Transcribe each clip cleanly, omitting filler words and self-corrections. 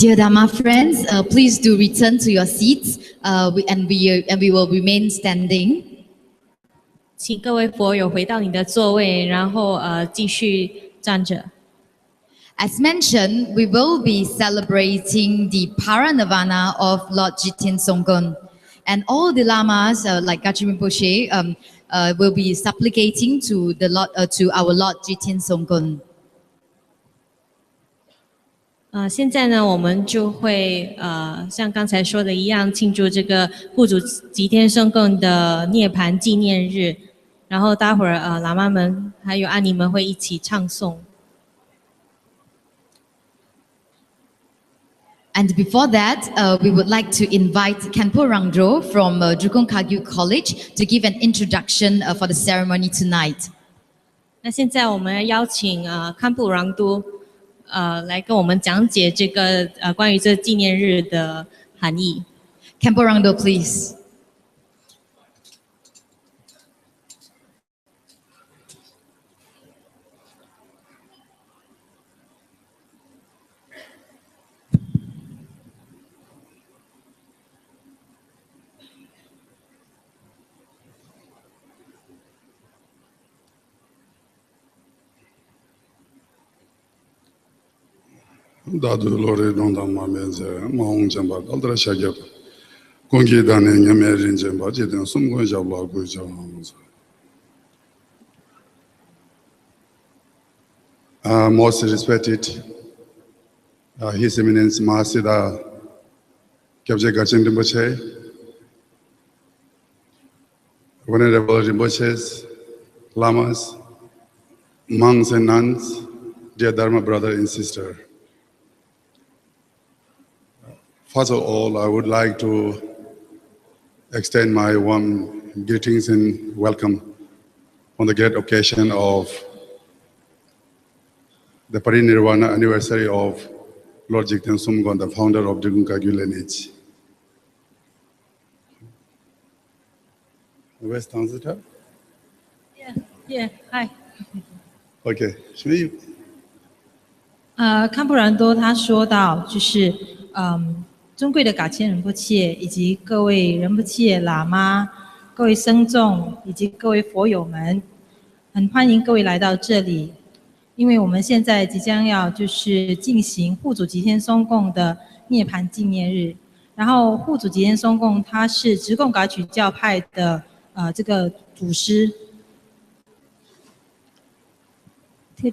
Dear Dharma friends, please do return to your seats, and we will remain standing. 请各位佛友回到你的座位，然后继续站着。As mentioned, we will be celebrating the Paranirvana of Lord Jiten Songkhon, and all the lamas, like Gachi Rinpoche, will be supplicating to our Lord Jiten Songkhon. 现在呢，我们就会像刚才说的一样，庆祝这个护主吉天圣供的涅槃纪念日。然后待会儿喇嘛们还有阿尼们会一起唱诵。And before that, we would like to invite Khenpo Rangdro from Drukung Kagyu College to give an introduction for the ceremony tonight. 那现在我们邀请堪布朗都来跟我们讲解这个关于这纪念日的含义。Khenpo Rangdro, please. Dadu lore dongdang ma menze maung jamba daldra shagep kongi dane nyame rin jamba jiden sumgon jabla gu jamba. Most respected His Eminence Mahasiddha Kyabje Gachin Rinpoche, Venerable Rinpoches, Lamas, monks and nuns, dear Dharma brother and sister. First of all, I would like to extend my warm greetings and welcome on the great occasion of the Parinirvana anniversary of Lord Jiten Songkhon, the founder of Drukung Kagyu lineage. Where's Tanzita? Yeah, hi. Okay, should we? 堪布兰多他说到，就是尊贵的噶千仁波切以及各位仁波切喇嘛、各位僧众以及各位佛友们，很欢迎各位来到这里，因为我们现在即将要就是进行护主吉天松共的涅槃纪念日。然后护主吉天松共他是直贡噶举教派的这个祖师。Thưa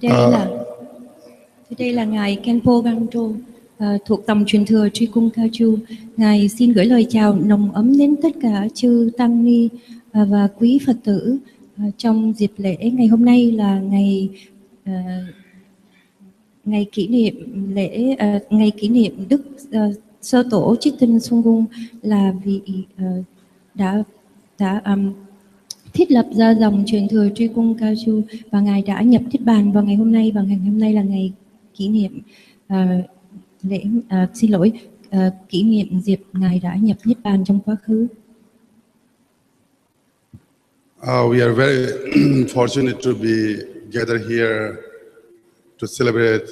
đây là ngài Khenpo Rangdro thuộc tầm truyền thừa Truy Cung Cao Chu. Ngài xin gửi lời chào nồng ấm đến tất cả chư tăng ni và quý Phật tử trong dịp lễ ngày hôm nay là ngày kỷ niệm Đức Sơ Tổ Jiten Songkhon, là vị đã thiết lập ra dòng truyền thừa Truy Cung Cao Chu, và ngài đã nhập Niết Bàn vào ngày hôm nay, và ngày hôm nay là ngày kỷ niệm kỷ niệm dịp ngài đã nhập Niết Bàn trong quá khứ. We are very fortunate to be gathered here to celebrate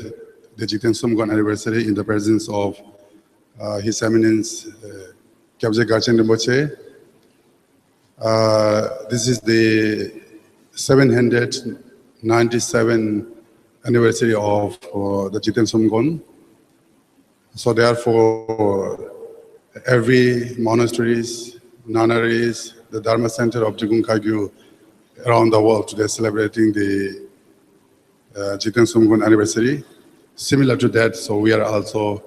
the Jiten Songkhon anniversary in the presence of His Eminence Kyabje Gachin Rinpoche. This is the 797 anniversary of the Jiten Songkhon. So therefore, every monasteries, nunneries, the Dharma Center of Drukung Kagyu around the world today celebrating the Jiten Songkhon anniversary. Similar to that, so we are also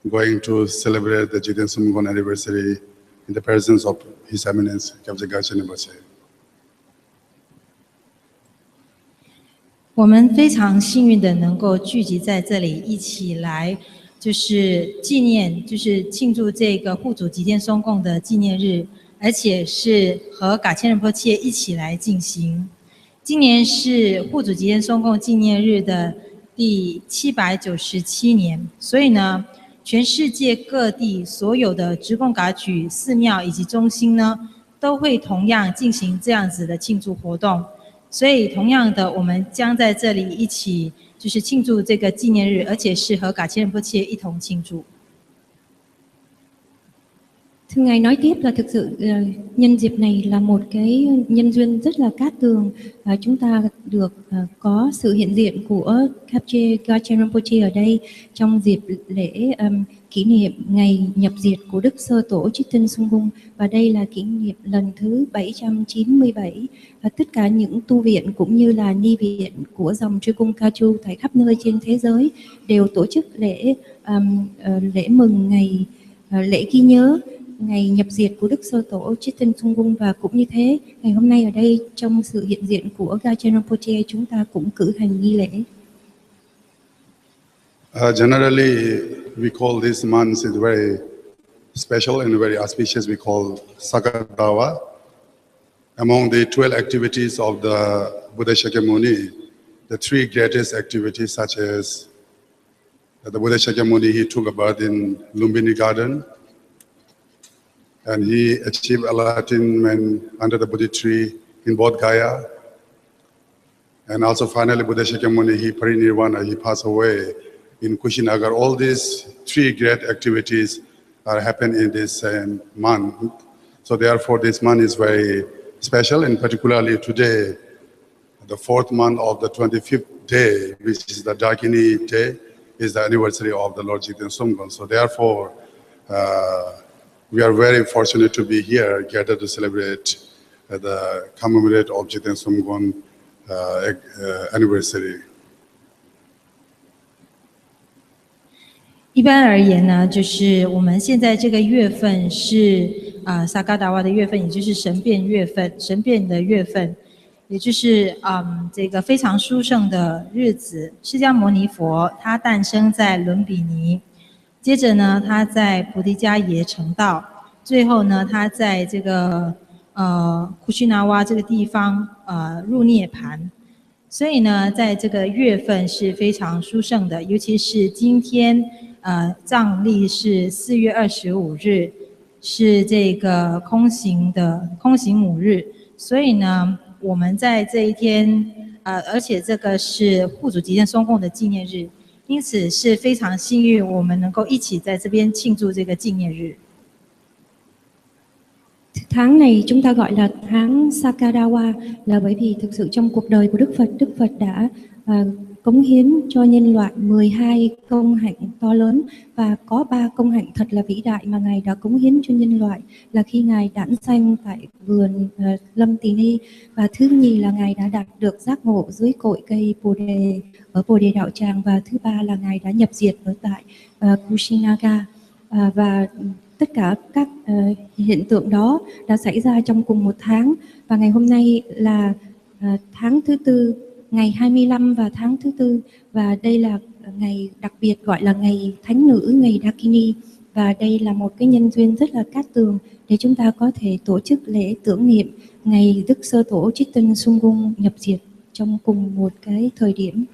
going to celebrate the Jiten Songkhon anniversary in the presence of His Eminence Kyabje Gachin Rinpoche. 我们非常幸运的能够聚集在这里，一起来就是纪念，就是庆祝这个护主吉天松共的纪念日，而且是和噶千仁波切一起来进行。今年是护主吉天松共纪念日的第797年，所以呢，全世界各地所有的直贡噶举寺庙以及中心呢，都会同样进行这样子的庆祝活动。所以同样的，我们将在这里一起就是庆祝这个纪念日，而且是和噶千仁波切一同庆祝。Thưa Ngài, nói tiếp là thực sự nhân dịp này là một cái nhân duyên rất là cát tường. Chúng ta được có sự hiện diện của Kapche Gachen Rinpoche ở đây trong dịp lễ kỷ niệm ngày nhập diệt của Đức Sơ Tổ Chitin Sungung, và đây là kỷ niệm lần thứ 797. Tất cả những tu viện cũng như là ni viện của dòng Truy Cung Ca Chu tại khắp nơi trên thế giới đều tổ chức lễ mừng ngày lễ ghi nhớ ngày nhập diệt của Đức Sơ Tổ Chitin Sungung, và cũng như thế ngày hôm nay ở đây trong sự hiện diện của Gachen Rinpoche chúng ta cũng cử hành nghi lễ. Generally, we call this month is very special and very auspicious. We call Sakadawa. Among the 12 activities of the Buddha Shakyamuni, the three greatest activities such as the Buddha Shakyamuni, he took a birth in Lumbini Garden, and he achieved enlightenment under the Bodhi tree in Bodh Gaya. And also finally, Buddha Shakyamuni, he parinirvana, he passed away in Kushinagar. All these three great activities are happening in this month. So therefore, this month is very special, and particularly today, the fourth month of the 25th day, which is the Dakini day, is the anniversary of the Lord Jigten Sumgon. So therefore, we are very fortunate to be here, gathered to celebrate the commemorate of Jigten Sumgon anniversary. 一般而言呢，就是我们现在这个月份是萨嘎达瓦的月份，也就是神变月份，神变的月份，也就是这个非常殊胜的日子。释迦牟尼佛他诞生在伦比尼，接着呢他在菩提迦耶成道，最后呢他在这个库须那哇这个地方入涅盘。所以呢，在这个月份是非常殊胜的，尤其是今天藏历是4月25日，是这个空行母日，所以呢，我们在这一天而且这个是护主吉见松贡的纪念日，因此是非常幸运，我们能够一起在这边庆祝这个纪念日。Tháng này chúng ta gọi là tháng Sakadawa là bởi vì thực sự trong cuộc đời của Đức Phật đã cống hiến cho nhân loại 12 công hạnh to lớn, và có 3 công hạnh thật là vĩ đại mà Ngài đã cống hiến cho nhân loại là khi Ngài đản sanh tại vườn Lâm Tỳ Ni, và thứ nhì là Ngài đã đạt được giác ngộ dưới cội cây Bồ Đề ở Bồ Đề Đạo Tràng, và thứ ba là Ngài đã nhập diệt ở tại Kushinagar. Và tất cả các hiện tượng đó đã xảy ra trong cùng một tháng, và ngày hôm nay là tháng thứ tư, ngày 25 và tháng thứ tư, và đây là ngày đặc biệt gọi là ngày thánh nữ, ngày Dakini, và đây là một cái nhân duyên rất là cát tường để chúng ta có thể tổ chức lễ tưởng niệm ngày Đức Sơ Tổ Chitin Sungung nhập diệt trong cùng một cái thời điểm.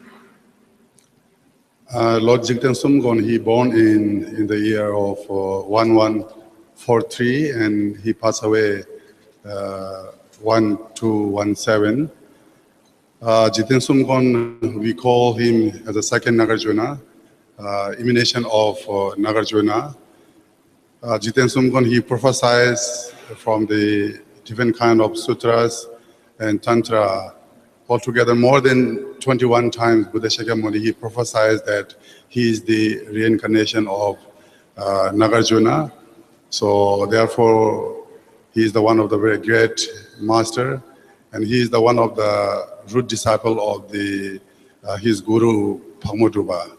Lord Jigten Sumgon, he born in the year of 1143, and he passed away 1217. Jigten Sumgon, we call him as a second Nagarjuna, emanation of Nagarjuna. Jigten Sumgon, he prophesied from the different kind of sutras and tantra. Altogether, more than 21 times, Buddha Shakyamuni, he prophesied that he is the reincarnation of Nagarjuna. So therefore, he is the one of the very great master, and he is the one of the root disciple of his guru Phamuduba.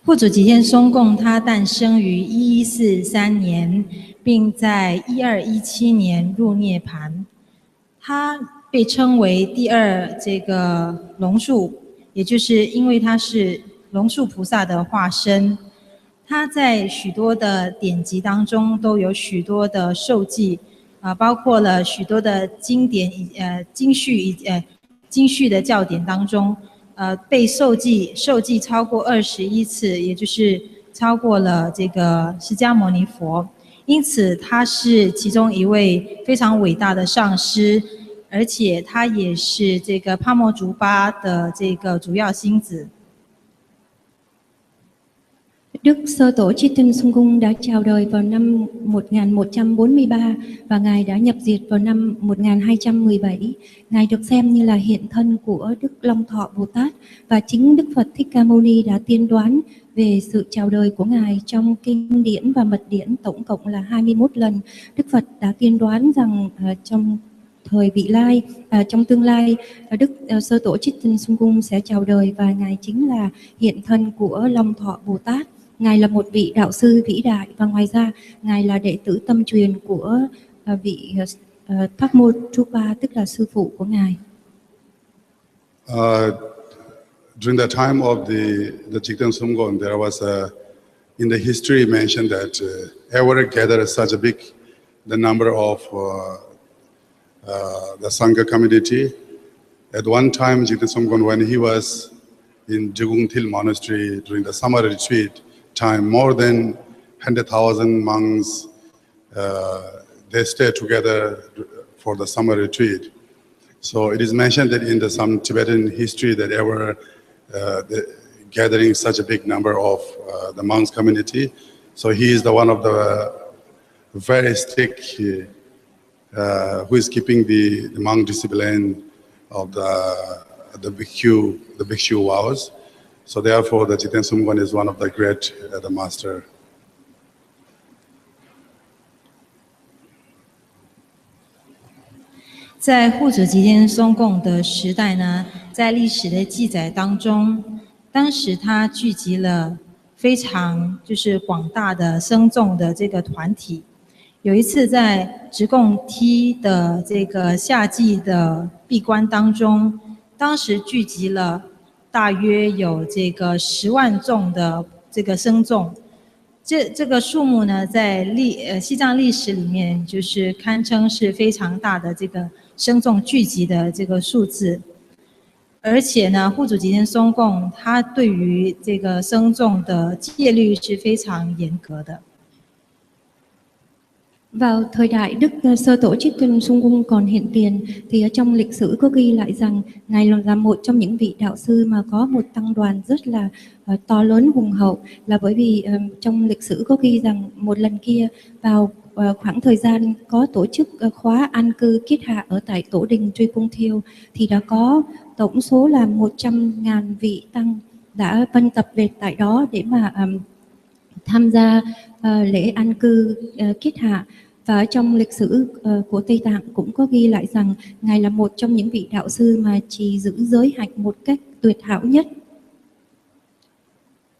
护主吉见松贡他诞生于1143年，并在1217年入涅盘。他被称为第二这个龙树，也就是因为他是龙树菩萨的化身。他在许多的典籍当中都有许多的授记包括了许多的经典经序的教典当中。被受记超过21次，也就是超过了这个释迦牟尼佛，因此他是其中一位非常伟大的上师，而且他也是这个帕莫竹巴的这个主要星子。Đức Sơ Tổ Chitin Sung đã chào đời vào năm 1143 và Ngài đã nhập diệt vào năm 1217. Ngài được xem như là hiện thân của Đức Long Thọ Bồ Tát và chính Đức Phật Thích Ca Mâu Ni đã tiên đoán về sự chào đời của Ngài trong kinh điển và mật điển tổng cộng là 21 lần. Đức Phật đã tiên đoán rằng trong thời vị lai, trong tương lai, Đức Sơ Tổ Chitin Sung sẽ chào đời và Ngài chính là hiện thân của Long Thọ Bồ Tát. Ngài là một vị đạo sư vĩ đại và ngoài ra Ngài là đệ tử tâm truyền của vị Thác Mô Trupa, tức là sư phụ của Ngài. During the time of the Jigten Sumgon, there was in the history mentioned that ever gathered such a big the number of the Sangha community. At one time, Jigten Sumgon, when he was in Jigungthil monastery during the summer retreat time, more than 100,000 monks, they stayed together for the summer retreat. So it is mentioned that in some Tibetan history that ever gathering such a big number of the monks community. So he is the one of the very strict who is keeping the monk discipline of the bhikshu vows. So therefore, the Jigten Sumgon is one of the great the master. 在护主吉天松共的时代呢，在历史的记载当中，当时他聚集了非常广大的僧众的这个团体。有一次在直贡梯的这个夏季的闭关当中，当时聚集了大约有这个10万众的这个僧众。这个数目呢，在西藏历史里面堪称是非常大的这个僧众聚集的这个数字。而且呢，护主吉天松共他对于这个僧众的戒律是非常严格的。Vào thời đại Đức Sơ Tổ Chitin Sung còn hiện tiền thì ở trong lịch sử có ghi lại rằng Ngài là một trong những vị đạo sư mà có một tăng đoàn rất là to lớn hùng hậu, là bởi vì trong lịch sử có ghi rằng một lần kia vào khoảng thời gian có tổ chức khóa an cư kiết hạ ở tại tổ đình Truy Cung Thiêu thì đã có tổng số là 100.000 vị tăng đã vân tập về tại đó để mà tham gia lễ an cư kiết hạ. Và trong lịch sử của Tây Tạng cũng có ghi lại rằng Ngài là một trong những vị đạo sư mà trì giữ giới hạnh một cách tuyệt hảo nhất.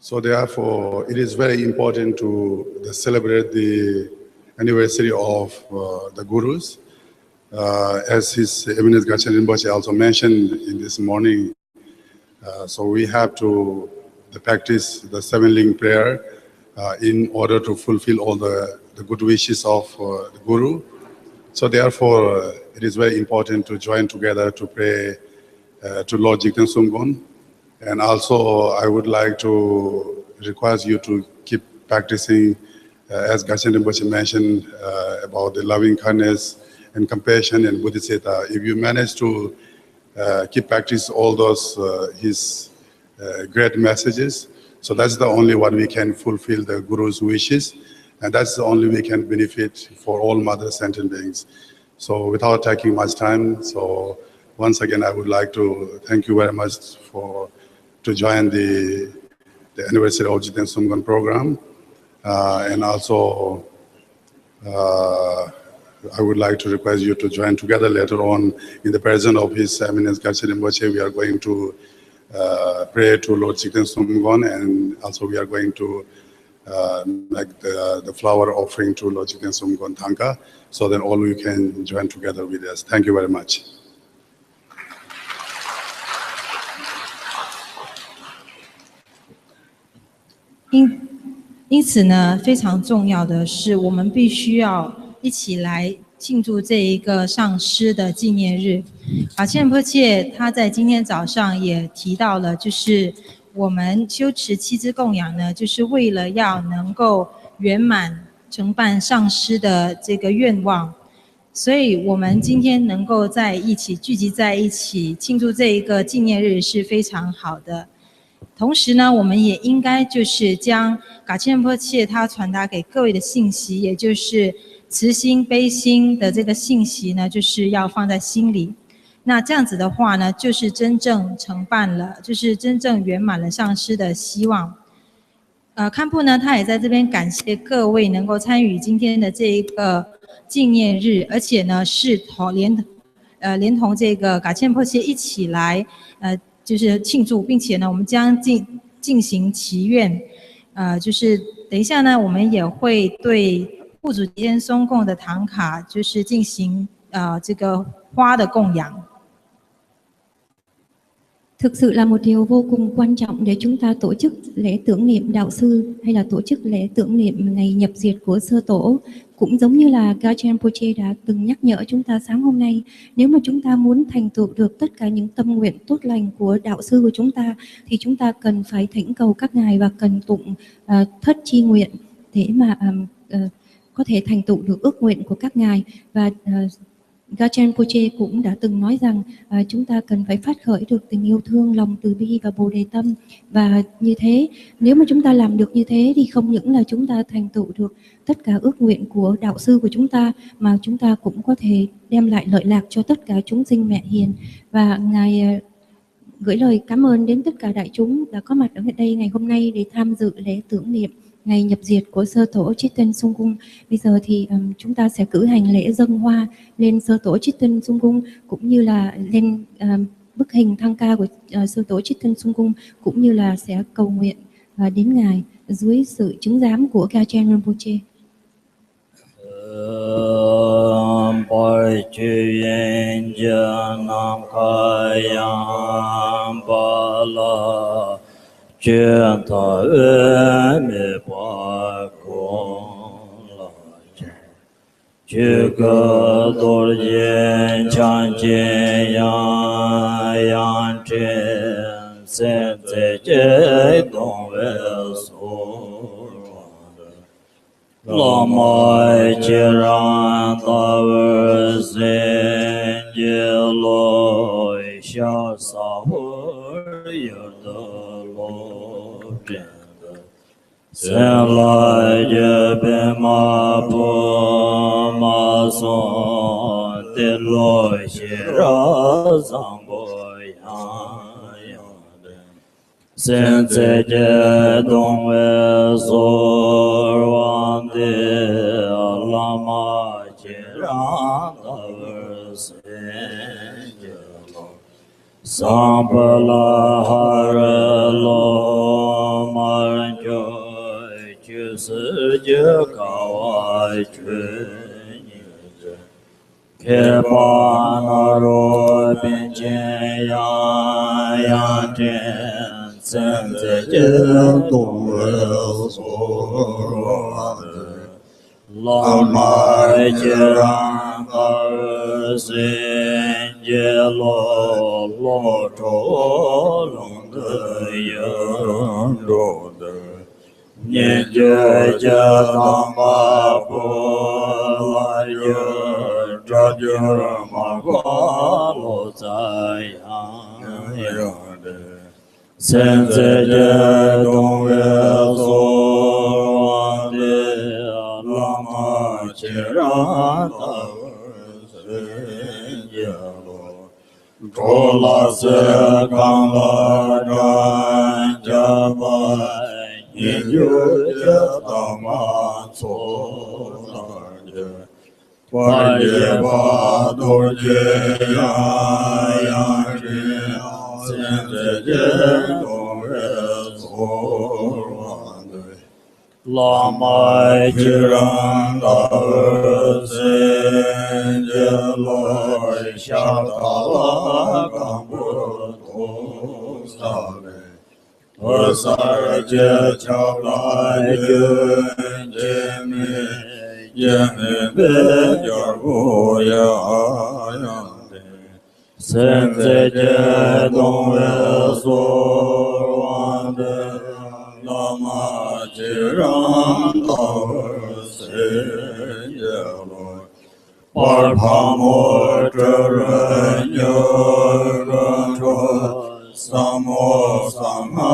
So therefore, it is very important to celebrate the anniversary of the gurus. As His Eminence Gachan Rinpoche also mentioned in this morning, so we have to practice the 7-link prayer in order to fulfill all the good wishes of the Guru. So therefore, it is very important to join together to pray to Lord Jigten Sumgon. And also, I would like to request you to keep practicing, as Gachan Rinpoche mentioned, about the loving kindness and compassion and Bodhisattva. If you manage to keep practice all those his great messages, so that's the only one we can fulfill the Guru's wishes, and that's the only we can benefit for all mother sentient beings. So without taking much time, so once again I would like to thank you very much to join the anniversary of Jigten Sumgon program, and also I would like to request you to join together later on in the presence of His Eminence Gachan Rinpoche. We are going to pray to Lord Jigten Sumgon, and also we are going to make the flower offering to Lord Jigten Sumgon Thangka, so then all you can join together with us. Thank you very much. 因此呢，非常重要的是，我们必须要一起来庆祝这一个上师的纪念日。法切仁波切他在今天早上也提到了，就是我们修持七支供养呢，就是为了要能够圆满承办上师的这个愿望。所以我们今天能够在一起聚集在一起庆祝这一个纪念日是非常好的。同时呢，我们也应该就是将噶钦仁波切他传达给各位的信息，也就是慈心悲心的这个信息呢，就是要放在心里。那这样子的话呢，就是真正承办了，就是真正圆满了上师的希望。堪布呢，他也在这边感谢各位能够参与今天的这一个纪念日，而且呢是连同这个噶钦仁波切一起来就是庆祝，并且呢我们将进行祈愿，就是等一下呢我们也会对护主吉天松贡的唐卡就是进行这个花的供养。Thực sự là một điều vô cùng quan trọng để chúng ta tổ chức lễ tưởng niệm đạo sư hay là tổ chức lễ tưởng niệm ngày nhập diệt của sơ tổ. Cũng giống như là Gachen Poche đã từng nhắc nhở chúng ta sáng hôm nay, nếu mà chúng ta muốn thành tựu được tất cả những tâm nguyện tốt lành của đạo sư của chúng ta thì chúng ta cần phải thỉnh cầu các ngài và cần tụng thất chi nguyện để mà có thể thành tựu được ước nguyện của các ngài. Và Gachen Poche cũng đã từng nói rằng chúng ta cần phải phát khởi được tình yêu thương, lòng từ bi và bồ đề tâm. Và như thế, nếu mà chúng ta làm được như thế thì không những là chúng ta thành tựu được tất cả ước nguyện của đạo sư của chúng ta, mà chúng ta cũng có thể đem lại lợi lạc cho tất cả chúng sinh mẹ hiền. Và Ngài gửi lời cảm ơn đến tất cả đại chúng đã có mặt ở đây ngày hôm nay để tham dự lễ tưởng niệm ngày nhập diệt của sơ tổ Chít Tinh Sung Cung. Bây giờ thì chúng ta sẽ cử hành lễ dâng hoa lên sơ tổ Chít Tinh Sung Cung, cũng như là lên bức hình thăng ca của sơ tổ Chít Tinh Sung Cung, cũng như là sẽ cầu nguyện đến ngài dưới sự chứng giám của Gachen Rinpoche. Chuyện thọ mê ba con la cha chư cơ đô yên chan chê yang trên sen tê chê đông vệ số la mai chê ran ta vơ sen chê lôi xa sa hơ yơ đơ Sen lai je be ma po ma son te loi shi ra zang bo ya de sen ze je dong we so wan de la ma je ra da ver sen je lo sam pa la ha lo ma jo sư chư cầu truyền như khe ba na ro biên chế ya trên sen thế chư tu so lo mai chư ran ta sen je lo cho lòng đời rồi Nhẹ chơ chơ tam ba po la chơ cha chơ ma qua lo sai ya de sen se chơ dong ve so wan de la ma chơ ra ta se ya lo cho la se kang la ran cha ba Yên chớ tam an so la je Phật ye ba đô je ya je sen je je đô re so la mai chư ran ta sen je loi sha ta la cam bu to sa Sar je chao lai yun je me be jar bu ya de sen ze je dong ve so wan de la ma je ran ta se ye lo par pa mo zhe ren ye ren chua Samo sama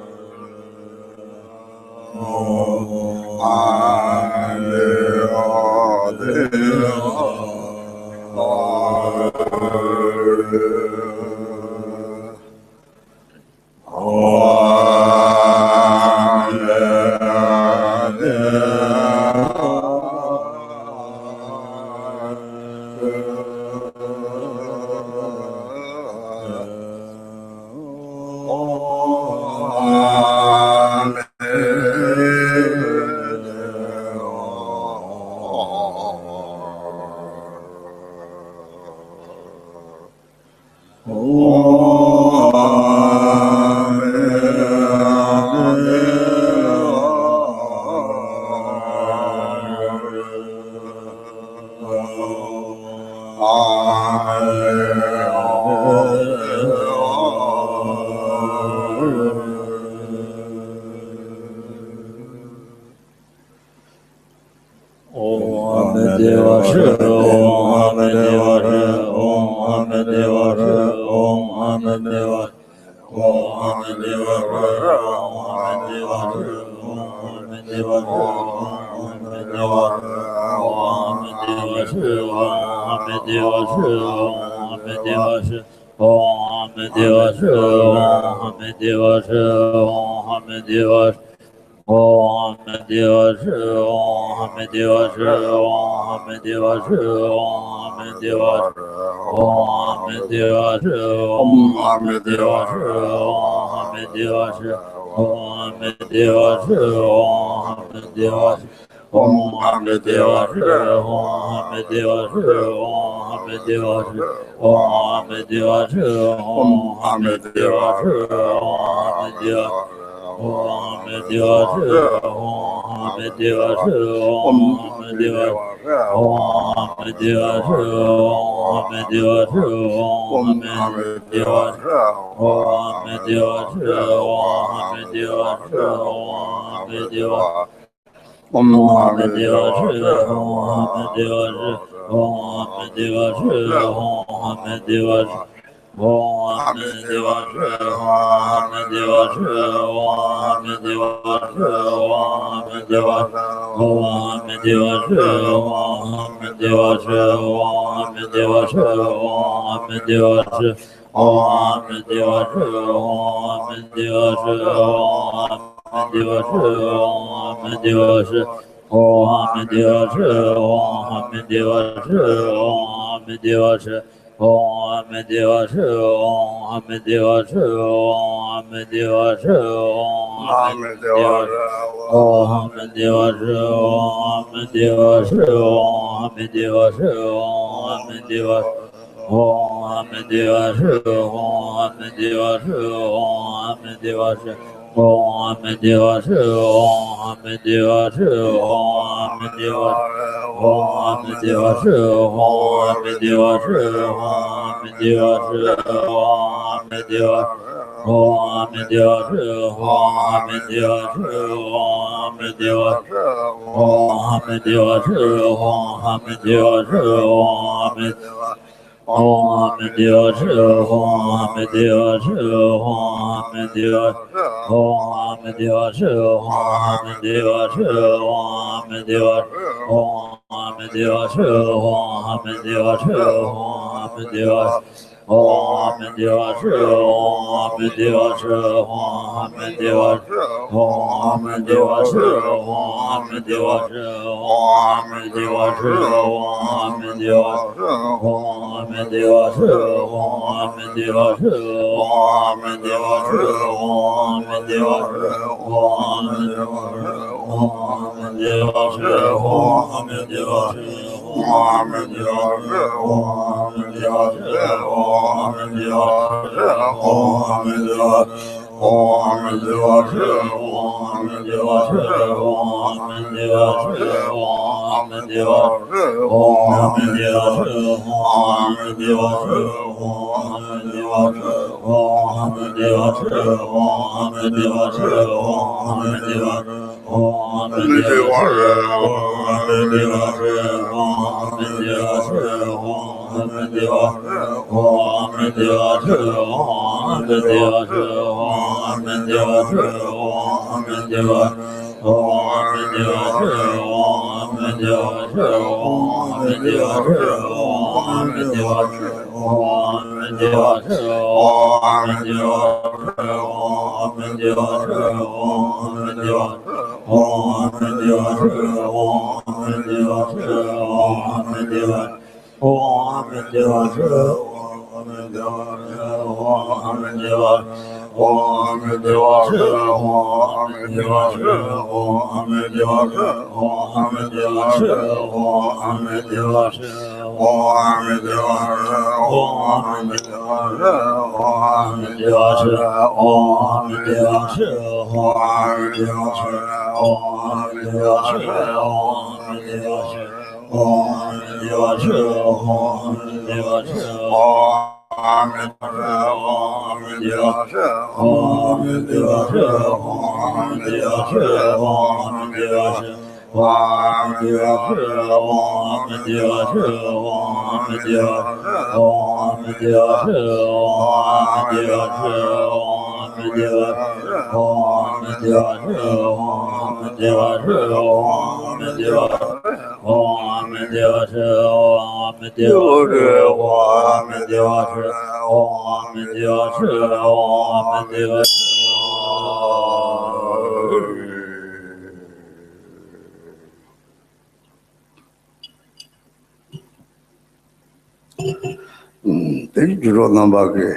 Dari juru nambah ke,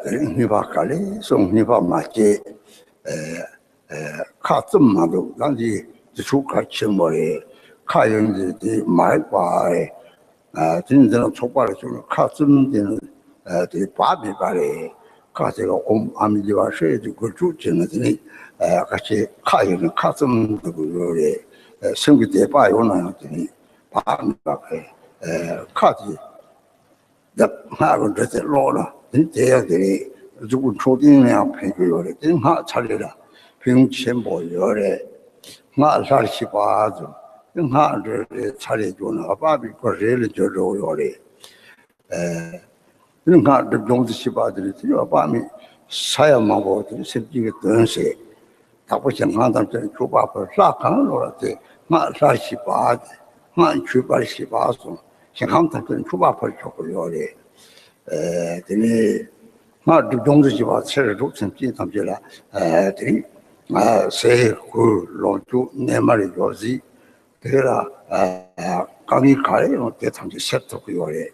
dari ni bakali, song ni bak macet, katem madu, nanti suka cemori, kain di mai pai, 진짜로 촉발을 주는 카슴되는 그 밥이 발에 가세가 아미지와 쉐지 그 주체는 같이 카이는 카슴도 그래 생기 때 봐요나 되니 밥이 카지 하고 저때 로나 진짜들이 누구 초딩이야 배교를 하 차리라 병천보여래 나살시 봐도 하를 차려주는 아빠비 거래를 저러요래 그러니까 동지 시바들이 들어 밤이 사야마고 septi게 던세 다보신 한담전 주바고 사강로라데 마살시 봐 주바시 봐서 신함담전 주바고 저거요래 되니 동지 시바 차려 줬음 담지라 되니 세그 로주 내 말이 요지 그래라 강이 가요 때 당시 셋도 요래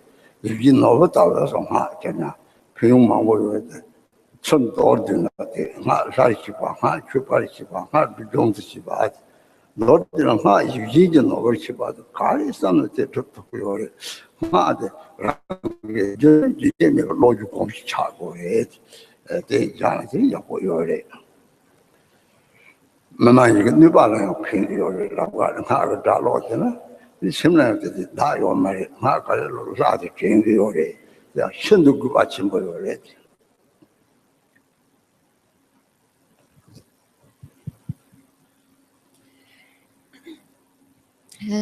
이게 너무 따라서 하 그냥 병만 보여야 돼 천도 되는 하 살시 하 주발시 하 동지 봐 너들은 하 이게 너를 시바도 가리 싸는 때 좋고 요래 하데 이게 이제 내가 로주 공시 차고 해 대장이 야고 요래 만만히 그 누바는 필요라고 하는 하루 달로잖아. 이 심란한테 다 요말이 나가려고 사지 괜히요래. 야 신도 그 받침 거요래.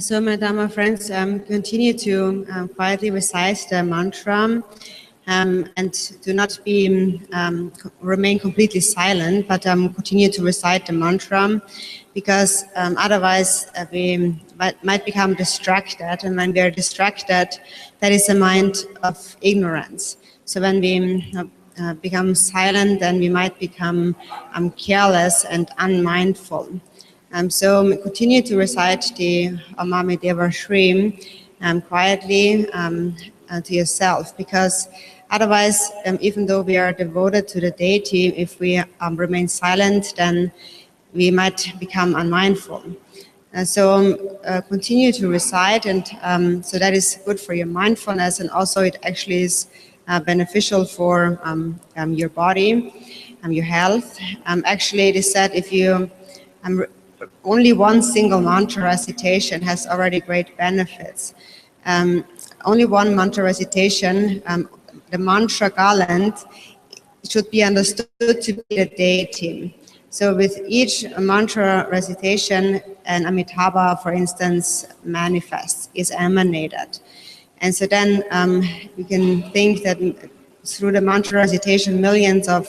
So, my Dharma friends, continue to quietly recite the mantra and do not be remain completely silent, but continue to recite the mantra, because otherwise we might become distracted, and when we are distracted, that is a mind of ignorance. So when we become silent, then we might become careless and unmindful. So continue to recite the Amami Dewa Shrim quietly to yourself, because otherwise, even though we are devoted to the deity, if we remain silent, then we might become unmindful. So continue to recite, and so that is good for your mindfulness, and also it actually is beneficial for your body, your health. Actually, it is said if you only one single mantra recitation has already great benefits. Only one mantra recitation, the mantra garland, should be understood to be the deity. So with each mantra recitation, an Amitabha, for instance, manifests, is emanated. And so then we can think that through the mantra recitation, millions of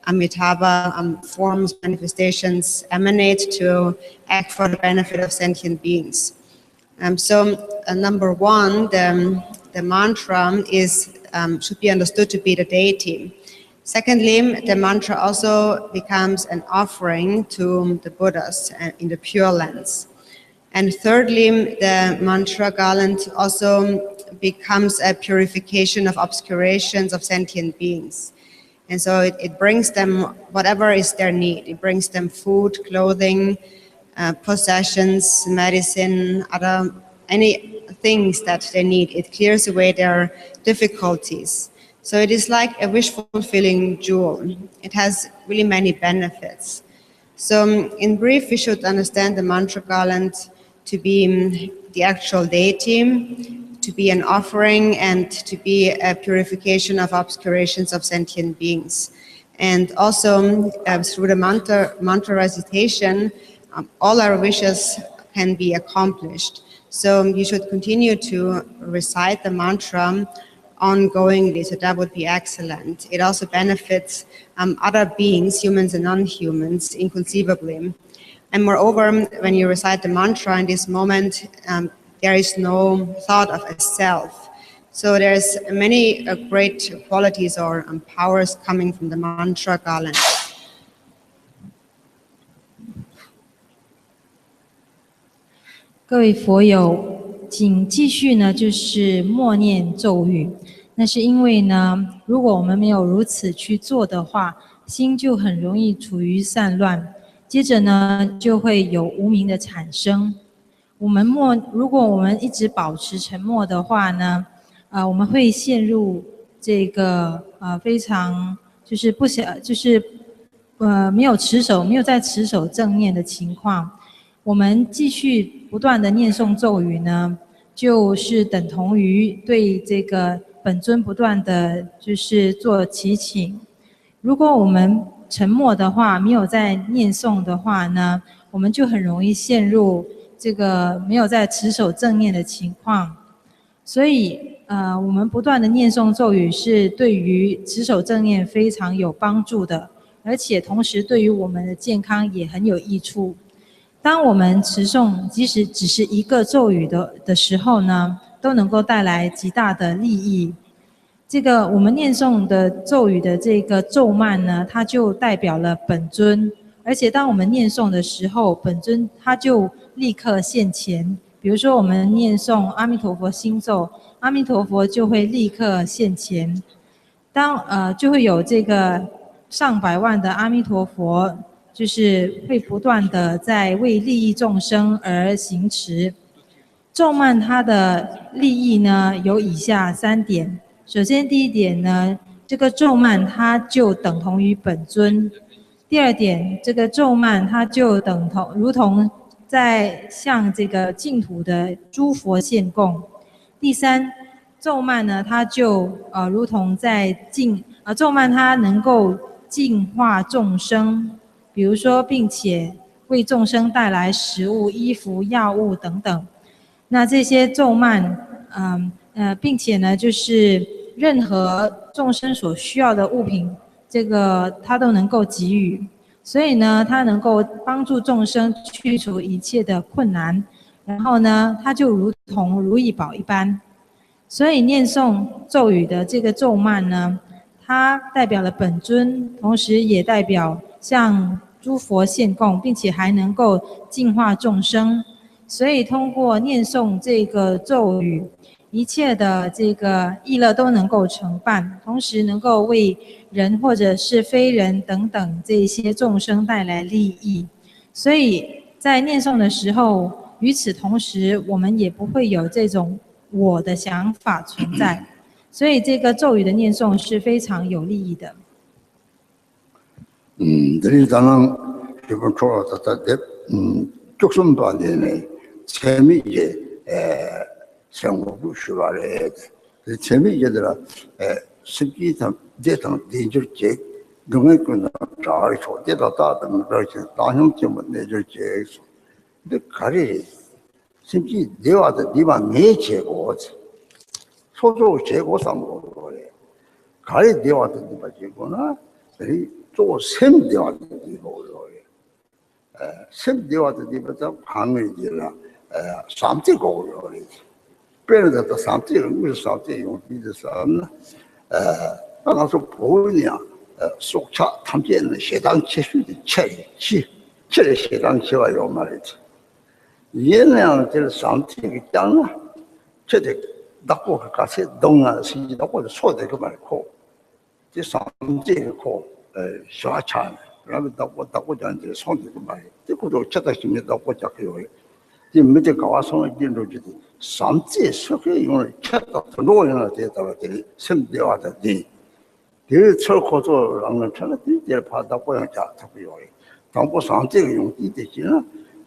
Amitabha forms, manifestations emanate to act for the benefit of sentient beings. So number one, the mantra is should be understood to be the deity. Secondly, the mantra also becomes an offering to the Buddhas in the Pure Lands. And thirdly, the mantra garland also becomes a purification of obscurations of sentient beings. And so it brings them whatever is their need. It brings them food, clothing, possessions, medicine, any things that they need. It clears away their difficulties. So it is like a wish-fulfilling jewel. It has really many benefits. So in brief, we should understand the mantra garland to be the actual deity, to be an offering, and to be a purification of obscurations of sentient beings. And also through the mantra recitation, all our wishes can be accomplished. So you should continue to recite the mantra ongoingly, so that would be excellent. It also benefits other beings, humans and non-humans, inconceivably. And moreover, when you recite the mantra in this moment, there is no thought of a self. So there's many great qualities or powers coming from the mantra garland. 各位佛友，请继续呢，就是默念咒语。那是因为呢，如果我们没有如此去做的话，心就很容易处于散乱，接着呢，就会有无明的产生。如果我们一直保持沉默的话呢，我们会陷入这个非常就是没有在持守正念的情况。我们继续不断的念诵咒语呢，就是等同于对这个本尊不断的就是做祈请。如果我们沉默的话，没有在念诵的话呢，我们就很容易陷入这个没有在持守正念的情况。所以我们不断的念诵咒语是对于持守正念非常有帮助的，而且同时对于我们的健康也很有益处。当我们持诵即使只是一个咒语的时候呢，都能够带来极大的利益。这个我们念诵的咒语的这个咒曼呢，它就代表了本尊，而且当我们念诵的时候，本尊它就立刻现前。比如说我们念诵阿弥陀佛心咒，阿弥陀佛就会立刻现前。就会有这个上百万的阿弥陀佛，就是会不断的在为利益众生而行持。咒曼它的利益呢有以下3点。首先第一点呢，这个咒曼它就等同于本尊。第二点，这个咒曼它就如同在向这个净土的诸佛献供。第三，咒曼呢它就如同在咒曼它能够净化众生，比如说并且为众生带来食物、衣服、药物等等。那这些咒曼并且呢就是任何众生所需要的物品，这个它都能够给予。所以呢它能够帮助众生去除一切的困难，然后呢它就如同如意宝一般。所以念诵咒语的这个咒曼呢，它代表了本尊，同时也代表向诸佛献供，并且还能够净化众生。所以通过念诵这个咒语，一切的这个意乐都能够成办，同时能够为人或者是非人等等这些众生带来利益。所以在念诵的时候，与此同时我们也不会有这种我的想法存在。所以这个咒语的念诵是非常有利益的。일단은 기본적으로 쪽순반에는 재미에 생각을 수발해. 재미에들아 스키다 대당 대줄제 능력은 잘 초대다 다든 그렇게 다형점은 내줄제. 근데 가리 심지 내와도 네만 내 제고 소소 제고 상고로 해. 가리 내와도 네가 제고나 또 샘대와도 네고 샘대와도 네가 방을이라 삼대고 그래. 빼는데도 삼대를 무슨 삼대 용비도 삼나 刚才보이냐 속차 탐지는 세당 체수의 체의 세당 체와 요 말이지. 얘는 저 상태가 있잖아. 저대 닦고 가서 동안 신기 닦고 소대 그 말고 저 상태고 샤차 그러면 닦고 잔데 손대 그 말이. 그것도 찾아시면 닦고 잡혀요. 이 밑에 가와서 진로지 상태 속에 용을 찾다 들어오는 데다가들이 섬대와다니 그 철코도랑은 천하들이 받았고 잡고요. 당고 상태가 용이 되지나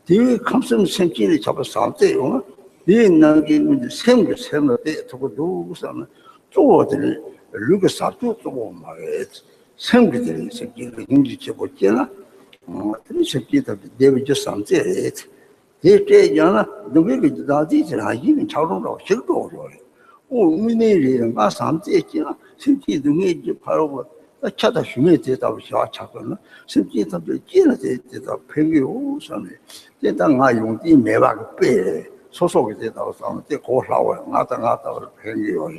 그 감성 생기를 잡아 상태요. 이 나기 생을 때 두고 누구서는 쪼어들 루가 사도 쪼고 말에 생기들이 생기를 인지해 보잖아. 그 생기다 대비저 상태 대체잖아. 누구에게 나디지나 이는 차로로 실도 오래. 우민이는 가 상태잖아. 생기 등에 바로 찾아 주면 되다고 시작하거든. 생기도 끼는 되다 배우고 선에 대당아 용기 매박 빼 소속이 되다고 상태 고라워 나다 배우고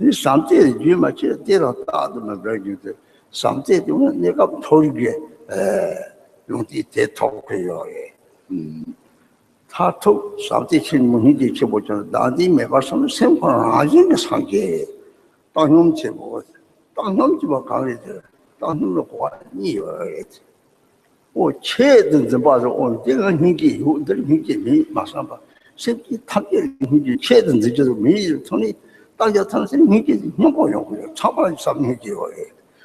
이 상태 주면 제대로 따르면 되는데 상태 되면 내가 돌게 용기 대토고요. 타토 상태 신문이 지켜보잖아. 나디 매박선은 생활은 아직은 상계 땅형 제보 땅형 집어 가리들 땅형으로 고아니요. 최든 좀 봐서 오늘 내가 hin기 요들 hin기 마상 봐. 새끼 탑게 hin기 최든 저도 매일 돈이 땅에 타는 hin기 형고요. 차발 삼hin기요.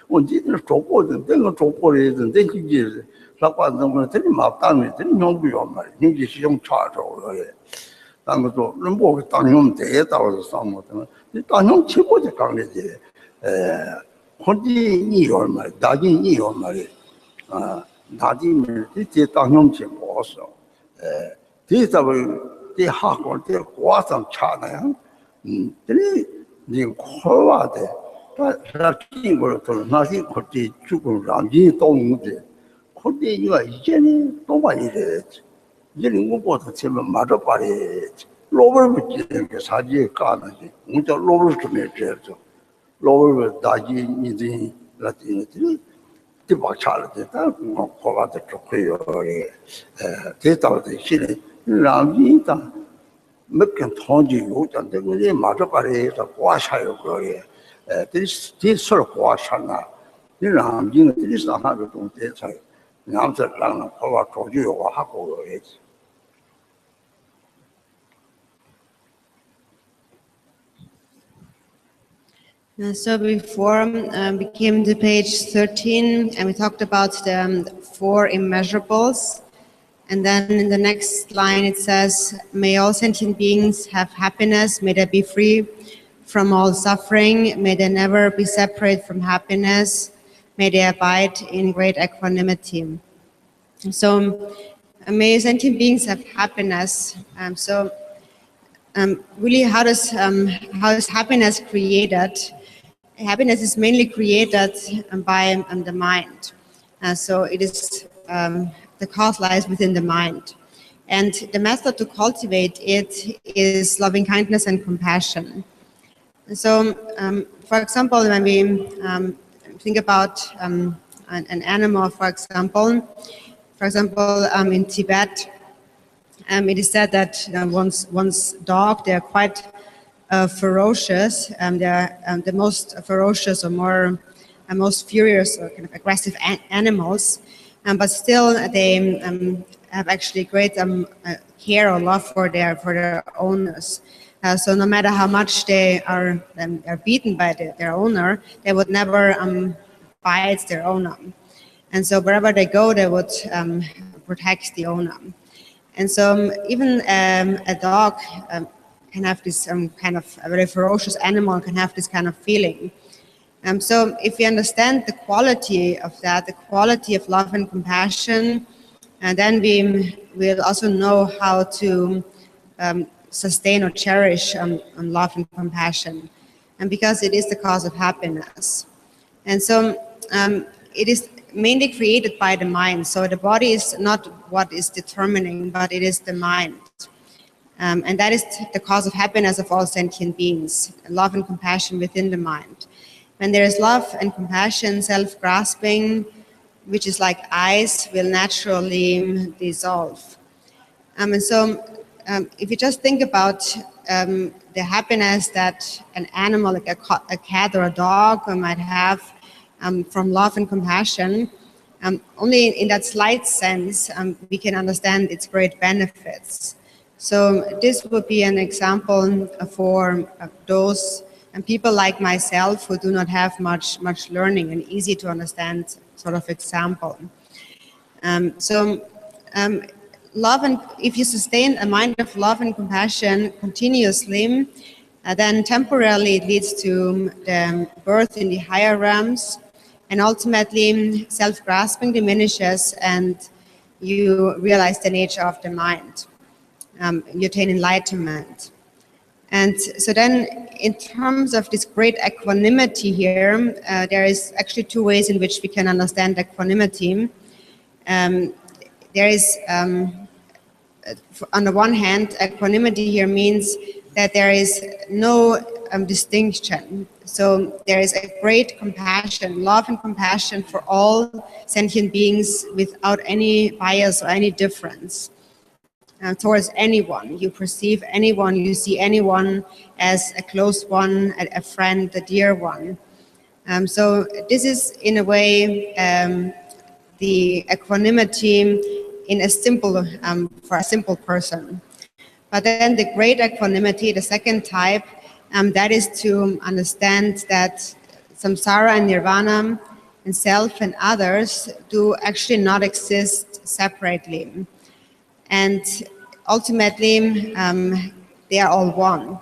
언제들 좁고든 내가 좁고래든 내 hin기 라고 하는 거는 되게 맞다는 되게 형고요 말. hin기 시험 차죠. 땅도 뭐 땅형 대다고 싸우거든. 땅형 최고지 강래지. 혼지니 얼마 나진이 얼마래. 나디면 뒤에 땅형체 모았어. 뒤에서는 뒤 하고 뒤에 고아상 차나요. 네 코와대. 라킨 걸 나시 거기 죽은 람지 동인데. 거기 이거 이제는 또 많이 돼. 이제는 뭐보다 제면 맞아 버리. 로벌 붙이는 게 사지에 까나지. 먼저 로벌 좀 해줘야죠. 로벌 나진이들이 라틴이들이 디박차르데 고가도 좋고요. 대다도 신이 남이다. 몇개 통지 요전데 그게 맞아가래서 고아샤요 거기. 뒤서로 고아샤나. 이 남진들이 상하게 좀 대서 남들랑 고가 조주요 하고 그러지. So before we came to page 13 and we talked about the 4 immeasurables. And then in the next line it says, may all sentient beings have happiness, may they be free from all suffering, may they never be separate from happiness, may they abide in great equanimity. So may sentient beings have happiness. Really, how is happiness created? Happiness is mainly created by the mind. So it is the cause lies within the mind, and the method to cultivate it is loving kindness and compassion. So, for example, when we think about an animal, for example, in Tibet. It is said that one's dog, they are quite ferocious. They are the most ferocious or most furious or kind of aggressive animals. But still, they have actually great care or love for their owners. So no matter how much they are beaten by their owner, they would never bite their owner. And so wherever they go, they would protect the owner. And so even a dog can have this kind of a very ferocious animal can have this kind of feeling. So if we understand the quality of that, the quality of love and compassion, and then we will also know how to sustain or cherish love and compassion, and because it is the cause of happiness. And so it is mainly created by the mind. So the body is not what is determining, but it is the mind. And that is the cause of happiness of all sentient beings, love and compassion within the mind. When there is love and compassion, self-grasping, which is like ice, will naturally dissolve. If you just think about the happiness that an animal, like a cat or a dog, might have from love and compassion, only in that slight sense we can understand its great benefits. So this would be an example for those people like myself who do not have much learning, an easy to understand sort of example. Love, and if you sustain a mind of love and compassion continuously, then temporarily it leads to the birth in the higher realms, and ultimately self-grasping diminishes and you realize the nature of the mind. You attain enlightenment. And so then in terms of this great equanimity here, there is actually two ways in which we can understand equanimity. There is, on the one hand, equanimity here means that there is no distinction. So there is a great compassion, love and compassion for all sentient beings without any bias or any difference towards anyone. You perceive anyone, you see anyone as a close one, a friend, a dear one. So this is in a way the equanimity in a simple, for a simple person. But then the great equanimity, the second type, that is to understand that samsara and nirvana and self and others do actually not exist separately. And ultimately, they are all one.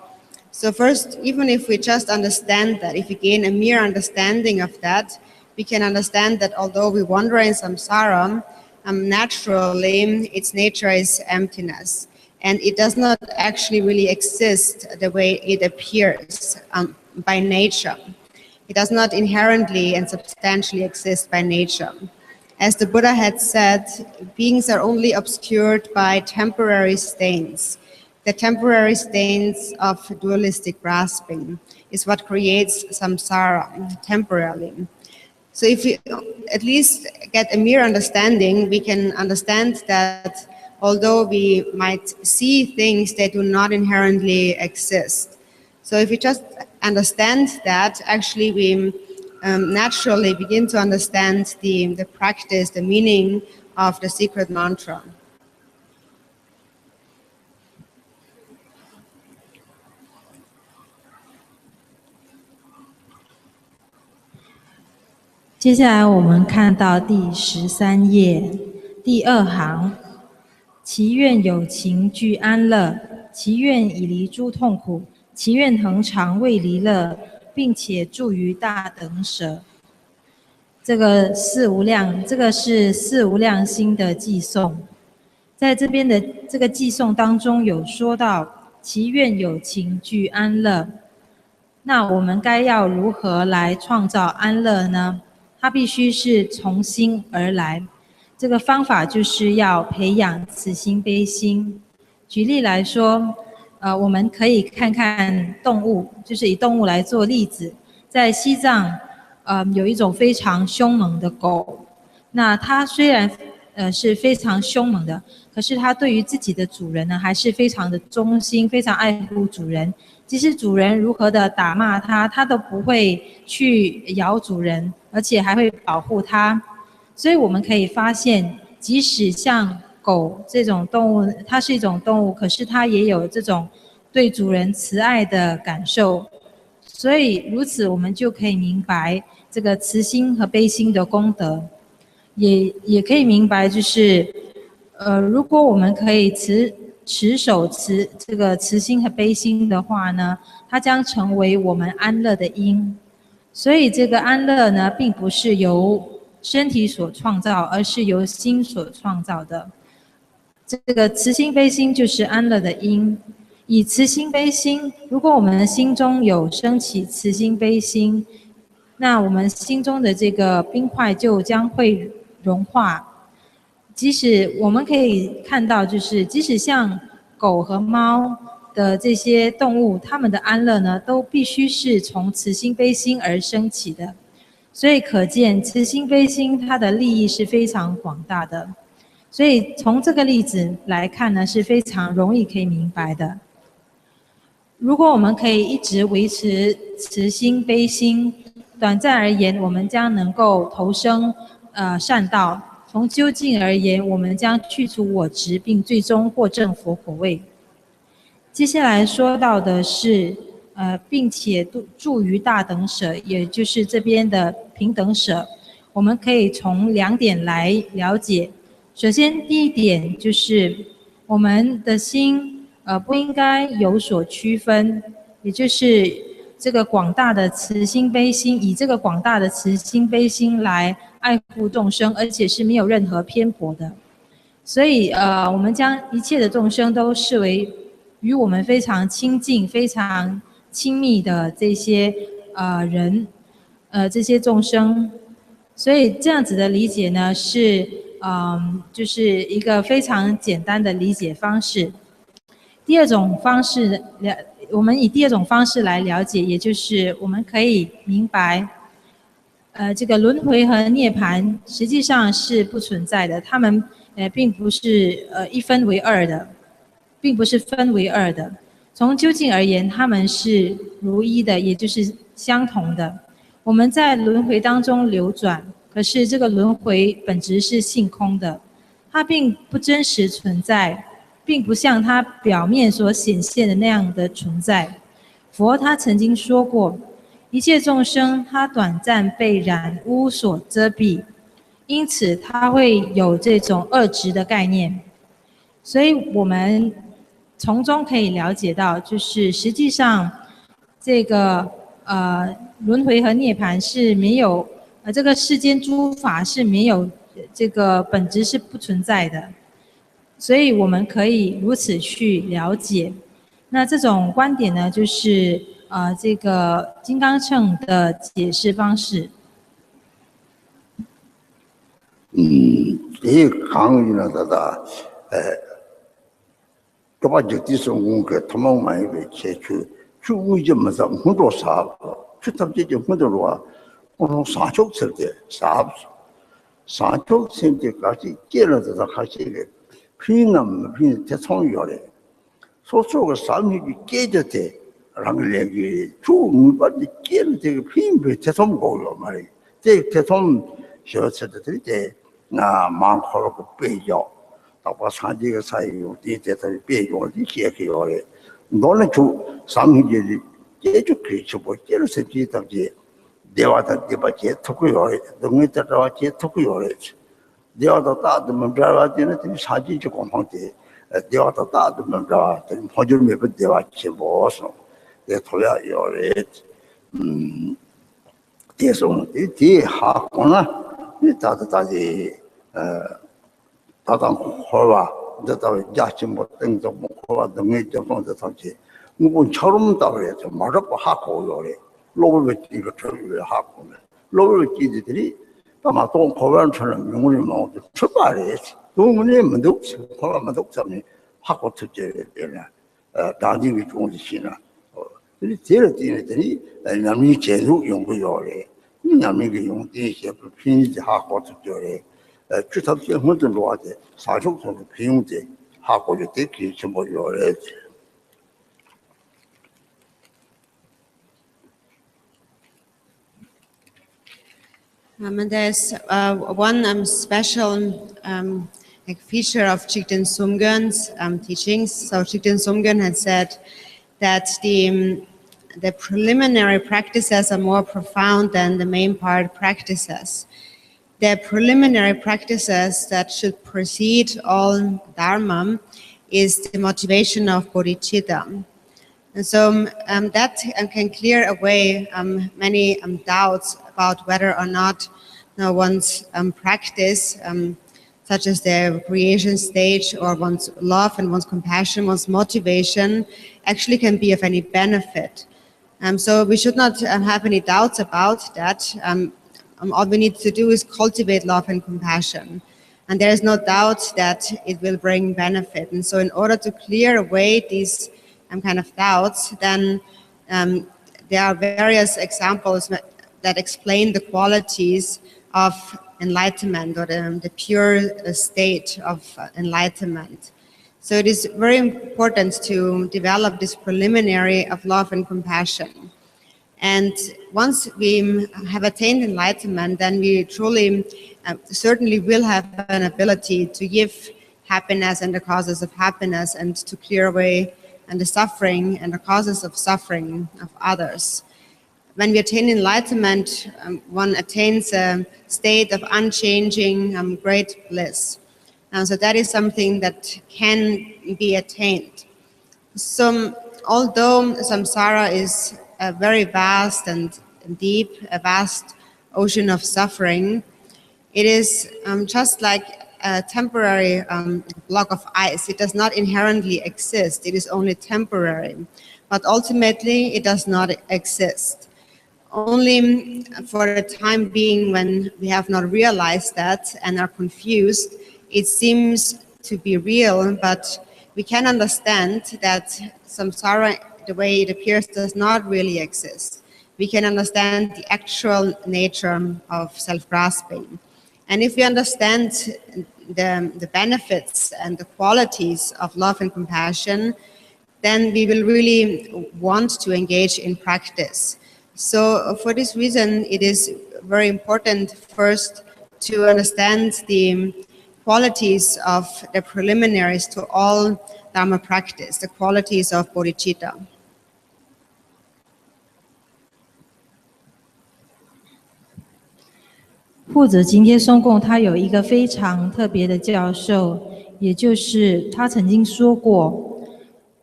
So first, even if we just understand that, if we gain a mere understanding of that, we can understand that although we wander in samsara, naturally its nature is emptiness. And it does not actually really exist the way it appears by nature. It does not inherently and substantially exist by nature. As the Buddha had said, beings are only obscured by temporary stains. The temporary stains of dualistic grasping is what creates samsara temporarily. So if we at least get a mere understanding, we can understand that although we might see things, they do not inherently exist. So if we just understand that, actually we naturally begin to understand the practice, the meaning of the secret mantra. 接下来我们看到第13页第2行，其愿有情具安乐，其愿已离诸痛苦，其愿恒常未离乐，并且住于大等舍。这个四无量，这个是四无量心的偈颂。在这边的这个偈颂当中有说到，其愿有情具安乐。那我们该要如何来创造安乐呢？它必须是从心而来，这个方法就是要培养慈心悲心。举例来说，我们可以看看动物，就是以动物来做例子。在西藏，有一种非常凶猛的狗，那它虽然是非常凶猛的，可是它对于自己的主人呢，还是非常的忠心，非常爱护主人。即使主人如何的打骂它，它都不会去咬主人，而且还会保护它。所以我们可以发现，即使像狗这种动物，它是一种动物，可是它也有这种对主人慈爱的感受。所以如此，我们就可以明白这个慈心和悲心的功德，也可以明白，就是如果我们可以持守这个慈心和悲心的话呢，它将成为我们安乐的因。所以这个安乐呢，并不是由身体所创造，而是由心所创造的。这个慈心悲心就是安乐的因。以慈心悲心，如果我们心中有升起慈心悲心，那我们心中的这个冰块就将会融化。即使我们可以看到，就是即使像狗和猫，的这些动物，它们的安乐呢，都必须是从慈心悲心而升起的。所以可见慈心悲心它的利益是非常广大的。所以从这个例子来看呢，是非常容易可以明白的。如果我们可以一直维持慈心悲心，短暂而言，我们将能够投生善道；从究竟而言，我们将去除我执，并最终获证佛果位。接下来说到的是并且住于大等舍，也就是这边的平等舍。我们可以从2点来了解。首先，第一点就是我们的心不应该有所区分，也就是这个广大的慈心悲心，以这个广大的慈心悲心来爱护众生，而且是没有任何偏颇的。所以我们将一切的众生都视为与我们非常亲近、非常亲密的这些人，这些众生。所以这样子的理解呢，是就是一个非常简单的理解方式。第二种方式，我们以第二种方式来了解，也就是我们可以明白，这个轮回和涅槃实际上是不存在的，它们并不是一分为二的，并不是分为二的。从究竟而言，它们是如一的，也就是相同的。我们在轮回当中流转，可是这个轮回本质是性空的，它并不真实存在，并不像它表面所显现的那样的存在。佛他曾经说过，一切众生他短暂被染污所遮蔽，因此他会有这种恶执的概念。所以我们从中可以了解到，就是实际上这个轮回和涅槃是没有这个世间诸法是没有这个本质是不存在的，所以我们可以如此去了解。那这种观点呢，就是这个金刚乘的解释方式。이 강의나다다 도바지 디송공게 도망마이베 제주 주의점에서 혼도사 주탑지지 혼도로와 오늘 사족설때 사족설때까지 깨어나서 가시게 피남 피 대통령이 소속의 삶이 깨졌대 라는 얘기 주무받이 깨는데 피임배 대통령이요 말이 대통령 시어서들 때나 많고 빼죠 다바 산지가 사이요 뒤에서 빼죠 이렇게요 너는 주 삶이 계속해 뭐 깨르서 뒤다지 대화다 대바지 토고요 너무 따라와지 토고요 대화도 따드면 별하지는 사진지 공방때 대화도 따드면 별하지는 보줄 매번 대화지 뭐서 내 토야 요래 대송 뒤 하거나 이 따뜻하지 따당 호와 저다 야치 뭐 땡도 뭐 호와 등에 정도 상지 무분처럼 따그래서 말하고 하고 요래 로블 이거 저기 하고 로블 기들이 아마 또 고변처럼 명분이 뭐 출발했지 동문에 문도 고만도 없잖니 하고 특제되나 나중에 좋은 시나 이 제일 뒤에들이 남이 제도 연구요래 남이 용띠에 피니지 하고 특제래 주탑지 혼돈 로아데 사족선의 비용제 하고 이제 기초뭐 요래 And there's one special like feature of Jigten Sumgön's teachings. So Jigten Sumgön had said that the preliminary practices are more profound than the main part practices. The preliminary practices that should precede all dharma is the motivation of bodhicitta. And so that can clear away many doubts about whether or not one's practice, such as the creation stage or one's love and one's compassion, one's motivation, actually can be of any benefit. So we should not have any doubts about that. All we need to do is cultivate love and compassion. And there is no doubt that it will bring benefit. And so in order to clear away these kind of doubts, then there are various examples that explain the qualities of enlightenment or the pure state of enlightenment. So it is very important to develop this preliminary of love and compassion. And once we have attained enlightenment, then we truly, certainly will have an ability to give happiness and the causes of happiness, and to clear away the suffering and the causes of suffering of others. When we attain enlightenment, one attains a state of unchanging great bliss. So that is something that can be attained. So although samsara is a very vast and deep, a vast ocean of suffering, it is just like a temporary block of ice. It does not inherently exist. It is only temporary. But ultimately, it does not exist. Only for the time being, when we have not realized that and are confused, it seems to be real, but we can understand that samsara, the way it appears, does not really exist. We can understand the actual nature of self-grasping. And if we understand the benefits and the qualities of love and compassion, then we will really want to engage in practice. So for this reason, it is very important first to understand the qualities of the preliminaries to all Dharma practice, the qualities of bodhicitta. 负责今天松共，他有一个非常特别的教授，也就是他曾经说过，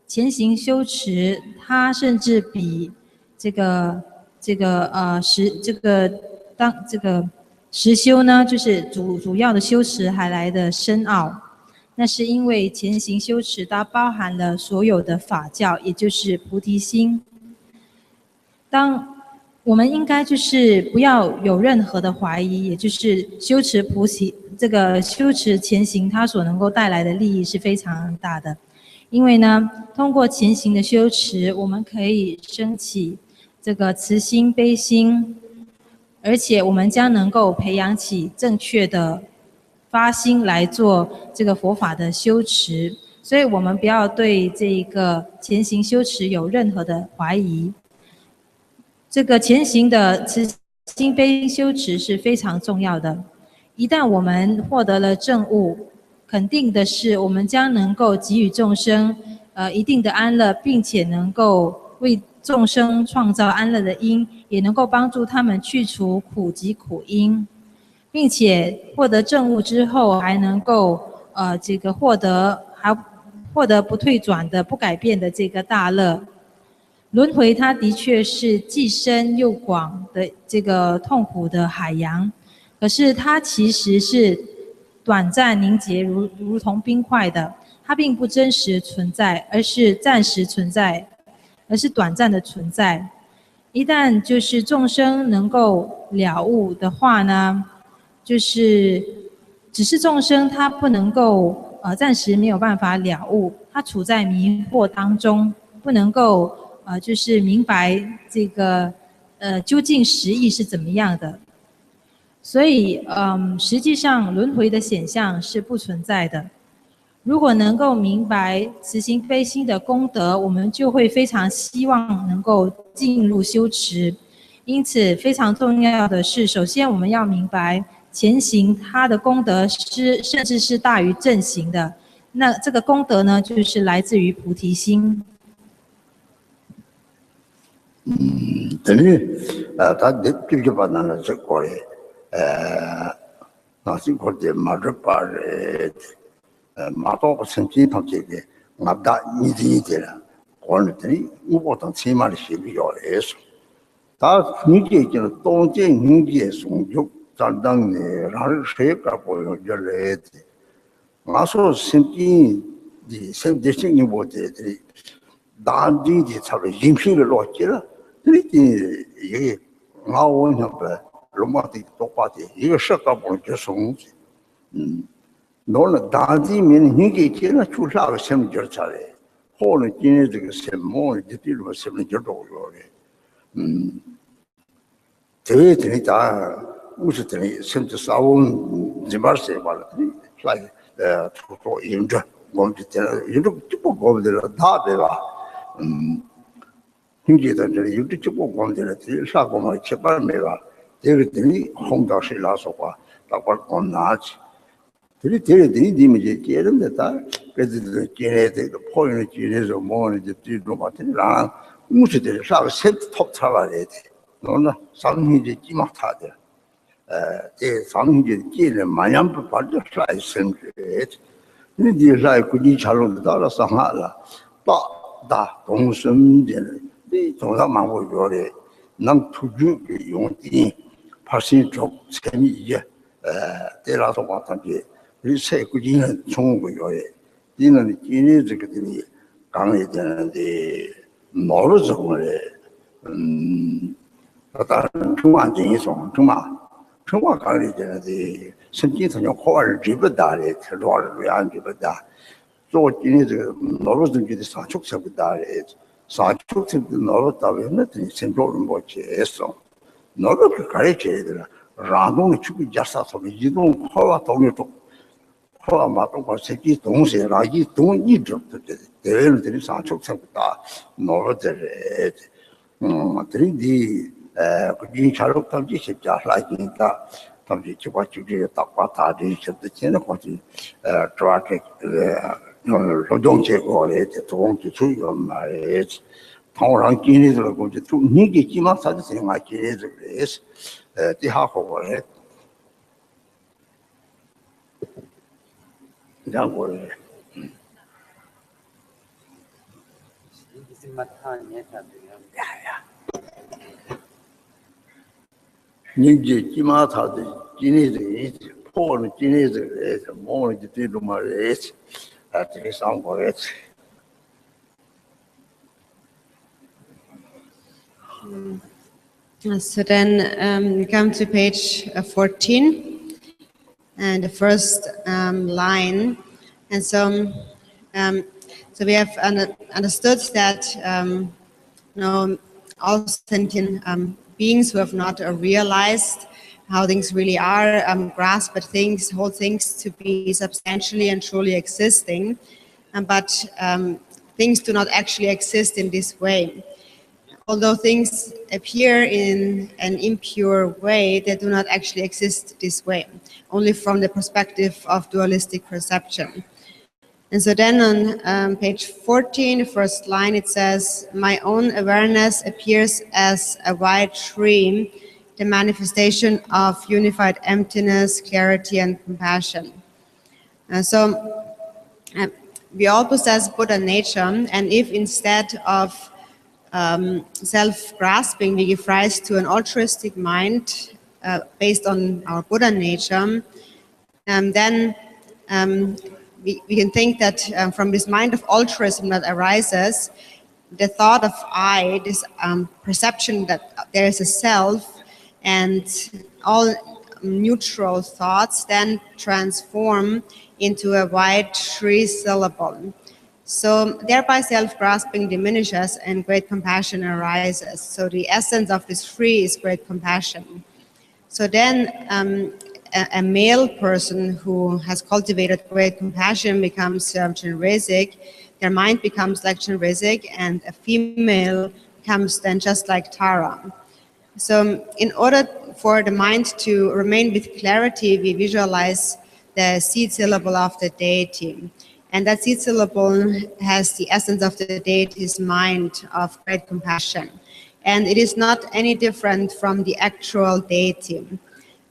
前行修持，他甚至比实修呢，就是主要的修持还来的深奥。那是因为前行修持它包含了所有的法教，也就是菩提心。当我们应该就是不要有任何的怀疑，也就是修持修持前行，它所能够带来的利益是非常大的。因为呢，通过前行的修持，我们可以升起这个慈心、悲心，而且我们将能够培养起正确的发心来做这个佛法的修持。所以我们不要对这个前行修持有任何的怀疑。这个前行的慈心悲心修持是非常重要的。一旦我们获得了证悟，肯定的是我们将能够给予众生一定的安乐，并且能够为众生创造安乐的因，也能够帮助他们去除苦及苦因，并且获得证悟之后，还能够获得不退转的、不改变的这个大乐。轮回它的确是既深又广的这个痛苦的海洋，可是它其实是短暂凝结如同冰块的，它并不真实存在，而是暂时存在，而是短暂的存在。一旦就是众生能够了悟的话呢，就是只是众生他不能够暂时没有办法了悟，他处在迷惑当中，不能够就是明白这个究竟实义是怎么样的。所以实际上轮回的显象是不存在的。如果能够明白慈心悲心的功德，我们就会非常希望能够进入修持。因此非常重要的是，首先我们要明白前行它的功德甚至是大于正行的。那这个功德呢，就是来自于菩提心。다 느껴봐나는 저 거래 나신 거대 말을 바래 마도 선지 탐지게 나다 니디들아 거는들이 무엇도 치마를 시비요래서 다 니게 있는 동제 니게 송juk 잔당네 라를 세가 보여줘래 나서 선지 이 선지식이 뭐들이 나디디 차로 임신을 놓지라 이게 나오는 거 로마티 똑바티 이거 셔가 보는 송지 너는 다디면 이게 제가 출사가 sem절 차례 破了今天这个什么就对了什么就着了的，这等于咋50等于甚至3万200吧了，来出国印证，我们就这样印证就不我们的了，大对吧？经济的这里有的就不我们的了，这啥我们700没吧？这个等于红到谁拿说话，大伙我们拿去。这里你们就接人的他，这是今天这个破人今天是么呢？就最终把这个让50的啥个身体top差来的，喏呢，上面就起码他的，这上面就接人慢慢不把这啥身体，你这啥估计差路到了上海了，大东升的，你从他忙活着的，能突出的用的，怕是做生意的，对那种话他就。你才估计呢，中国要的，你那今年这个的呢，刚一点的脑子怎么的，当然中华经济上，中华刚一点的，甚至他讲考完这不大的，他说是这样这不大，做今年这个脑子总觉得3%不大的，3%的脑子大为那等于成多人没接受，脑子不搞这的了，让东西去给加上什么移动好啊，动一动。后来嘛，都把自己东西啦，一动一动，这里3%不大，脑子这这里估计下路他们这些家来进的，他们就把这个大瓜大的，现在现在话就抓这个劳动结果来，这种就出于嘛，通常今年这个工作，就年纪起码30岁嘛，今年这个是这下好嘞。让我年纪起码他的今年这个破了今年这个摸了就对了嘛，这个上过来。So then we come to page 14. And the first line, and so we have understood that all sentient beings who have not realized how things really are, grasp at things, hold things to be substantially and truly existing, but things do not actually exist in this way. Although things appear in an impure way, they do not actually exist this way, only from the perspective of dualistic perception. And so then on page 14, the first line, it says, "My own awareness appears as a white dream, the manifestation of unified emptiness, clarity, and compassion." We all possess Buddha nature, and if instead of self-grasping, we give rise to an altruistic mind based on our Buddha nature, then we can think that from this mind of altruism that arises, the thought of I, this perception that there is a self, and all neutral thoughts then transform into a white syllable. So thereby self-grasping diminishes and great compassion arises. So the essence of this free is great compassion. So then a male person who has cultivated great compassion becomes Chenrezig, their mind becomes like Chenrezig, and a female becomes then just like Tara. So in order for the mind to remain with clarity, we visualize the seed syllable of the deity. And that seed syllable has the essence of the deity's mind of great compassion. And it is not any different from the actual deity.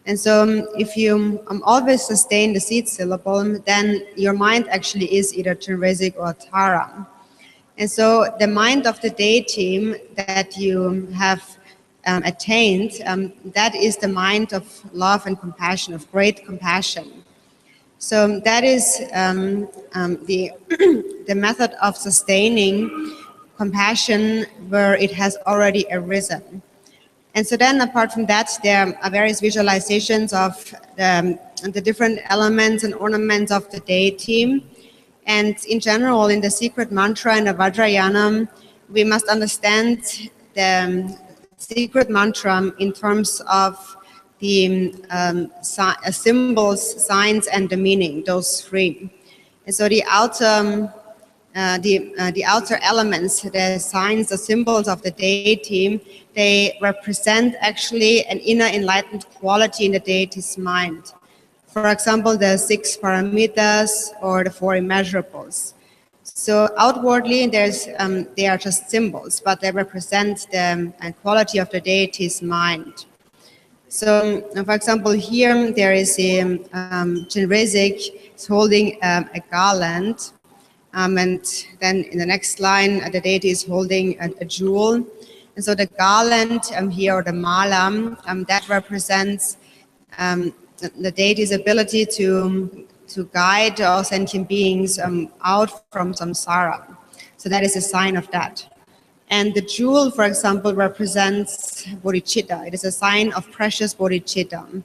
And so if you always sustain the seed syllable, then your mind actually is either Chenrezig or Tara. And so the mind of the deity that you have attained, that is the mind of love and compassion, of great compassion. So that is the method of sustaining compassion where it has already arisen. And so then apart from that, there are various visualizations of the different elements and ornaments of the deity. And in general, in the secret mantra and the Vajrayana, we must understand the secret mantra in terms of the symbols, signs, and the meaning, those three. And so the outer elements, the signs, the symbols of the deity, they represent actually an inner enlightened quality in the deity's mind. For example, the 6 paramitas or the 4 immeasurables. So outwardly, they are just symbols, but they represent the quality of the deity's mind. So, for example, here there is a Chenrezig holding a garland, and then in the next line, the deity is holding a jewel. And so the garland here, or the mala, that represents the deity's ability to guide all sentient beings out from samsara. So that is a sign of that. And the jewel, for example, represents bodhicitta. It is a sign of precious bodhicitta.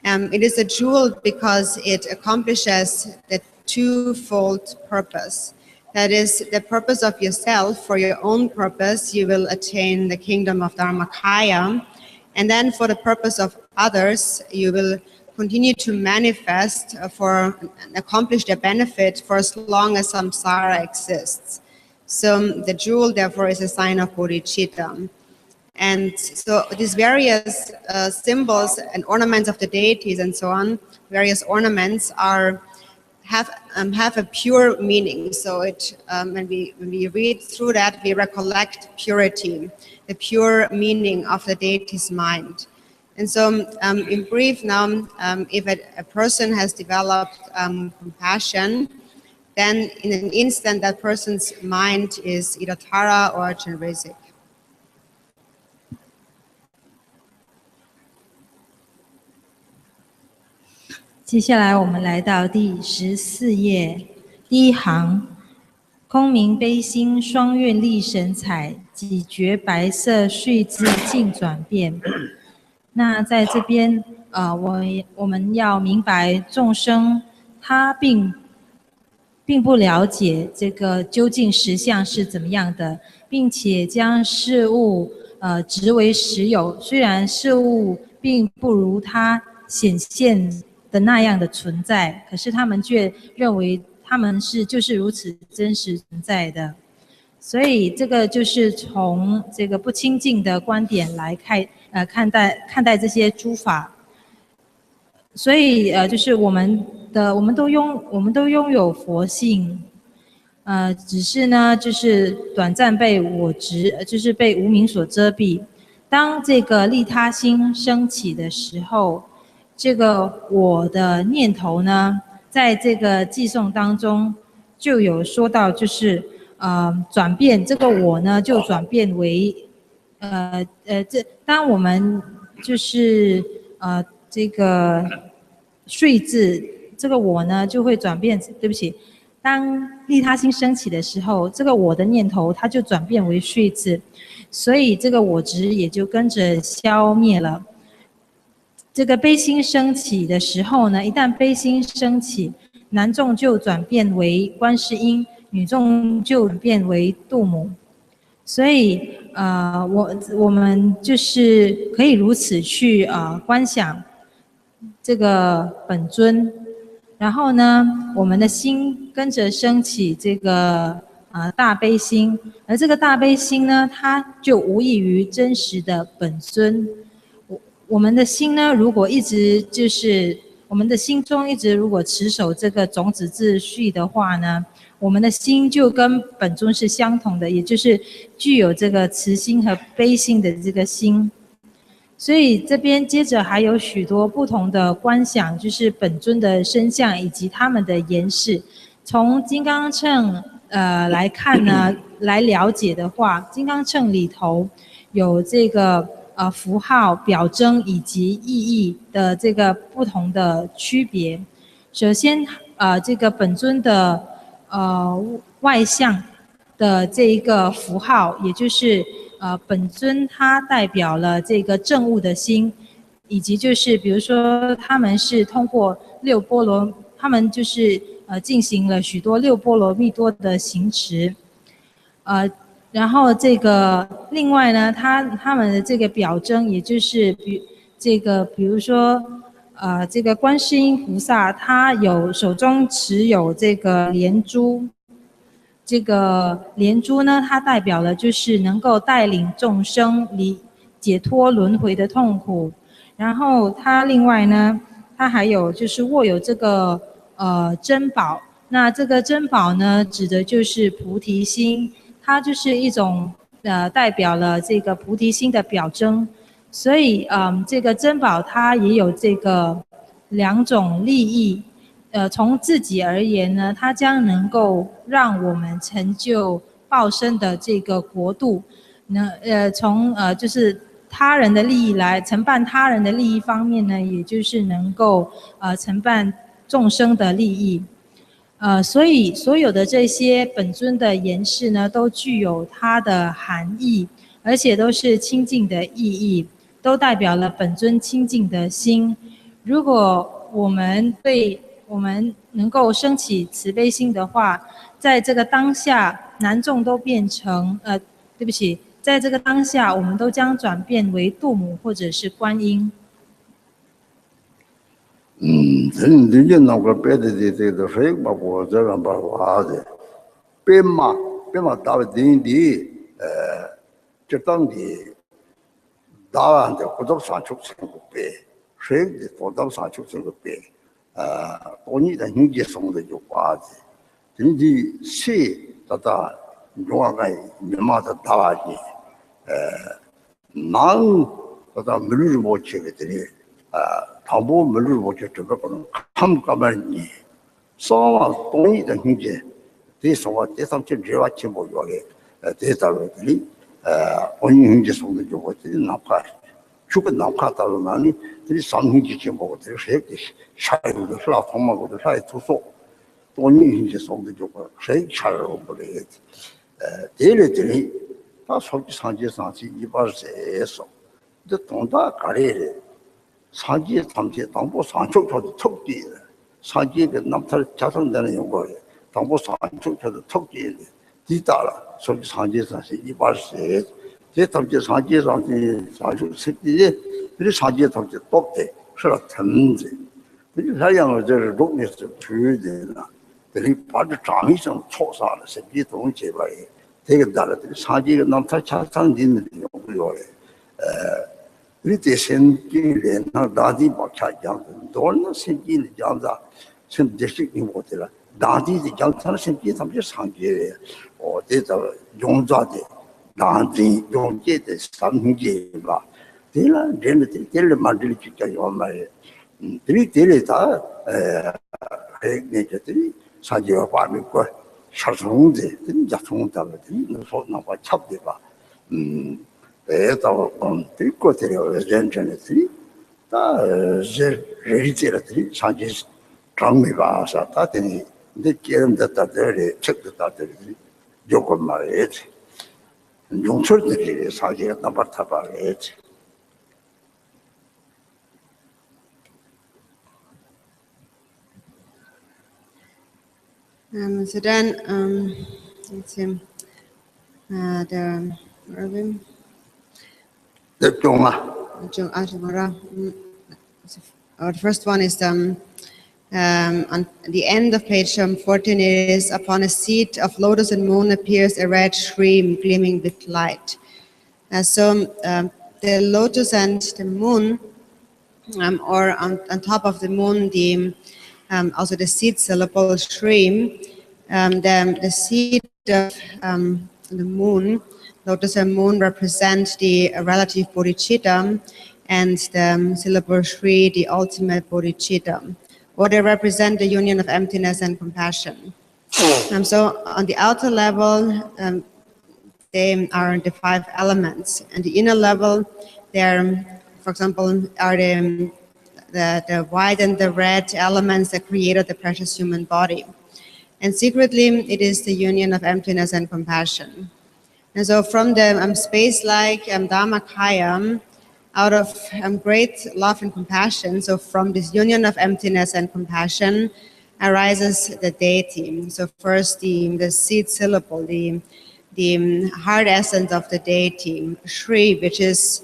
It is a jewel because it accomplishes the twofold purpose. That is, the purpose of yourself. For your own purpose, you will attain the kingdom of Dharmakaya. And then for the purpose of others, you will continue to manifest for and accomplish their benefit for as long as samsara exists. So the jewel, therefore, is a sign of bodhicitta. And so these various symbols and ornaments of the deities and so on, various ornaments have a pure meaning. So when we read through that, we recollect purity, the pure meaning of the deity's mind. And so in brief now, if a person has developed compassion, then in an instant that person's mind is either Tara or Chenrezig. 接下来我们来到第14页第1行，空明悲心双运力神采，几觉白色睡姿尽转变。那在这边我们要明白众生他并不了解这个究竟实相是怎么样的，并且将事物执为实有，虽然事物并不如它显现的那样的存在，可是他们却认为他们就是如此真实存在的。所以这个就是从这个不清净的观点来看待这些诸法。所以就是我们都拥有佛性，只是呢就是短暂被我执，就是被无明所遮蔽。当这个利他心升起的时候，这个我的念头呢，在这个偈颂当中就有说到，就是转变这个我呢，就转变为当我们就是这个睡字，这个我呢就会转变。对不起，当利他心升起的时候，这个我的念头它就转变为睡字，所以这个我执也就跟着消灭了。这个悲心升起的时候呢，一旦悲心升起，男众就转变为观世音，女众就变为度母。所以我们就是可以如此去观想这个本尊，然后呢，我们的心跟着升起这个大悲心，而这个大悲心呢，它就无异于真实的本尊。我们的心呢，如果一直就是我们的心中一直如果持守这个种子秩序的话呢，我们的心就跟本尊是相同的，也就是具有这个慈心和悲心的这个心。所以这边接着还有许多不同的观想，就是本尊的身相以及他们的言饰。从金刚乘来看呢，来了解的话，金刚乘里头有这个符号、表征以及意义的这个不同的区别。首先这个本尊的外相的这一个符号，也就是本尊它代表了这个证悟的心，以及就是比如说他们是通过6波罗，他们就是进行了许多六波罗蜜多的行持，然后这个另外呢，他们的这个表征，也就是比如说这个观世音菩萨，他手中持有这个莲珠，这个莲珠呢，它代表了就是能够带领众生解脱轮回的痛苦。然后它另外呢，它还有就是握有这个珍宝。那这个珍宝呢，指的就是菩提心，它就是一种代表了这个菩提心的表征。所以这个珍宝它也有这个两种利益。从自己而言呢，它将能够让我们成就报身的这个国度。从就是他人的利益来承办他人的利益方面呢，也就是能够承办众生的利益。所以所有的这些本尊的言示呢，都具有它的含义，而且都是清净的意义，都代表了本尊清净的心。如果我们能够升起慈悲心的话，在这个当下，男众都变成对不起，在这个当下，我们都将转变为度母或者是观音。人家那个别的谁把我这个把话的，别嘛打的这当地答案的不都上出成个别，谁的不都上出成个别。多年的经济送的有话的，经济谁他用个你妈的大话的，难他没有我这个的他不没有我这个可能看干嘛呢？稍微多年的经济，这说话这上去热话全部有的，这到了这里，多年经济送的有话这哪怕。哪怕到了哪里，这里上经济全部这谁的下游的是老他妈我的下游图书，多年经济送的就个谁下游不来的，这里，他说的上街上去一般是少，这东大搞的，上街他们当不上就的土地的，上街的那么他加上的用过的，当不上就的土地的，地大了，说的上街上是一般是。这他们上街上的上就吃的，这上街上的多的是了藤子，这就那样这是容易是土的了，这里把这长一上戳上了，身体东西吧，这个大了，这个上街那他家长的用不了嘞，你这身体人那大地把家讲的，多那身体的讲的，身体是给我的了，大地的讲他的身体他们就上街的，这个用着的。当地用这的三分之吧，对了，人的嘛，这里就叫要买，这里他还那个这里上街话没过，吃虫子，人家虫子了，这里能说那话差不多吧，到这过这了认真的这里，人这了这里上街长没吧啥，他的你别人的到这里吃的到这里，有个买的。用出的这个上街那把他把来着。So then, let's see, the first one is on the end of page 14, it is upon a seat of lotus and moon appears a red stream gleaming with light. So the lotus and the moon, or on top of the moon, also the seed syllable stream, the seed of the moon, lotus and moon represent the relative bodhicitta, and the syllable Shri, the ultimate bodhicitta. Or they represent the union of emptiness and compassion. So on the outer level, they are the 5 elements. And the inner level, they're, for example, are the white and the red elements that created the precious human body. And secretly, it is the union of emptiness and compassion. And so from the space-like Dharmakaya, out of great love and compassion, so from this union of emptiness and compassion, arises the deity. So first the seed syllable, the heart essence of the deity, Shri, which is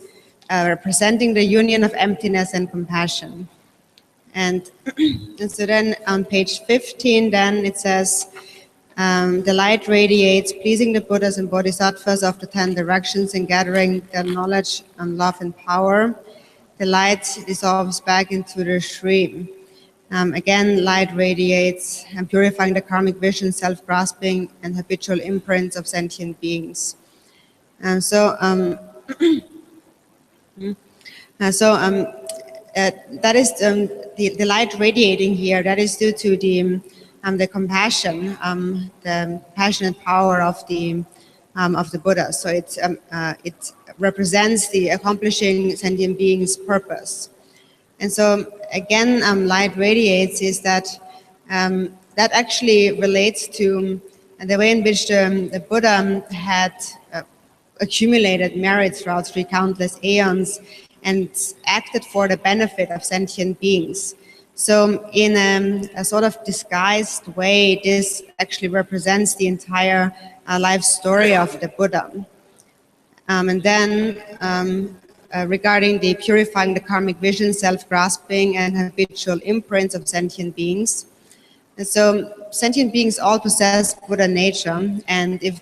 representing the union of emptiness and compassion. And, and so then on page 15, then it says, the light radiates, pleasing the Buddhas and Bodhisattvas of the 10 directions and gathering their knowledge and love and power. The light dissolves back into the Shri. Again, light radiates and purifying the karmic vision, self-grasping, and habitual imprints of sentient beings. And so, that is the light radiating here. That is due to the compassion, the passionate power of the Buddha. So it represents the accomplishing sentient being's purpose. And so again, light radiates is that that actually relates to the way in which the Buddha had accumulated merit throughout 3 countless aeons and acted for the benefit of sentient beings. So in a sort of disguised way, this actually represents the entire life story of the Buddha. And then regarding the purifying the karmic vision, self-grasping, and habitual imprints of sentient beings. And so sentient beings all possess Buddha nature, and if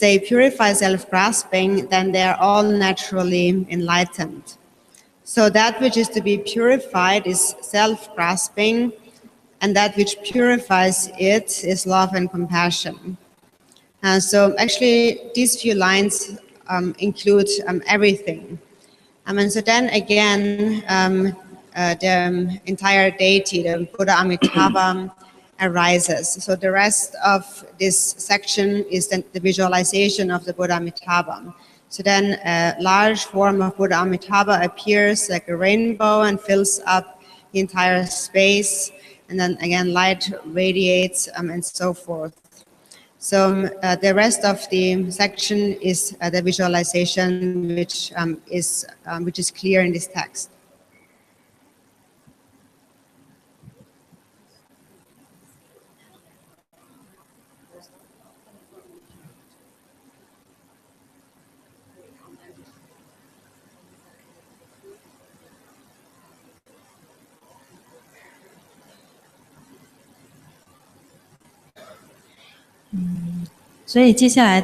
they purify self-grasping, then they are all naturally enlightened. So that which is to be purified is self-grasping, and that which purifies it is love and compassion. So actually, these few lines include everything. And so then again, the entire deity, the Buddha Amitabha, arises. So the rest of this section is then the visualization of the Buddha Amitabha. So then a large form of Buddha Amitabha appears like a rainbow and fills up the entire space. And then again, light radiates and so forth. So the rest of the section is the visualization, which is clear in this text.所以接下来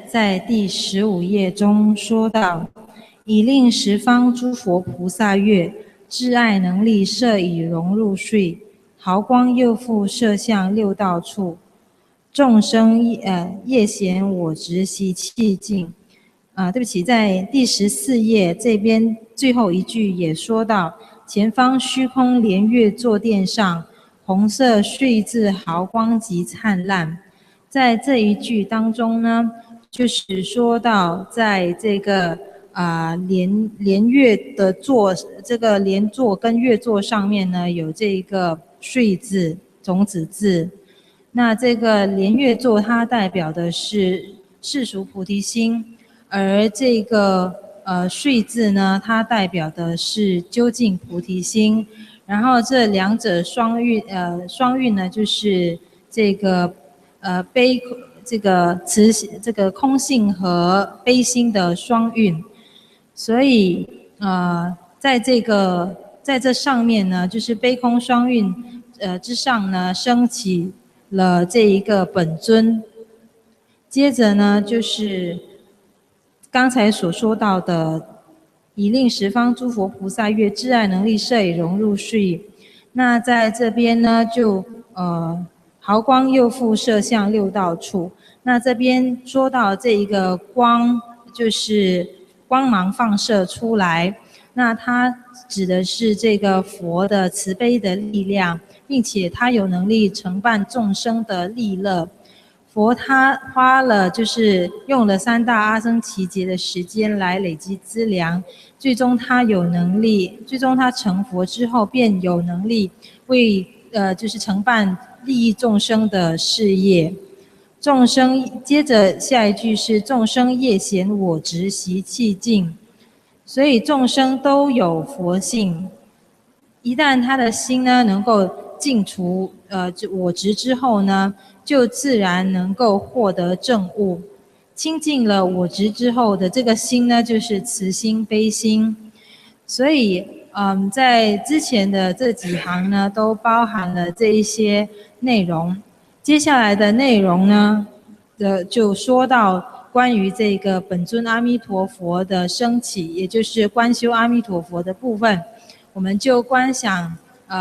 在第15页中说到，以令十方诸佛菩萨乐，至爱能力摄以融入睡，毫光右复摄向六道处，众生夜闲我执习气净。对不起，在第14页这边最后一句也说到，前方虚空莲月坐垫上，红色睡字毫光极灿烂。在这一句当中呢，就是说到在这个莲月的座，这个莲座跟月座上面呢，有这个睡字种子字。那这个莲月座它代表的是世俗菩提心，而这个睡字呢，它代表的是究竟菩提心。然后这两者双运呢，就是这个这个空性和悲心的双运。所以在这上面呢，就是悲空双运之上呢，升起了这一个本尊。接着呢，就是刚才所说到的，以令十方诸佛菩萨乐，至爱能力摄以融入睡。那在这边呢，就毫光右复摄向六道处。那这边说到这一个光，就是光芒放射出来，那它指的是这个佛的慈悲的力量，并且它有能力承办众生的利乐。佛他就是用了3大阿僧祇劫的时间来累积资粮，最终他有能力，最终他成佛之后便有能力为就是承办利益众生的事业。众生接着下一句是众生夜闲我执习气净，所以众生都有佛性，一旦他的心呢能够净除我执之后呢，就自然能够获得正悟。清净了我执之后的这个心呢，就是慈心悲心。所以在之前的这几行呢，都包含了这一些内容。接下来的内容呢，就说到关于这个本尊阿弥陀佛的升起，也就是观修阿弥陀佛的部分。我们就观想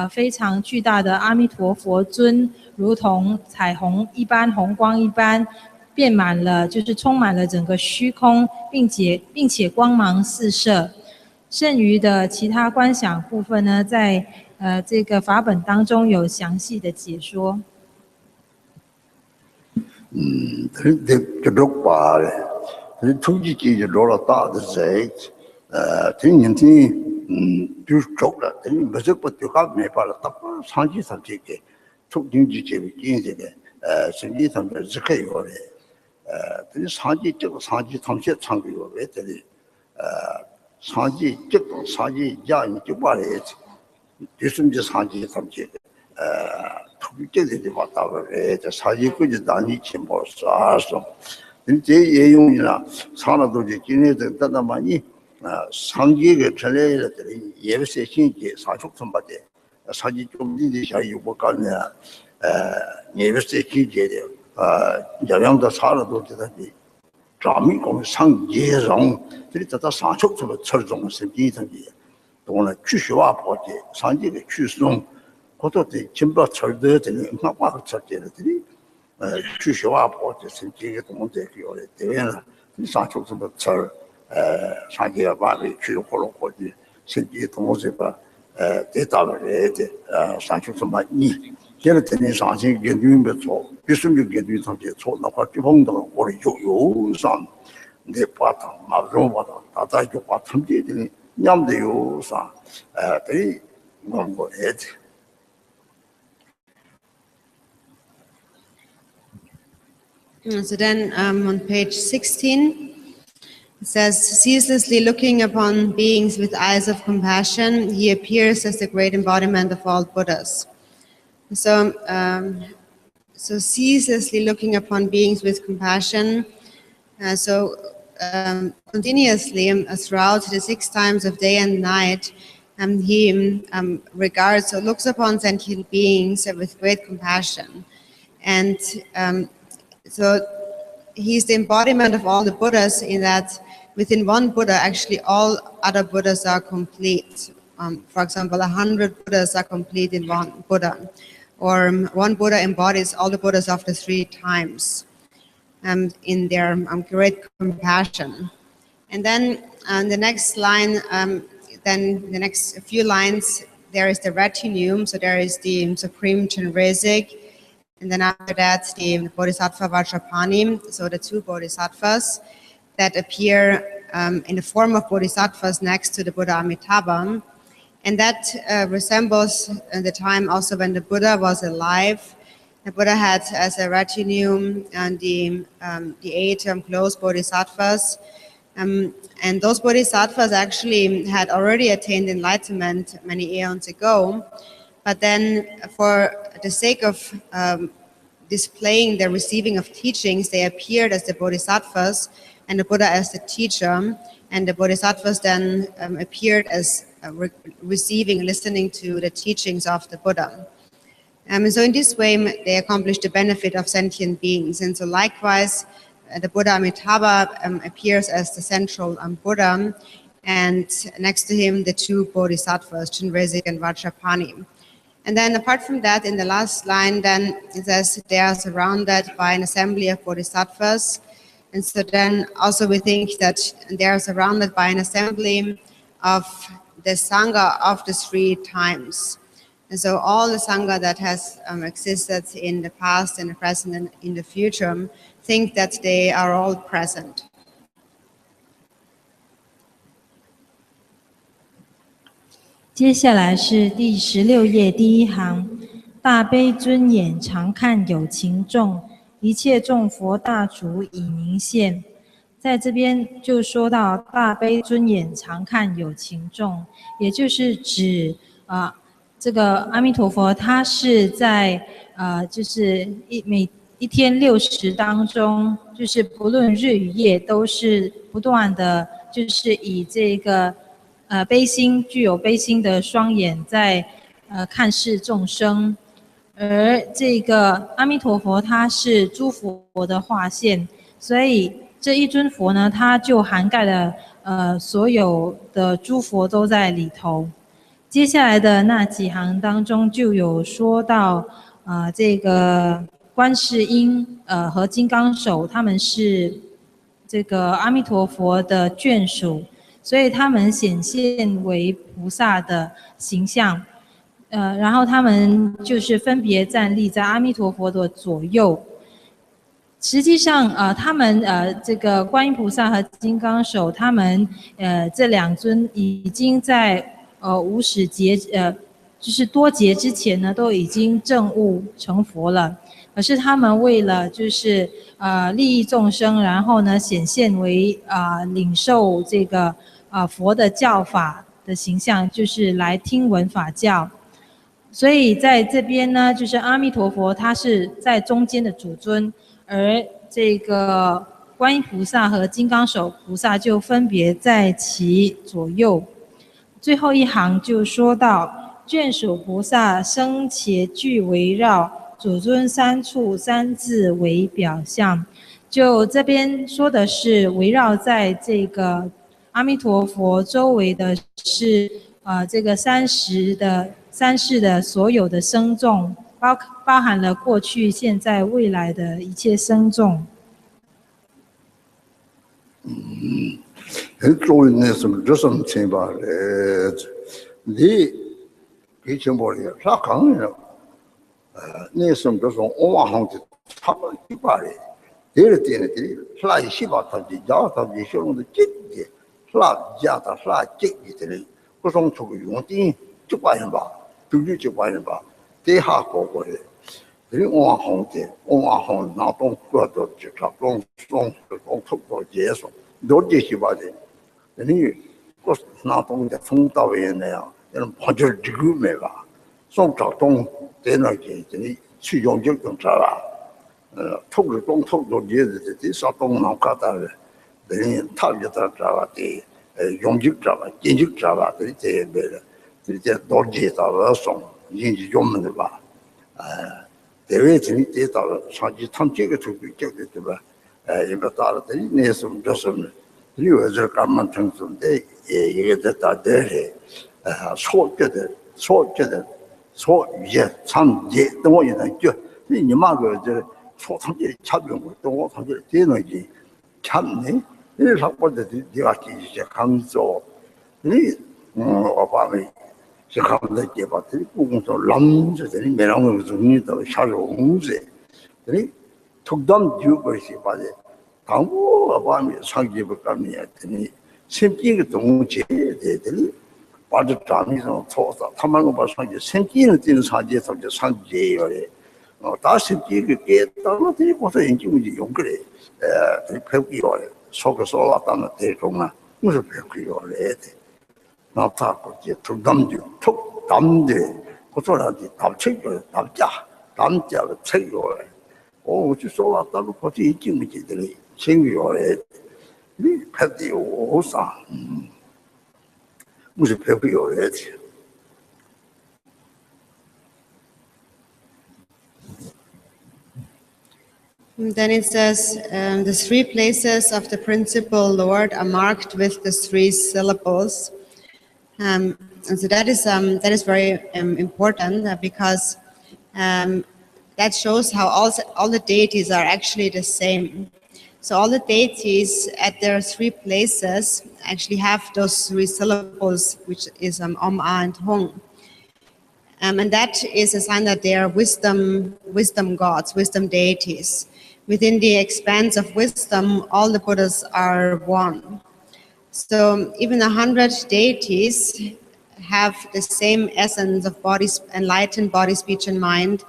非常巨大的阿弥陀佛尊，如同彩虹一般、红光一般，遍满了，就是充满了整个虚空，并且光芒四射。剩余的其他观想部分呢，在这个法本当中有详细的解说。这六把嘞，这突击机就落了大的贼，这年天就是走了，这不是不就干没办了，大把长期上这个，突击机这边这个，实际上是可以的，这长期这个长期同学长期有为这里，长期这种长期家人就把嘞，就是你长期上这个，这里的话，大概这长期估计让你情报啥说，你这也用了，长了都是今天这等到嘛你长期给出来了这里也不是新节啥出什么的，长期中地的像有我讲的，也不是新节的，这样的长了都是他的，咱们讲上节上，这里这上出什么出种是经常的，懂了，去学话跑的，上节的去送。或者的全部철도这里，那话철제的这里，去学话跑就是这个东西有的，对了，你上出什么철，上节把的去活了活的，是这东西吧，得到了的，上出什么你，现在这里上去研究没错，必须没研究上去错，那话就碰到我的有上，你把它马上把它，大家就把他们这里养的有啥，对，我的。So then on page 16, it says, ceaselessly looking upon beings with eyes of compassion, he appears as the great embodiment of all Buddhas. So, so ceaselessly looking upon beings with compassion, continuously throughout the 6 times of day and night, he regards or looks upon sentient beings with great compassion. And so he's the embodiment of all the Buddhas in that within one Buddha, actually all other Buddhas are complete. For example, 100 Buddhas are complete in one Buddha. Or one Buddha embodies all the Buddhas of the 3 times in their great compassion. And then the next line, then the next few lines, there is the retinue. So there is the Supreme Chenrezig, and then after that, the Bodhisattva Vajrapani, so the 2 Bodhisattvas that appear in the form of Bodhisattvas next to the Buddha Amitabha. And that resembles the time also when the Buddha was alive. The Buddha had as a retinue and the 8 close Bodhisattvas. And those Bodhisattvas actually had already attained enlightenment many eons ago. But then for the sake of displaying the receiving of teachings, they appeared as the Bodhisattvas and the Buddha as the teacher. And the Bodhisattvas then appeared as receiving, listening to the teachings of the Buddha. So in this way, they accomplished the benefit of sentient beings. And so likewise, the Buddha Amitabha appears as the central Buddha, and next to him, the 2 Bodhisattvas, Chenrezig and Vajrapani. And then apart from that, in the last line, then it says they are surrounded by an assembly of Bodhisattvas. And so then also we think that they are surrounded by an assembly of the Sangha of the 3 times. And so all the Sangha that has existed in the past, in the present, and in the future, think that they are all present. 接下来是第16页第1行，大悲尊眼常看有情众，一切众佛大主已明现。在这边就说到大悲尊眼常看有情众，也就是指这个阿弥陀佛，他是在就是每一天60当中，就是不论日与夜，都是不断的，就是以这个悲心，具有悲心的双眼在看视众生。而这个阿弥陀佛，他是诸佛的化现，所以这一尊佛呢，它就涵盖了所有的诸佛都在里头。接下来的那几行当中就有说到，这个观世音和金刚手，他们是这个阿弥陀佛的眷属，所以他们显现为菩萨的形象。然后他们就是分别站立在阿弥陀佛的左右。实际上，他们这个观音菩萨和金刚手，他们这两尊已经在无始劫就是多劫之前呢，都已经证悟成佛了。可是他们为了就是利益众生，然后呢显现为领受这个佛的教法的形象，就是来听闻法教。所以在这边呢，就是阿弥陀佛，他是在中间的主尊，而这个观音菩萨和金刚手菩萨就分别在其左右。最后一行就说到，眷属菩萨生且具围绕，主尊三处三字为表象。就这边说的是围绕在这个阿弥陀佛周围的是这个三世的所有的生众，包含了过去、现在、未来的一切生众。做那什么这什么情吧？你给钱包里啥坑呢？那什么这种我往上的他们一把的，这个点的，啥一些吧，他的家他的小龙的经的，啥家他啥经的，不从出个用的就把人吧。就把人吧，底下个个的，你往红的，往红拿东过到就差东通过结束，多这些吧的，你我拿东的通到位那样，那跑就这个没吧，送找东在那给你去用就更差了，通着东通到结的，这啥东拿看到的，人他就在这吧的，用就这吧，研究这吧的这也没了。这多介绍了送引起专门的吧，这位这介绍了长期他们这个出去叫的对吧？一个大的那什么叫什么？因为这干嘛成什么的？一个在大的嘞，错觉语言长节，等我一能就你妈个这错长节差别我，等我长节这东西差呢，你啥过的地方继续看做，你我把没。就看到结巴，这里工作懒着，这里没让我容易到下容子，这里突然就不是把的，当我把没长期不干呢，这里身边的东西在这里，把这长面上操作，他们我把长期身边的这种长期上就长期要的，打身边的给当了这个说研究就用过来，这配不要的，说个说了当了这种啊，我是配不要来的。那他估计突然的，我说了的，打车了，打架了，车了，我就说了，大陆估计已经没记得了，车了，你拍的我啥？我是拍不了的。Then it says, the three places of the principal Lord are marked with the three syllables. And so that is very important because that shows how all the deities are actually the same. So all the deities at their three places actually have those three syllables, which is Om, A, and Hong. And that is a sign that they are wisdom gods, wisdom deities. Within the expanse of wisdom, all the Buddhas are one. So even 100 deities have the same essence of enlightened body, speech, and mind,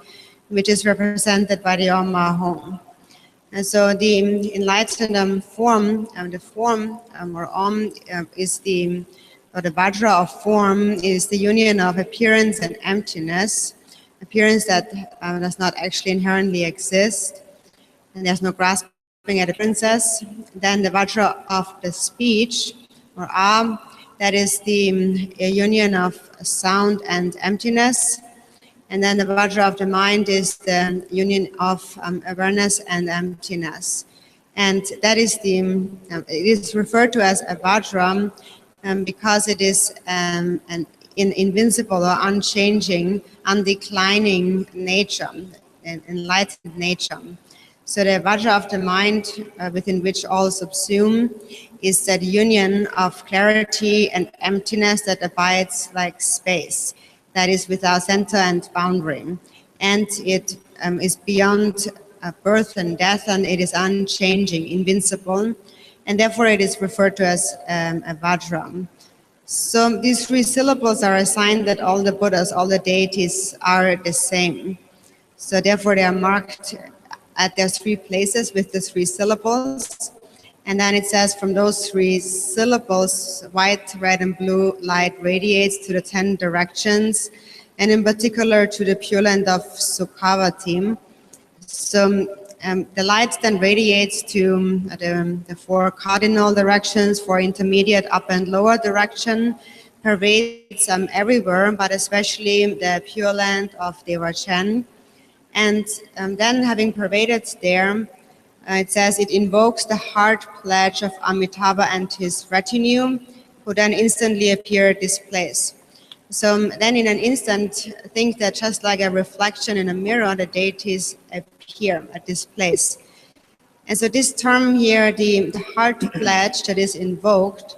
which is represented by the Om Ma Hong. And so the enlightened form, or Om, is the or the Vajra of form is the union of appearance and emptiness, appearance that does not actually inherently exist, and there's no grasping at appearances. Then the Vajra of the speech, or arm, that is the union of sound and emptiness. And then the Vajra of the mind is the union of awareness and emptiness. And that is it is referred to as a Vajra because it is an invincible or unchanging, undeclining nature, an enlightened nature. So the Vajra of the mind, within which all subsume, is that union of clarity and emptiness that abides like space, that is without center and boundary. And it is beyond birth and death, and it is unchanging, invincible, and therefore it is referred to as a Vajra. So these three syllables are a sign that all the Buddhas, all the deities are the same. So therefore they are marked at their three places with the three syllables. And then it says, from those three syllables, white, red, and blue light radiates to the 10 directions, and in particular to the Pure Land of Sukhavati. So the light then radiates to the 4 cardinal directions, 4 intermediate up and lower direction, pervades everywhere, but especially the Pure Land of Dewa. And then having pervaded there, it says it invokes the heart pledge of Amitabha and his retinue, who then instantly appear at this place. So then in an instant, think that just like a reflection in a mirror, the deities appear at this place. And so this term here, the heart pledge that is invoked,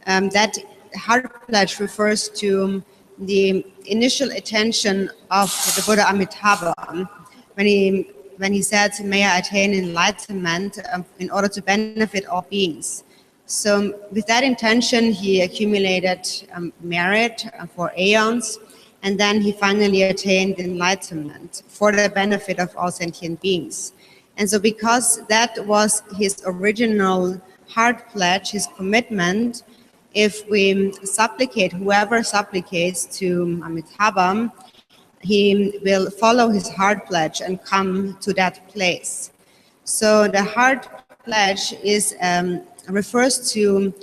that heart pledge refers to the initial attention of the Buddha Amitabha when he said, may I attain enlightenment in order to benefit all beings. So with that intention, he accumulated merit for aeons, and then he finally attained enlightenment for the benefit of all sentient beings. And so because that was his original heart pledge, his commitment, if we supplicate, whoever supplicates to Amitabha, he will follow his heart pledge and come to that place. So the heart pledge is refers to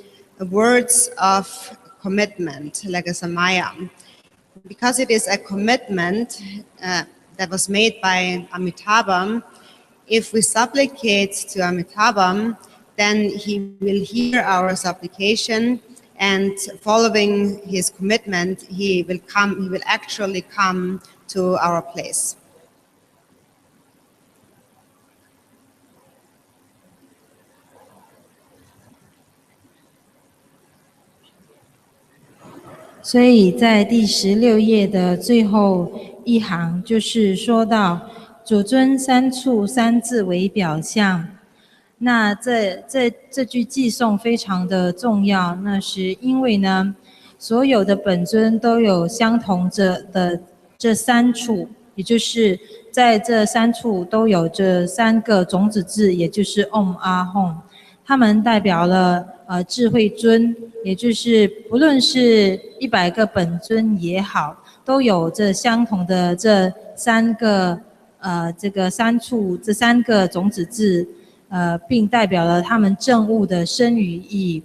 words of commitment, like a samaya. Because it is a commitment that was made by Amitabha, if we supplicate to Amitabha, then he will hear our supplication, and following his commitment, he will actually come to our place.所以在第16页的最后一行，就是说到主尊三处三字为表象。那这句偈颂非常的重要，那是因为呢，所有的本尊都有相同的这三处，也就是在这三处都有这3个种子字，也就是 Om Ah Hom， 它们代表了智慧尊，也就是不论是100个本尊也好，都有这相同的这3个这个3处这3个种子字。并代表了他们证悟的深与意，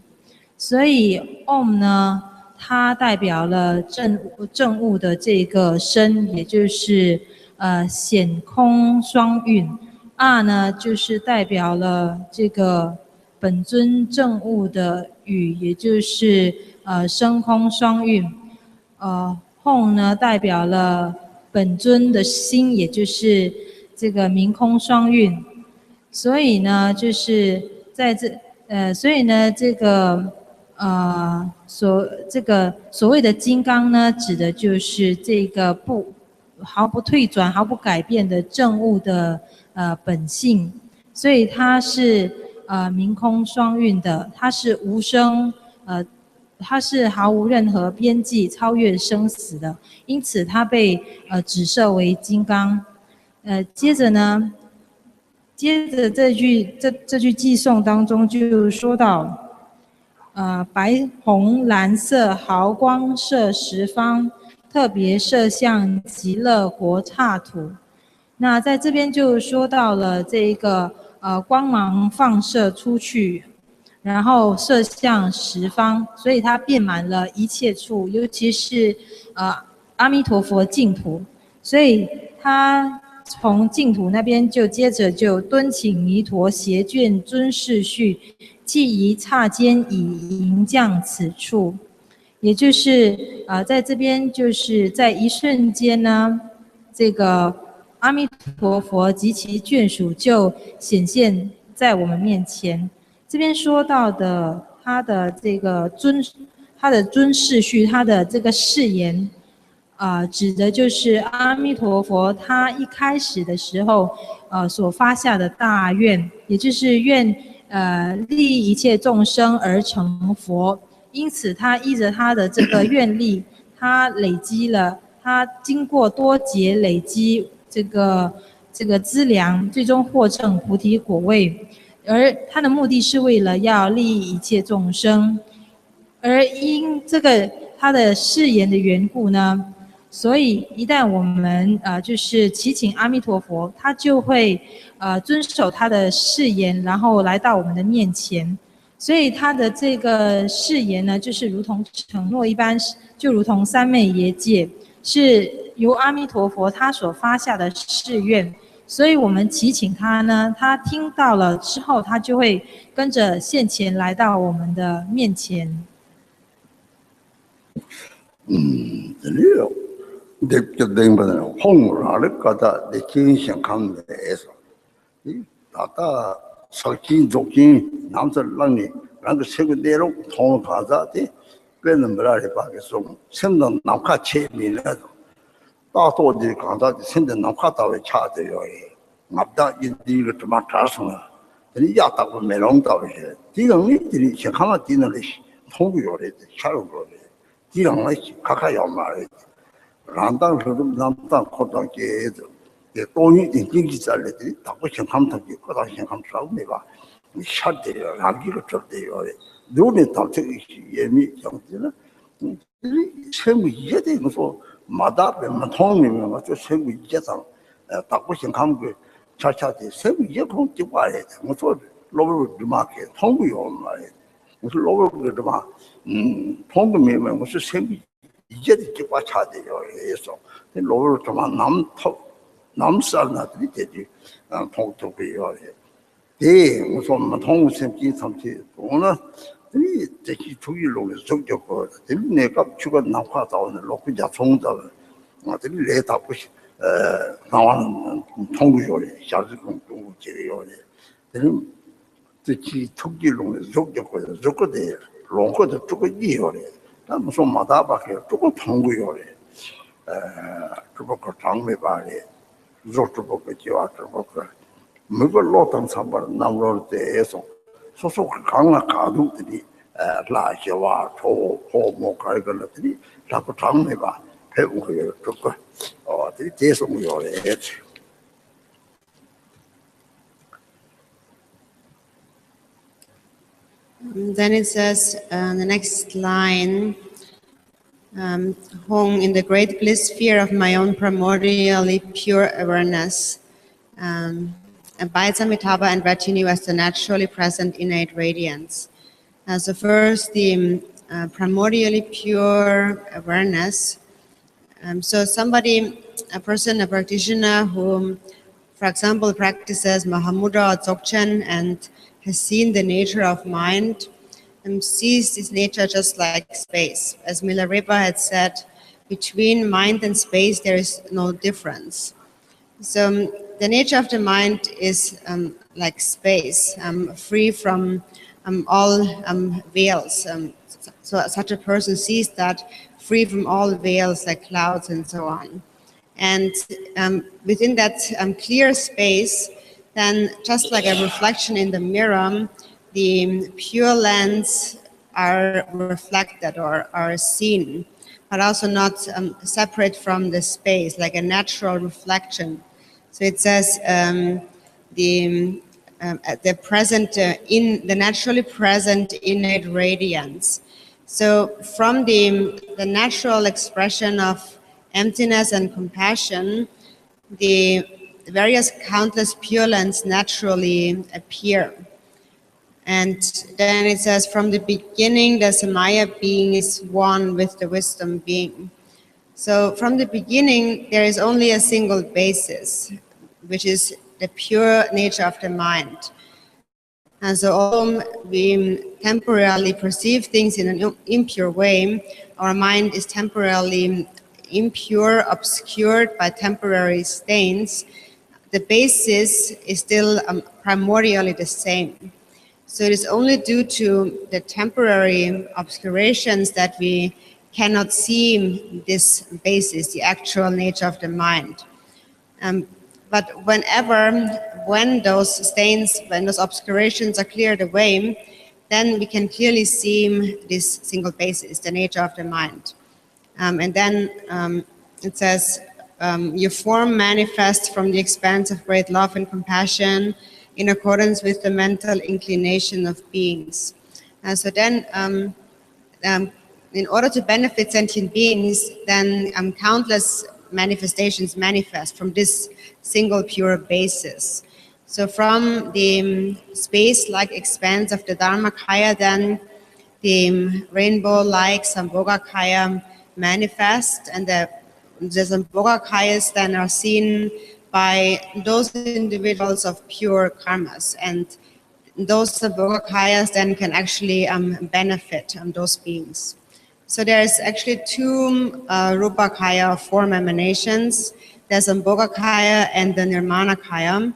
所以 Om 呢，它代表了证悟的这个深，也就是显空双运。啊呢，就是代表了这个本尊证悟的语，也就是深空双运。Hom 呢，代表了本尊的心，也就是这个明空双运。所以呢，就是在所以呢，这个所谓的金刚呢，指的就是这个毫不退转、毫不改变的证悟的本性。所以它是明空双运的，它是无生它是毫无任何边际、超越生死的，因此它被指设为金刚。接着这句偈颂当中就说到，白红蓝色毫光射十方，特别射向极乐国刹土。那在这边就说到了这个光芒放射出去，然后射向十方，所以它遍满了一切处，尤其是阿弥陀佛净土，所以他从净土那边就接着就敦请弥陀携眷尊世序，即一刹间以迎降此处。也就是在这边就是在一瞬间呢，这个阿弥陀佛及其眷属就显现在我们面前。这边说到的他的这个他的尊世序，他的这个誓言指的就是阿弥陀佛他一开始的时候所发下的大愿，也就是愿利益一切众生而成佛。因此他依着他的这个愿力，他累积了，他经过多劫累积这个资粮，最终获证菩提果位。而他的目的是为了要利益一切众生，而因这个他的誓言的缘故呢，所以一旦我们就是祈请阿弥陀佛，他就会遵守他的誓言，然后来到我们的面前。所以他的这个誓言呢，就是如同承诺一般，就如同三昧耶戒，是由阿弥陀佛他所发下的誓愿。所以我们祈请他呢，他听到了之后，他就会跟着现前来到我们的面前。그래요. 넥적된 거는 홍을 거다 내 진심감 내에서 이 나다 석진 독진 남설랑이 랑그 세고 내로 통을 가자데 꽤는 뭐라래 봐겠어. 생동 남카 체미라도 따도지 가다 생동 남카다 왜 차대요. 앞다 이거 좀 맞다서나. 이 야다고 메롱다고 해. 디강이들이 잠깐만 뛰는 것이 통구요래. 차로로. 디강이 가까이요 말해. 란당서도 남당 코당께 돈이 인기 잘래들이 다고 생각함도 거다 생각함싸고 내가 샷대요. 라기로 쳤대요. 눈에 담색이 예미 정지는 세무 이해되는 것도 마다 배만 통이면 맞죠. 세무 이해상 다고 생각함 그 차차대 세무 이해 공지 봐야 돼. 무슨 로블 주마게 통구요 말이야. 무슨 로블 주마 통구면 무슨 세무 이제 이렇게 빠차대요. 그래서 로블 주마 남살나들이 되지 통통이요. 네, 무슨 통생기 삼치 오늘 이 대기 두일로 적적거 내가 주가 나와다 오늘 놓고 자송다 아들이 내다고 나와는 통구요래 자주공 통구제요래 되는 대기 두일로 적적거 적거대 롱거도 두고 이요래 나 무슨 마다밖에 두고 통구요래 그거 장매 바래 조트고 지와 그거 뭐걸 로탄 삼발 나올 때에서 소속 강나 가족들이 라시와 호모 갈걸들이 자꾸 장내가 배우고 그거 어디 대성요래 Then it says the next line, Hong, in the great bliss sphere of my own primordially pure awareness, abides Amitabha and retinue as the naturally present innate radiance. So first, the primordially pure awareness. So somebody, a person, a practitioner who, for example, practices Mahamudra or Dzogchen and has seen the nature of mind, sees this nature just like space. As Milarepa had said, between mind and space, there is no difference. So the nature of the mind is like space, free from all veils. So such a person sees that free from all veils like clouds and so on. And within that clear space, then just like a reflection in the mirror, the pure lands are reflected or are seen, but also not separate from the space, like a natural reflection. So it says the at the present, in the naturally present innate radiance. So from the natural expression of emptiness and compassion, the various countless purelines naturally appear. And then it says, from the beginning, the Samaya being is one with the wisdom being. So from the beginning, there is only a single basis, which is the pure nature of the mind. And so although we temporarily perceive things in an impure way, our mind is temporarily impure, obscured by temporary stains, the basis is still primordially the same. So it is only due to the temporary obscurations that we cannot see this basis, the actual nature of the mind. But when those stains, when those obscurations are cleared away, then we can clearly see this single basis, the nature of the mind. And then it says, your form manifests from the expanse of great love and compassion in accordance with the mental inclination of beings. So then, in order to benefit sentient beings, then countless manifestations manifest from this single pure basis. So from the space-like expanse of the Dharmakaya, then the rainbow-like Sambhogakaya manifest, and the Sambhogakayas then are seen by those individuals of pure karmas, and those Sambhogakayas then can actually benefit those beings. So there's actually two Rupakaya form emanations. There's Sambhogakaya and the Nirmanakaya.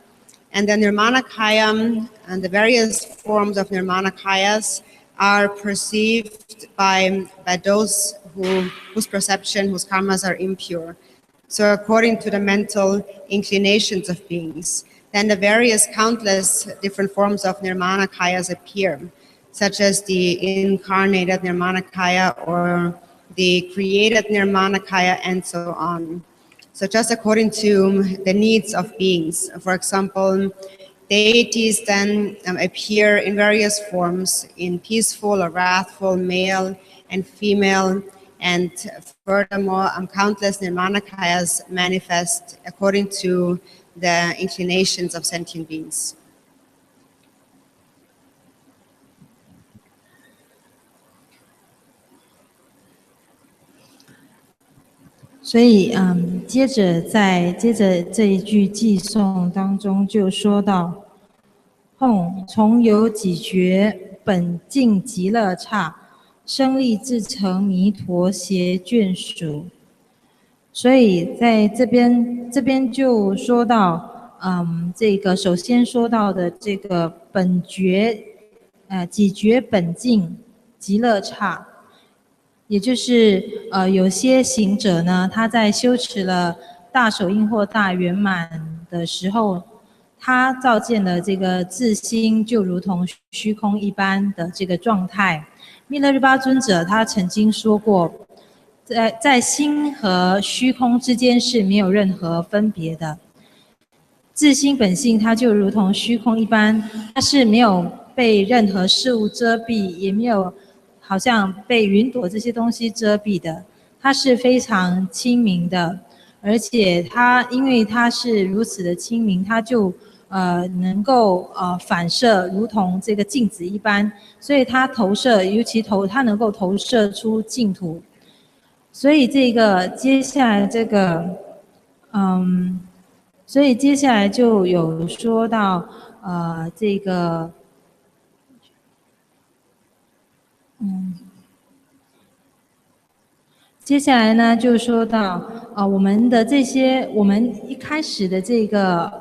And the Nirmanakaya and the various forms of Nirmanakayas are perceived by those whose perception, whose karmas are impure. So according to the mental inclinations of beings, then the various countless different forms of Nirmanakayas appear, such as the incarnated Nirmanakaya or the created Nirmanakaya and so on. So just according to the needs of beings. For example, deities then appear in various forms, in peaceful or wrathful, male and female, and furthermore, countless Nirmanakayas manifest according to the inclinations of sentient beings. 所以，接着这一句偈颂当中就说到，从有几觉本净极乐刹，生力自成弥陀邪眷属。所以在这边就说到，这个首先说到的这个本觉，几觉本净极乐刹。 也就是有些行者呢，他在修持了大手印或大圆满的时候，他照见了这个自心就如同虚空一般的这个状态。密勒日巴尊者他曾经说过，在心和虚空之间是没有任何分别的。自心本性它就如同虚空一般，它是没有被任何事物遮蔽，也没有 好像被云朵这些东西遮蔽的，它是非常清明的，而且它因为它是如此的清明，它就能够反射，如同这个镜子一般，所以它投射，尤其它能够投射出净土。所以这个接下来这个，所以接下来就有说到这个。 接下来呢，就说到我们的这些，我们一开始的这个，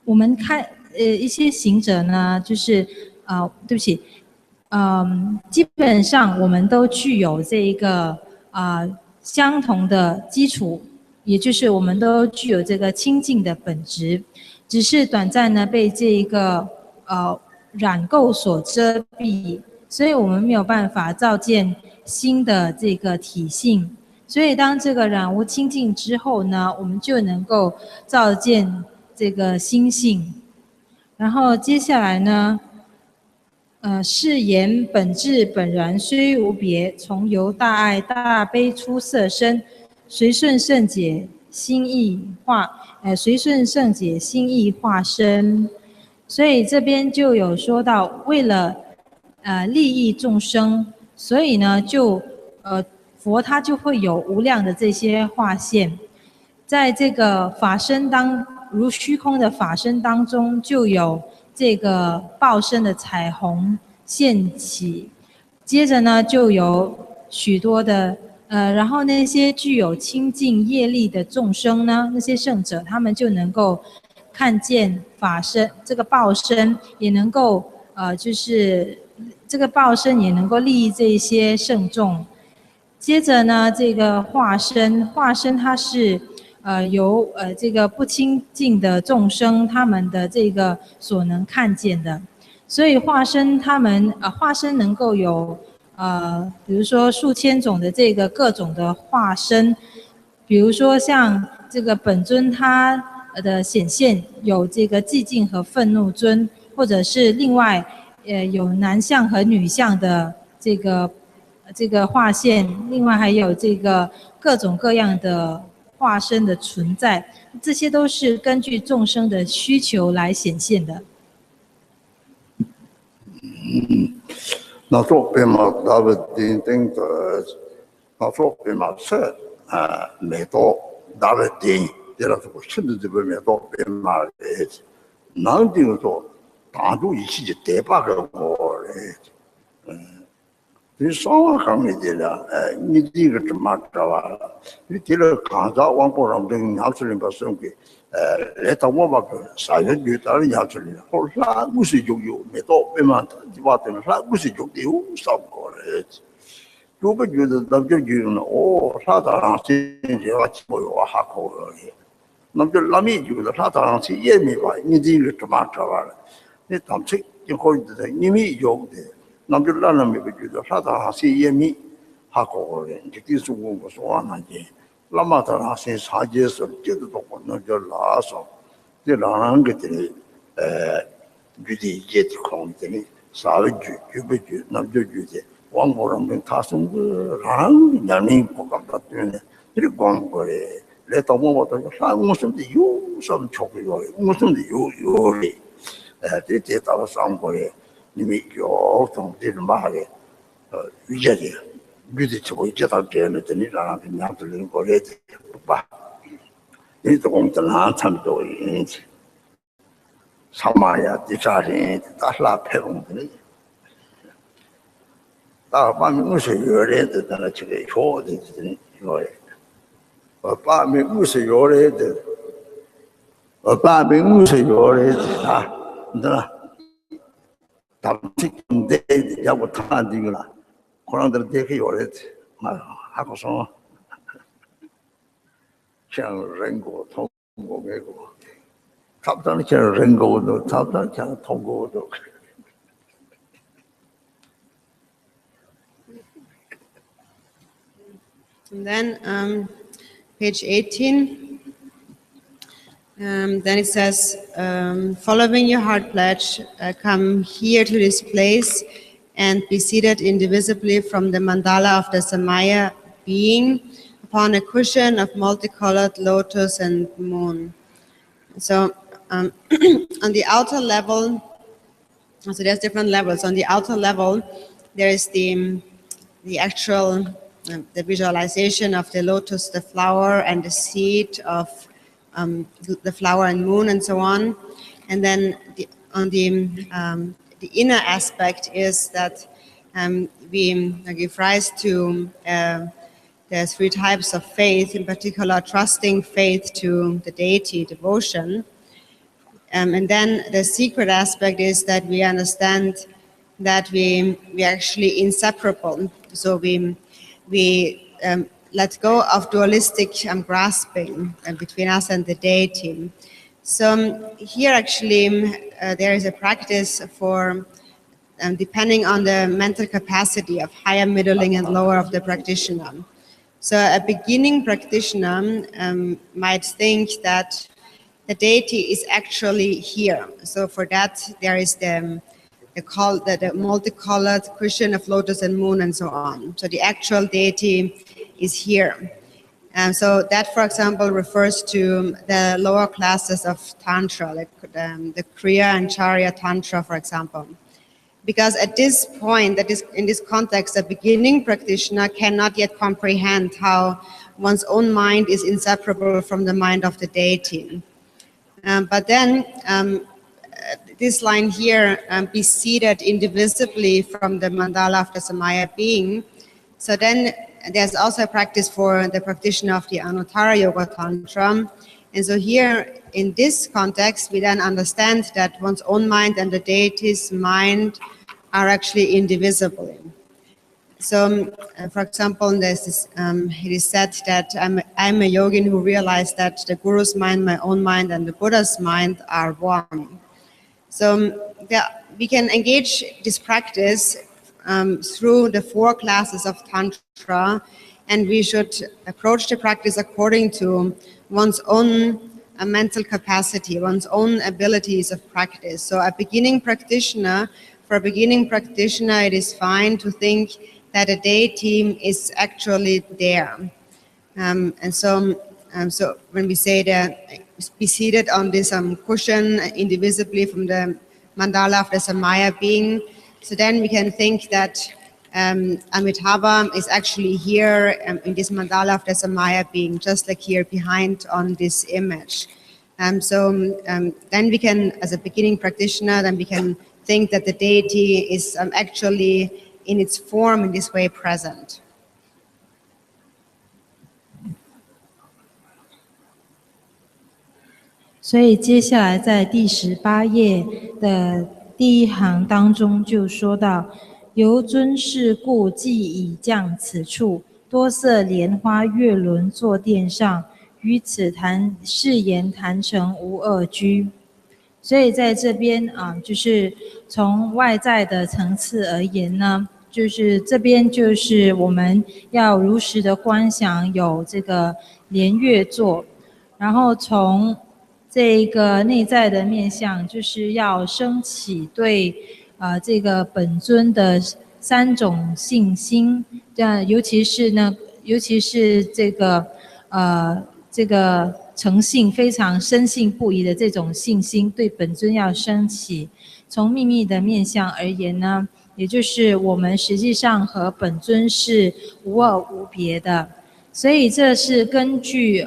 我们一些行者呢，就是对不起，基本上我们都具有这一个相同的基础，也就是我们都具有这个清净的本质，只是短暂呢被这一个染垢所遮蔽。 所以我们没有办法照见新的这个体性，所以当这个染污清净之后呢，我们就能够照见这个心性。然后接下来呢，是言本质本然虽无别，从由大爱大悲出色身，随顺圣解心意化，随顺圣解心意化身。所以这边就有说到，为了利益众生，所以呢佛他就会有无量的这些化现，在这个法身如虚空的法身当中，就有这个报身的彩虹现起，接着呢就有许多的然后那些具有清净业力的众生呢，那些圣者，他们就能够看见法身这个报身，也能够就是这个报身也能够利益这些圣众。接着呢，这个化身它是由这个不清净的众生他们的这个所能看见的，所以化身能够有比如说数千种的这个各种的化身，比如说像这个本尊他的显现有这个寂静和愤怒尊，或者是另外有男相和女相的这个化现，另外还有这个各种各样的化身的存在，这些都是根据众生的需求来显现的。那做别嘛，那个钉钉的，那做别嘛是没多，那个钉，这个说甚至这边没多别嘛的，难听说，大陆一起就得把个我嘞，你上网看你的了，你这个怎么着啊？你这个看着网络上跟娘子人把送给，来到我那个3月到了娘子人，后来50就有，没到别嘛，就话等了50就有上过来，如果觉得那就有了，哦，他当然是这话没有还可以，那就那没觉得他当然是也没吧，你这个怎么着啊？你当初就可以的，你没有的。那就让人们觉得他当时也没还搞人，就就是我说那些，那么他那些长节是就是说那叫拉上，就让人个的觉得也的空的啥个觉不觉，那就觉得外国人们他是个让人不感到对呢，这光过来来到我这个啥我甚至有什么错别我甚至有嘞，这到了上过来。你们有从这种嘛的，遇见的，遇的就会接到这样的，你让人家子人过来的，不吧？你这工作哪差不多人，上马呀，第三天打拉拍工的，打把50月来的，在那这个学的人说的，把50月来的，把50月来的啊，你知道？他们这的要我谈这个了，可能这个有的还不说，像人国通过美国，差不多像人国都差不多像通过都。And then page 18. Then it says, following your heart pledge, come here to this place and be seated indivisibly from the mandala of the Samaya being upon a cushion of multicolored lotus and moon. So on the outer level, so there's different levels. On the outer level, there is the actual, the visualization of the lotus, the flower and the seed of the flower and moon and so on. And then on the inner aspect is that we give rise to the 3 types of faith, in particular trusting faith to the deity, devotion. And then the secret aspect is that we understand that we are actually inseparable. So we let go of dualistic grasping between us and the deity. So here actually there is a practice for depending on the mental capacity of higher, middling, and lower of the practitioner. So a beginning practitioner might think that the deity is actually here. So for that, there is the multicolored cushion of lotus and moon and so on. So the actual deity is here. So that, for example, refers to the lower classes of Tantra, like the Kriya and Charya Tantra, for example. Because at this point, in this context, the beginning practitioner cannot yet comprehend how one's own mind is inseparable from the mind of the deity. But then this line here, be seated indivisibly from the mandala of the Samaya being. So then there's also a practice for the practitioner of the Anuttara Yoga Tantra. And so here in this context, we then understand that one's own mind and the deity's mind are actually indivisible. So, for example, it is said that I'm a yogin who realized that the Guru's mind, my own mind, and the Buddha's mind are one. So we can engage this practice through the 4 classes of Tantra, and we should approach the practice according to one's own mental capacity, one's own abilities of practice. So for a beginning practitioner, it is fine to think that a deity is actually there. So when we say that be seated on this cushion indivisibly from the mandala of the Samaya being, so then we can think that Amitabha is actually here in this mandala of the Samaya being, just like here behind on this image. Then we can, as a beginning practitioner, then we can think that the deity is actually in its form in this way present. 所以接下来在第18页的第1行当中就说到，由尊是故，即已降此处，多色莲花月轮坐垫上，于此誓言坛城无二居。所以在这边就是从外在的层次而言呢，就是这边就是我们要如实的观想有这个莲月座，然后从这个内在的面向，就是要升起对这个本尊的3种信心，尤其是这个诚信非常深信不疑的这种信心，对本尊要升起。从秘密的面向而言呢，也就是我们实际上和本尊是无二无别的。所以这是根据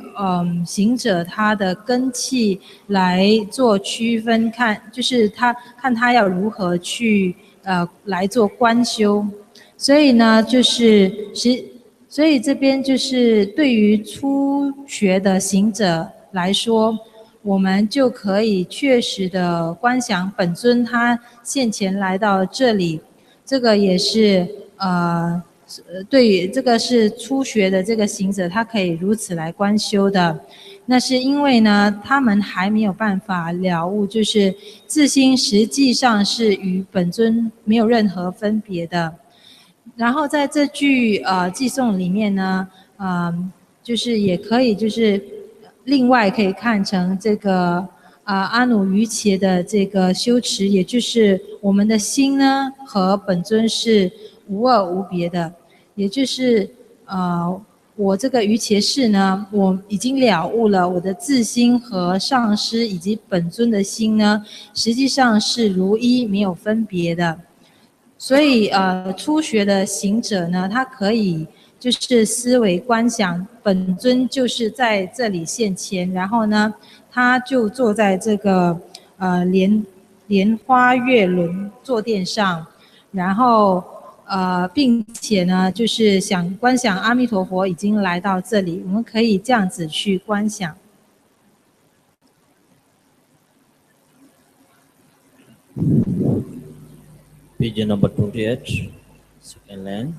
行者他的根器来做区分，就是看他要如何去来做观修。所以呢，所以这边就是对于初学的行者来说，我们就可以确实的观想本尊他现前来到这里，这个也是对于这个是初学的这个行者，他可以如此来观修的。那是因为呢，他们还没有办法了悟，就是自心实际上是与本尊没有任何分别的。然后在这句偈颂里面呢，就是也可以就是另外可以看成这个阿努瑜伽的这个修持，也就是我们的心呢和本尊是无二无别的，也就是我这个瑜伽士呢，我已经了悟了我的自心和上师以及本尊的心呢，实际上是如一，没有分别的。所以初学的行者呢，他可以就是思维观想本尊就是在这里现前，然后呢，他就坐在这个莲花月轮坐垫上，然后并且呢，就是想观想阿弥陀佛已经来到这里，我们可以这样子去观想。Page number 28, second line.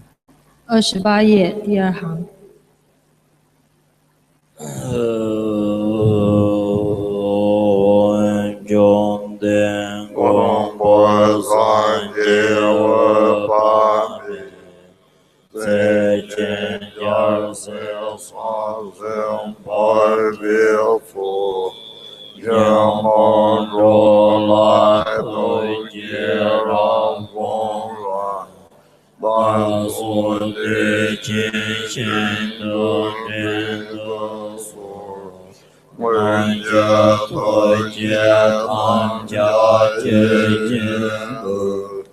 28页第2行。Jom den gong bo san Dewa pa mi, Zai chen yar se san zeng pai bi fu, mong rô lại tôi chia rong phong loạn ban xuân đi chiến chiến đường trên đường xuống nguyện gia thôi chia tham gia chia chiến đường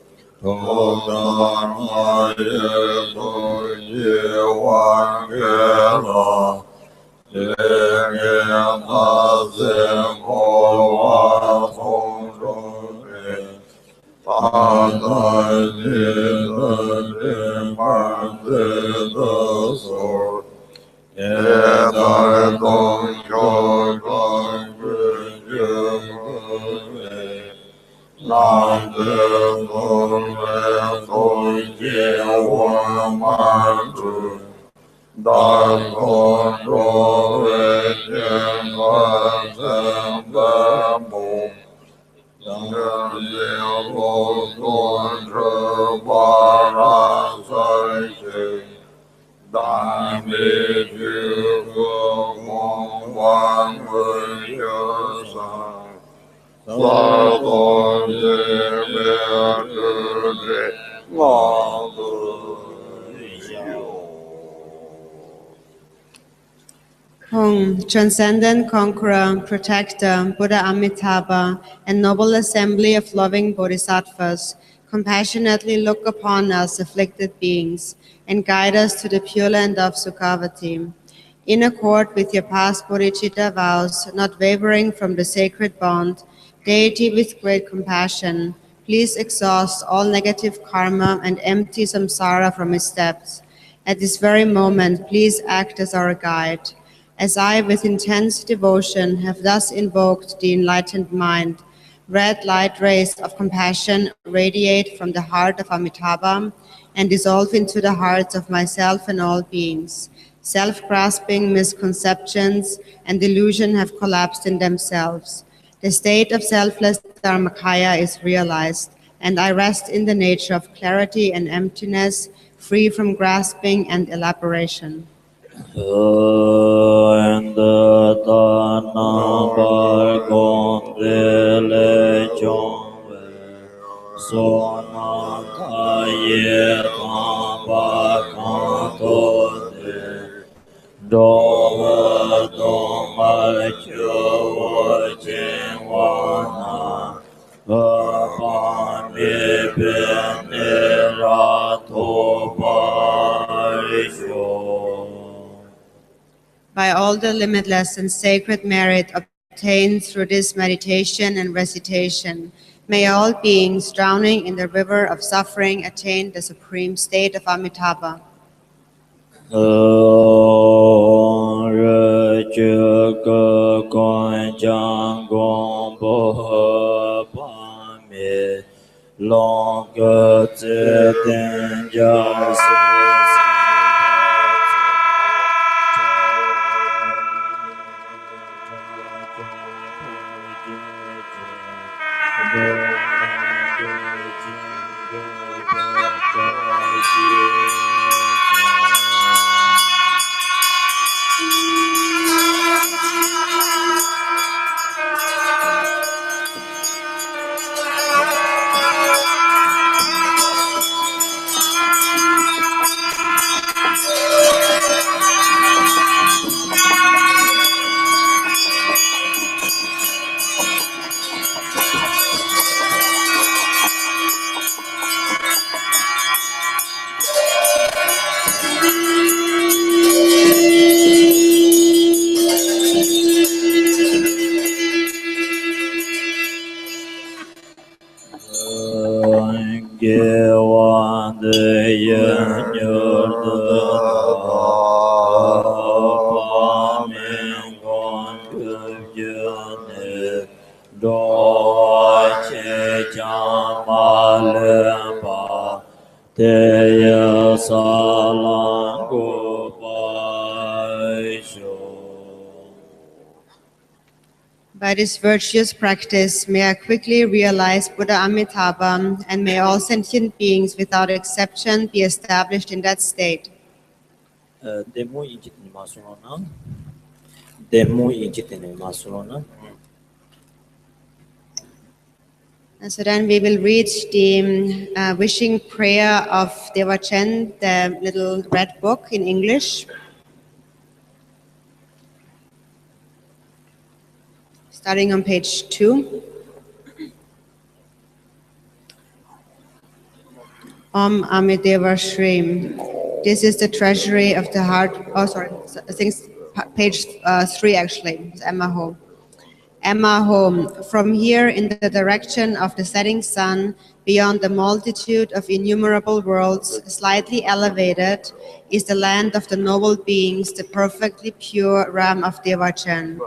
thô đàn hai tôi chia hoàn ghé là nghe ta xem hồ hoa không rồi ta đại thiên thân thiên bản thế thơ sổ nghe đại công cho con quyền dương về nam thiên tôn về tôi chia hoa mãn trường đại con rô về thiên quan xem bế mục nhân diệu vô tôn trơ ba ra sai trình đại bi chư phương mong quang vinh nhớ sanh sa tôn di bia chư trì ngọ tử Hung, transcendent conqueror, protector, Buddha Amitabha, and noble assembly of loving bodhisattvas, compassionately look upon us afflicted beings and guide us to the pure land of Sukhavati. In accord with your past bodhicitta vows, not wavering from the sacred bond, deity with great compassion, please exhaust all negative karma and empty samsara from its depths. At this very moment, please act as our guide. As I, with intense devotion, have thus invoked the enlightened mind, red light rays of compassion radiate from the heart of Amitabha and dissolve into the hearts of myself and all beings. Self-grasping misconceptions and delusion have collapsed in themselves. The state of selfless Dharmakaya is realized, and I rest in the nature of clarity and emptiness, free from grasping and elaboration. and the number con le chong so na ta ye ta ba ka to de do ma chu wa chen wa na pa me pe ne ra to pa ri sho. By all the limitless and sacred merit obtained through this meditation and recitation, may all beings drowning in the river of suffering attain the supreme state of Amitabha. By this virtuous practice, may I quickly realize Buddha Amitabha, and may all sentient beings without exception be established in that state. And so then we will read the wishing prayer of Dewa Chen, the little red book in English. Starting on page 2. Om Amideva Shrim. This is the treasury of the heart. Oh, sorry. I think it's page 3 actually. It's Emma Ho. Emma home. From here in the direction of the setting sun, beyond the multitude of innumerable worlds, slightly elevated, is the land of the noble beings, the perfectly pure Ram of Dewa Chen.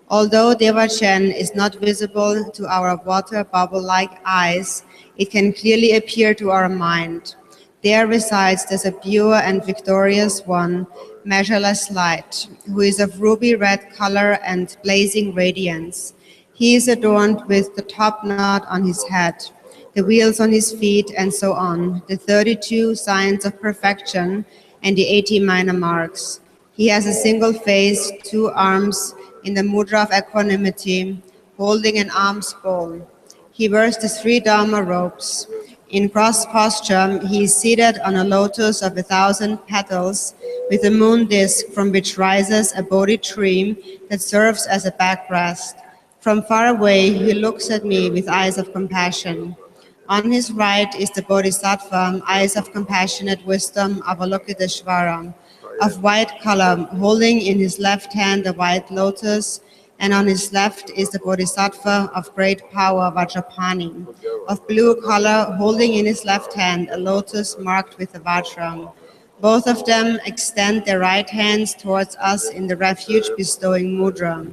Although Dewa Chen is not visible to our water bubble-like eyes, it can clearly appear to our mind. There resides the pure and victorious one, measureless light, who is of ruby red color and blazing radiance. He is adorned with the top knot on his head, the wheels on his feet, and so on, the 32 signs of perfection and the 80 minor marks. He has a single face, 2 arms in the mudra of equanimity, holding an alms bowl. He wears the 3 Dharma robes. In cross posture, he is seated on a lotus of 1,000 petals with a moon disk from which rises a Bodhi tree that serves as a backrest. From far away, he looks at me with eyes of compassion. On his right is the Bodhisattva, eyes of compassionate wisdom, Avalokiteshvara, of white color, holding in his left hand a white lotus, and on his left is the Bodhisattva of great power, Vajrapani, of blue color, holding in his left hand a lotus marked with a Vajra. Both of them extend their right hands towards us in the refuge-bestowing mudra.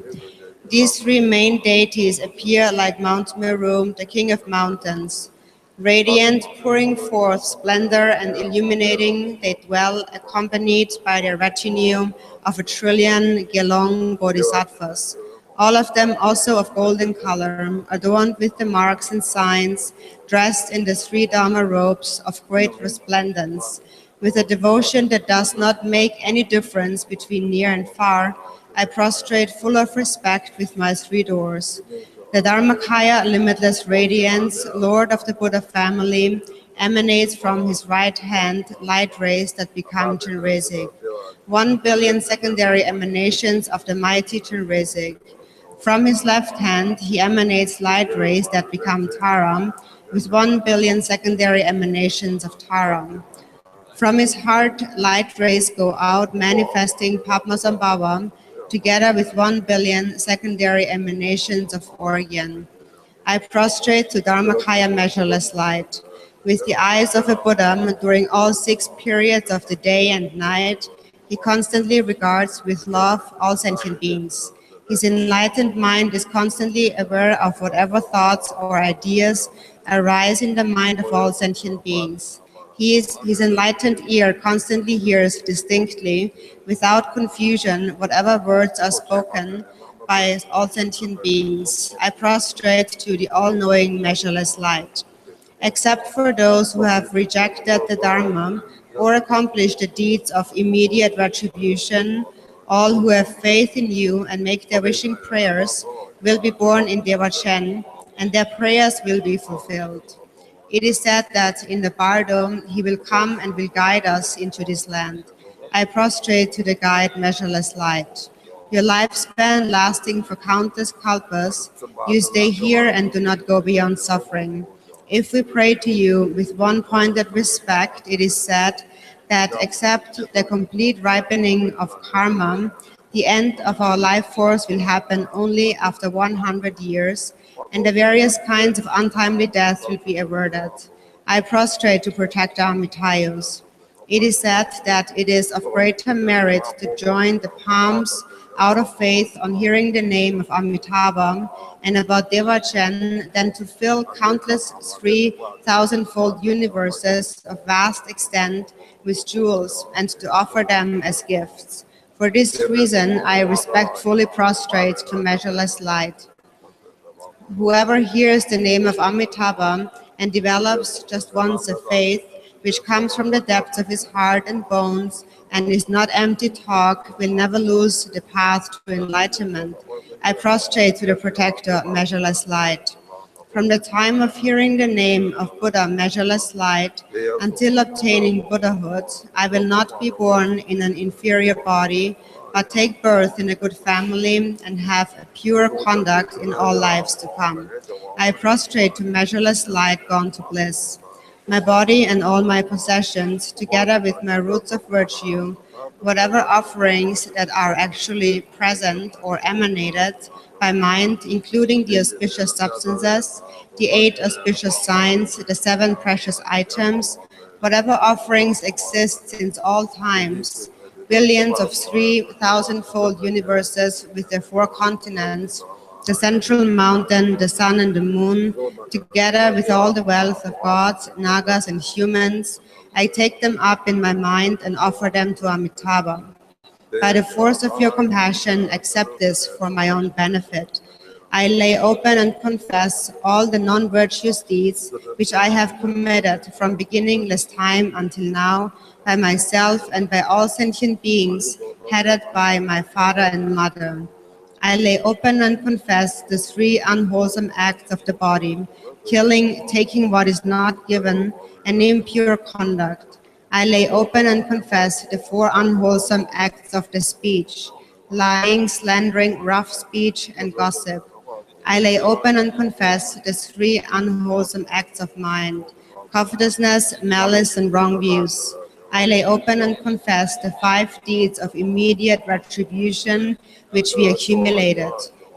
These 3 main deities appear like Mount Meru, the king of mountains. Radiant, pouring forth splendor and illuminating, they dwell accompanied by their retinue of 1 trillion Gelong bodhisattvas. All of them also of golden color, adorned with the marks and signs, dressed in the 3 Dharma robes of great resplendence. With a devotion that does not make any difference between near and far, I prostrate full of respect with my 3 doors. The Dharmakaya, limitless radiance, Lord of the Buddha family, emanates from his right hand light rays that become Chenrezig. 1 billion secondary emanations of the mighty Chenrezig. From his left hand, he emanates light rays that become Taram, with 1 billion secondary emanations of Taram. From his heart, light rays go out, manifesting Padmasambhava, together with 1 billion secondary emanations of Orgyan. I prostrate to Dharmakaya measureless light. With the eyes of a Buddha, during all 6 periods of the day and night, he constantly regards with love all sentient beings. His enlightened mind is constantly aware of whatever thoughts or ideas arise in the mind of all sentient beings. His enlightened ear constantly hears distinctly, without confusion, whatever words are spoken by all sentient beings. I prostrate to the all-knowing, measureless light. Except for those who have rejected the Dharma or accomplished the deeds of immediate retribution, all who have faith in you and make their wishing prayers will be born in Dewa Chen, and their prayers will be fulfilled. It is said that in the Bardo, he will come and will guide us into this land. I prostrate to the guide measureless light. Your lifespan lasting for countless kalpas, you stay here and do not go beyond suffering. If we pray to you with one pointed respect, it is said that except the complete ripening of karma, the end of our life force will happen only after 100 years, and the various kinds of untimely death will be averted. I prostrate to protect our mitayos. It is said that it is of greater merit to join the palms out of faith on hearing the name of Amitabha and about Dewa Chen than to fill countless 3,000-fold universes of vast extent with jewels and to offer them as gifts. For this reason, I respectfully prostrate to measureless light. Whoever hears the name of Amitabha and develops just once a faith, which comes from the depths of his heart and bones and is not empty talk, will never lose the path to enlightenment. I prostrate to the protector, measureless light. From the time of hearing the name of Buddha, measureless light, until obtaining Buddhahood, I will not be born in an inferior body, but take birth in a good family and have a pure conduct in all lives to come. I prostrate to measureless light gone to bliss. My body and all my possessions, together with my roots of virtue, whatever offerings that are actually present or emanated by mind, including the auspicious substances, the 8 auspicious signs, the 7 precious items, whatever offerings exist since all times, billions of 3,000-fold universes with their 4 continents, the central mountain, the sun and the moon, together with all the wealth of gods, nagas, and humans, I take them up in my mind and offer them to Amitabha. By the force of your compassion, accept this for my own benefit. I lay open and confess all the non-virtuous deeds which I have committed from beginningless time until now by myself and by all sentient beings headed by my father and mother. I lay open and confess the 3 unwholesome acts of the body, killing, taking what is not given, and impure conduct. I lay open and confess the 4 unwholesome acts of the speech, lying, slandering, rough speech, and gossip. I lay open and confess the 3 unwholesome acts of mind, covetousness, malice, and wrong views. I lay open and confess the 5 deeds of immediate retribution which we accumulated,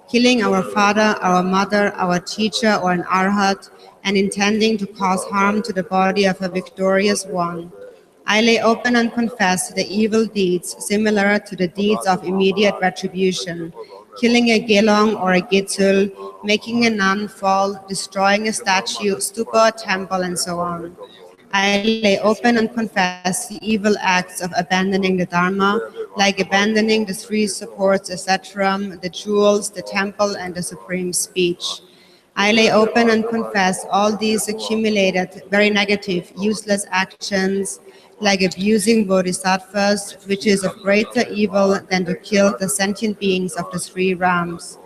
killing our father, our mother, our teacher, or an arhat, and intending to cause harm to the body of a victorious one. I lay open and confess the evil deeds similar to the deeds of immediate retribution, killing a gelong or a gitsul, making a nun fall, destroying a statue, stupa, temple, and so on. I lay open and confess the evil acts of abandoning the Dharma, like abandoning the 3 supports, etc., the jewels, the temple, and the supreme speech. I lay open and confess all these accumulated, very negative, useless actions, like abusing bodhisattvas, which is of greater evil than to kill the sentient beings of the 3 realms.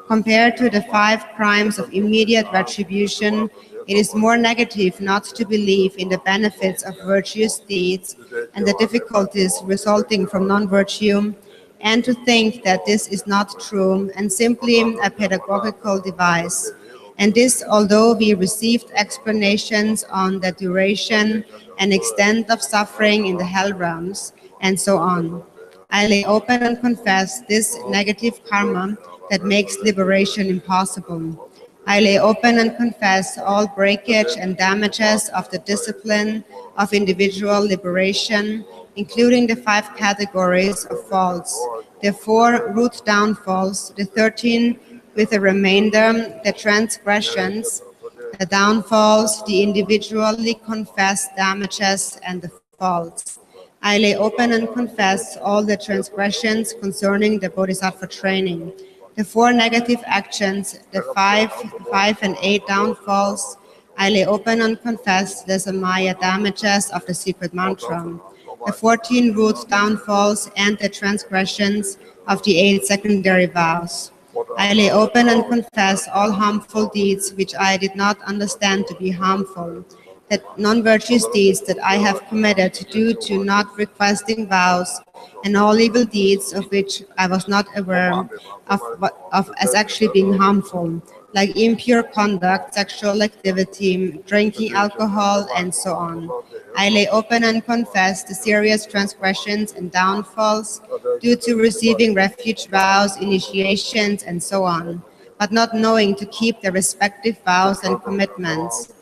Compared to the 5 crimes of immediate retribution, it is more negative not to believe in the benefits of virtuous deeds and the difficulties resulting from non-virtue, and to think that this is not true and simply a pedagogical device. And this, although we received explanations on the duration and extent of suffering in the hell realms, and so on. I lay open and confess this negative karma that makes liberation impossible. I lay open and confess all breakage and damages of the discipline of individual liberation, including the 5 categories of faults, the 4 root downfalls, the 13 with the remainder, the transgressions, the downfalls, the individually confessed damages, and the faults. I lay open and confess all the transgressions concerning the bodhisattva training, the 4 negative actions, the 5 and 8 downfalls. I lay open and confess the samaya damages of the secret mantra, the 14 root downfalls, and the transgressions of the 8 secondary vows. I lay open and confess all harmful deeds which I did not understand to be harmful, that non-virtuous deeds that I have committed due to not requesting vows, and all evil deeds of which I was not aware of as actually being harmful, like impure conduct, sexual activity, drinking alcohol, and so on. I lay open and confess the serious transgressions and downfalls due to receiving refuge vows, initiations, and so on, but not knowing to keep the respective vows and commitments.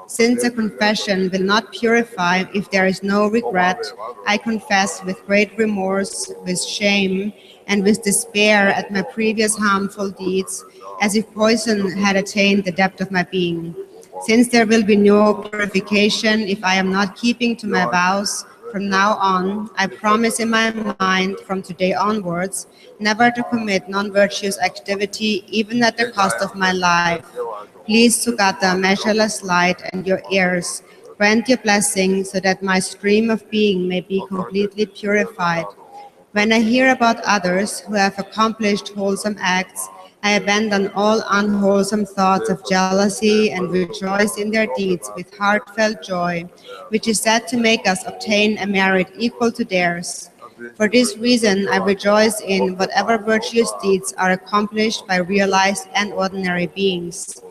Since a confession will not purify if there is no regret, I confess with great remorse, with shame, and with despair at my previous harmful deeds, as if poison had attained the depth of my being. Since there will be no purification if I am not keeping to my vows, from now on, I promise in my mind from today onwards, never to commit non-virtuous activity, even at the cost of my life. Please, Sugata, measureless light, and your ears, grant your blessing so that my stream of being may be completely purified. When I hear about others who have accomplished wholesome acts, I abandon all unwholesome thoughts of jealousy and rejoice in their deeds with heartfelt joy, which is said to make us obtain a merit equal to theirs. For this reason, I rejoice in whatever virtuous deeds are accomplished by realized and ordinary beings.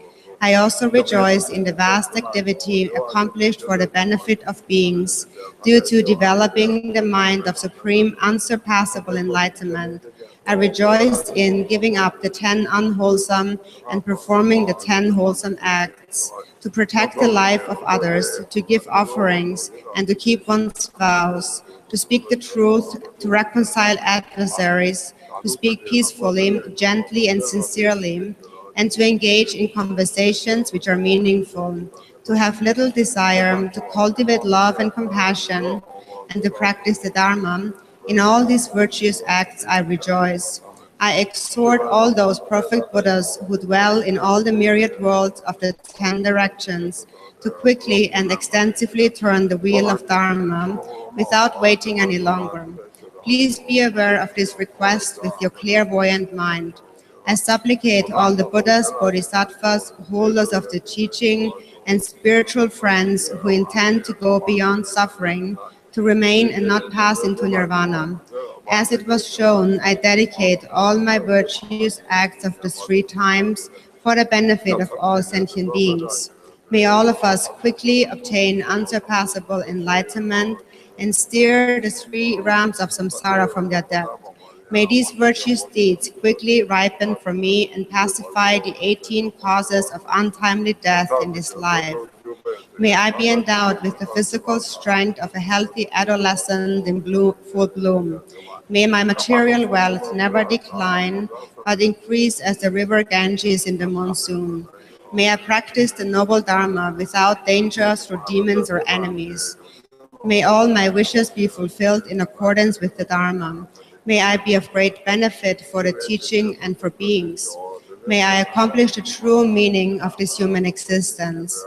I also rejoice in the vast activity accomplished for the benefit of beings due to developing the mind of supreme, unsurpassable enlightenment. I rejoice in giving up the 10 unwholesome and performing the 10 wholesome acts, to protect the life of others, to give offerings, and to keep one's vows, to speak the truth, to reconcile adversaries, to speak peacefully, gently, and sincerely, and to engage in conversations which are meaningful, to have little desire, to cultivate love and compassion, and to practice the Dharma. In all these virtuous acts I rejoice. I exhort all those perfect Buddhas who dwell in all the myriad worlds of the 10 directions to quickly and extensively turn the wheel of Dharma without waiting any longer. Please be aware of this request with your clairvoyant mind. I supplicate all the Buddhas, Bodhisattvas, holders of the teaching, and spiritual friends who intend to go beyond suffering to remain and not pass into nirvana. As it was shown, I dedicate all my virtuous acts of the 3 times for the benefit of all sentient beings. May all of us quickly obtain unsurpassable enlightenment and steer the 3 realms of samsara from their depth. May these virtuous deeds quickly ripen for me and pacify the 18 causes of untimely death in this life. May I be endowed with the physical strength of a healthy adolescent in full bloom. May my material wealth never decline, but increase as the river Ganges in the monsoon. May I practice the noble Dharma without danger through demons or enemies. May all my wishes be fulfilled in accordance with the Dharma. May I be of great benefit for the teaching and for beings. May I accomplish the true meaning of this human existence.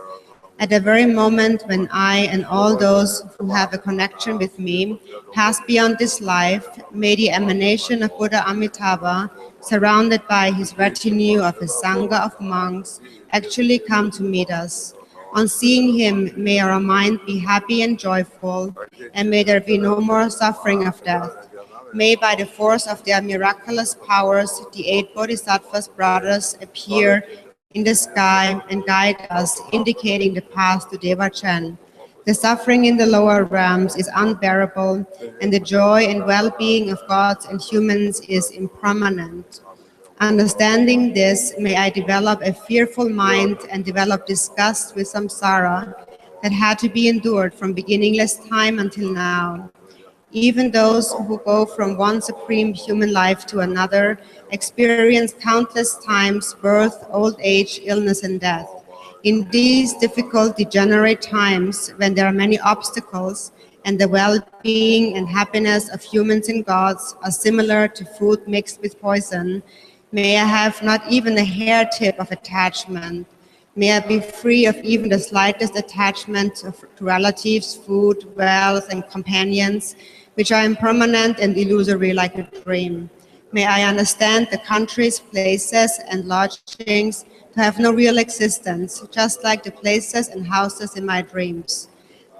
At the very moment when I and all those who have a connection with me pass beyond this life, may the emanation of Buddha Amitabha, surrounded by his retinue of a Sangha of monks, actually come to meet us. On seeing him, may our mind be happy and joyful, and may there be no more suffering of death. May by the force of their miraculous powers, the 8 Bodhisattvas brothers appear in the sky and guide us, indicating the path to Dewa. The suffering in the lower realms is unbearable, and the joy and well-being of gods and humans is impermanent. Understanding this, may I develop a fearful mind and develop disgust with samsara that had to be endured from beginningless time until now. Even those who go from one supreme human life to another experience countless times birth, old age, illness, and death. In these difficult, degenerate times, when there are many obstacles, and the well-being and happiness of humans and gods are similar to food mixed with poison, may I have not even a hair tip of attachment. May I be free of even the slightest attachment to relatives, food, wealth, and companions, which are impermanent and illusory like a dream. May I understand the countries, places, and lodgings to have no real existence, just like the places and houses in my dreams.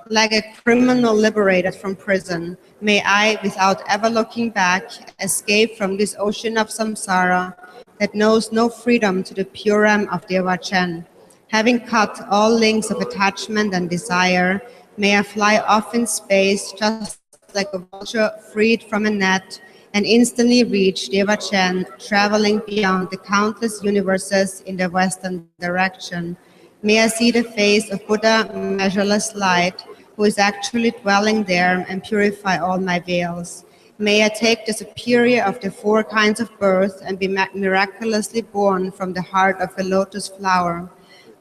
Like a criminal liberated from prison, may I, without ever looking back, escape from this ocean of samsara that knows no freedom to the pure realm of Dewa. Having cut all links of attachment and desire, may I fly off in space just like a vulture freed from a net and instantly reach Dewa, traveling beyond the countless universes in the western direction. May I see the face of Buddha, measureless light, who is actually dwelling there, and purify all my veils. May I take the superior of the 4 kinds of birth and be miraculously born from the heart of a lotus flower.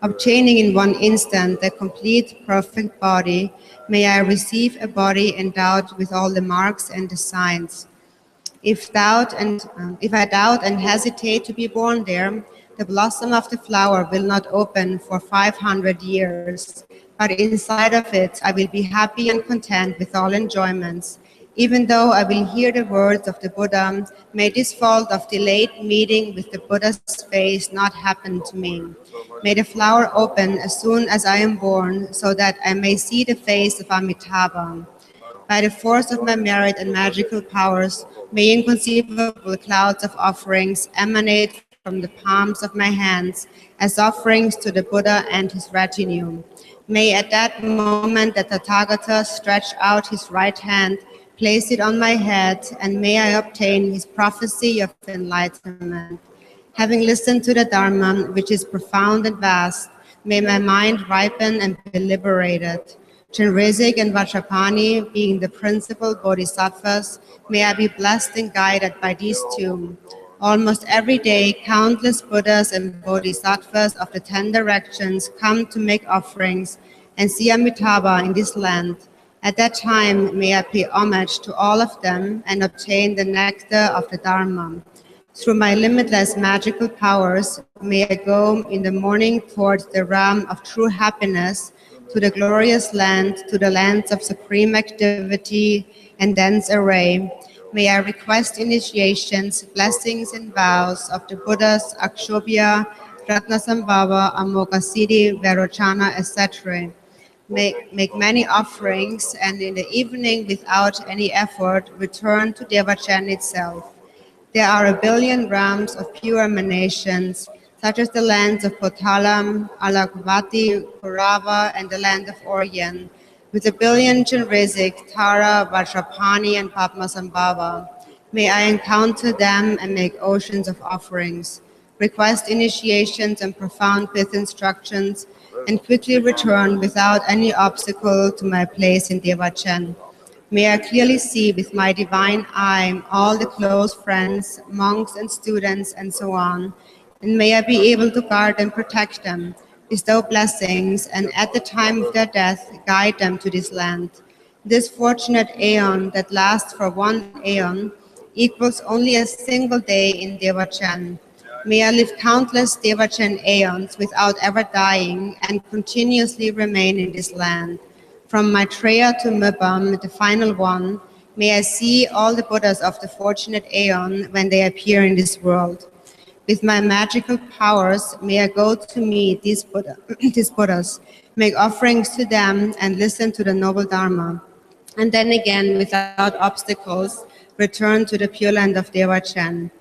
Obtaining in one instant the complete perfect body, may I receive a body endowed with all the marks and the signs. If I doubt and hesitate to be born there, the blossom of the flower will not open for 500 years, but inside of it I will be happy and content with all enjoyments. Even though I will hear the words of the Buddha, may this fault of delayed meeting with the Buddha's face not happen to me. May the flower open as soon as I am born, so that I may see the face of Amitabha. By the force of my merit and magical powers, may inconceivable clouds of offerings emanate from the palms of my hands as offerings to the Buddha and his retinue. May at that moment the Tathagata stretch out his right hand, place it on my head, and may I obtain his prophecy of enlightenment. Having listened to the Dharma, which is profound and vast, may my mind ripen and be liberated. Chenrezig and Vajrapani, being the principal bodhisattvas, may I be blessed and guided by these two. Almost every day, countless Buddhas and bodhisattvas of the 10 directions come to make offerings and see Amitabha in this land. At that time, may I pay homage to all of them and obtain the nectar of the Dharma. Through my limitless magical powers, may I go in the morning towards the realm of true happiness, to the glorious land, to the lands of supreme activity and dense array. May I request initiations, blessings, and vows of the Buddhas Akshobhya, Ratnasambhava, Amoghasiddhi, Vairocana, etc. Make many offerings, and in the evening, without any effort, return to Devachan itself. There are a billion realms of pure emanations, such as the lands of Potalam, Alakvati, Kurava, and the land of Orient, with a billion Chenrezig, Tara, Vajrapani, and Padmasambhava. May I encounter them and make oceans of offerings, request initiations and profound pith instructions, and quickly return without any obstacle to my place in Devachan. May I clearly see with my divine eye all the close friends, monks and students, and so on, and may I be able to guard and protect them, bestow blessings, and at the time of their death, guide them to this land. This fortunate aeon that lasts for one aeon equals only a single day in Devachan. May I live countless Devachan aeons without ever dying and continuously remain in this land. From Maitreya to Mubam, the final one, may I see all the Buddhas of the fortunate aeon when they appear in this world. With my magical powers, may I go to meet these Buddhas, make offerings to them, and listen to the noble Dharma. And then again, without obstacles, return to the Pure Land of Devachan.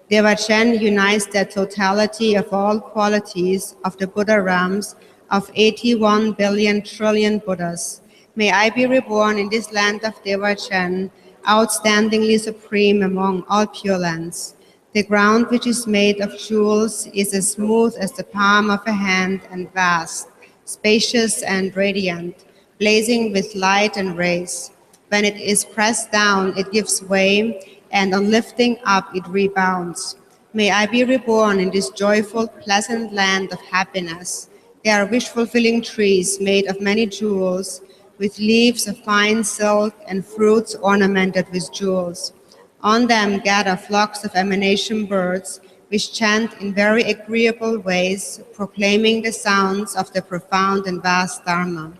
Devachan unites the totality of all qualities of the Buddha realms of 81 billion trillion Buddhas. May I be reborn in this land of Devachan, outstandingly supreme among all pure lands. The ground which is made of jewels is as smooth as the palm of a hand and vast, spacious and radiant, blazing with light and rays. When it is pressed down, it gives way, and on lifting up, it rebounds. May I be reborn in this joyful, pleasant land of happiness. There are wish-fulfilling trees made of many jewels, with leaves of fine silk and fruits ornamented with jewels. On them gather flocks of emanation birds, which chant in very agreeable ways, proclaiming the sounds of the profound and vast Dharma.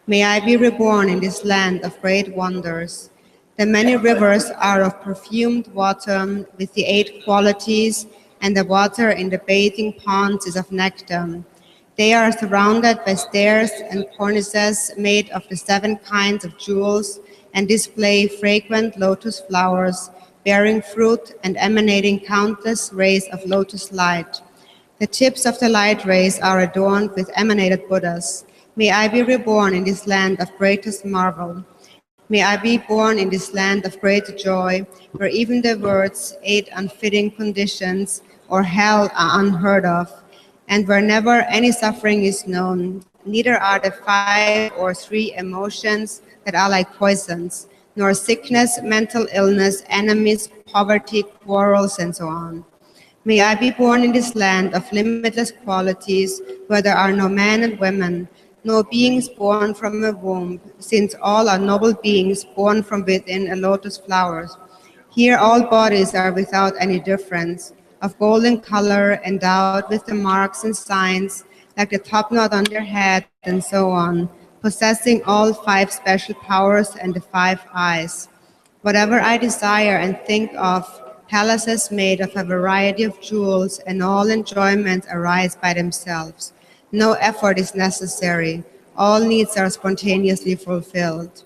May I be reborn in this land of great wonders. The many rivers are of perfumed water with the 8 qualities, and the water in the bathing ponds is of nectar. They are surrounded by stairs and cornices made of the 7 kinds of jewels and display fragrant lotus flowers, bearing fruit and emanating countless rays of lotus light. The tips of the light rays are adorned with emanated Buddhas. May I be reborn in this land of greatest marvel. May I be born in this land of great joy, where even the words 8 unfitting conditions or hell are unheard of, and where never any suffering is known, neither are the 5 or 3 emotions that are like poisons, nor sickness, mental illness, enemies, poverty, quarrels, and so on. May I be born in this land of limitless qualities, where there are no men and women, no beings born from a womb, since all are noble beings born from within a lotus flower. Here all bodies are without any difference, of golden color, endowed with the marks and signs, like the top knot on their head, and so on, possessing all 5 special powers and the 5 eyes. Whatever I desire and think of, palaces made of a variety of jewels, and all enjoyments arise by themselves. No effort is necessary. All needs are spontaneously fulfilled.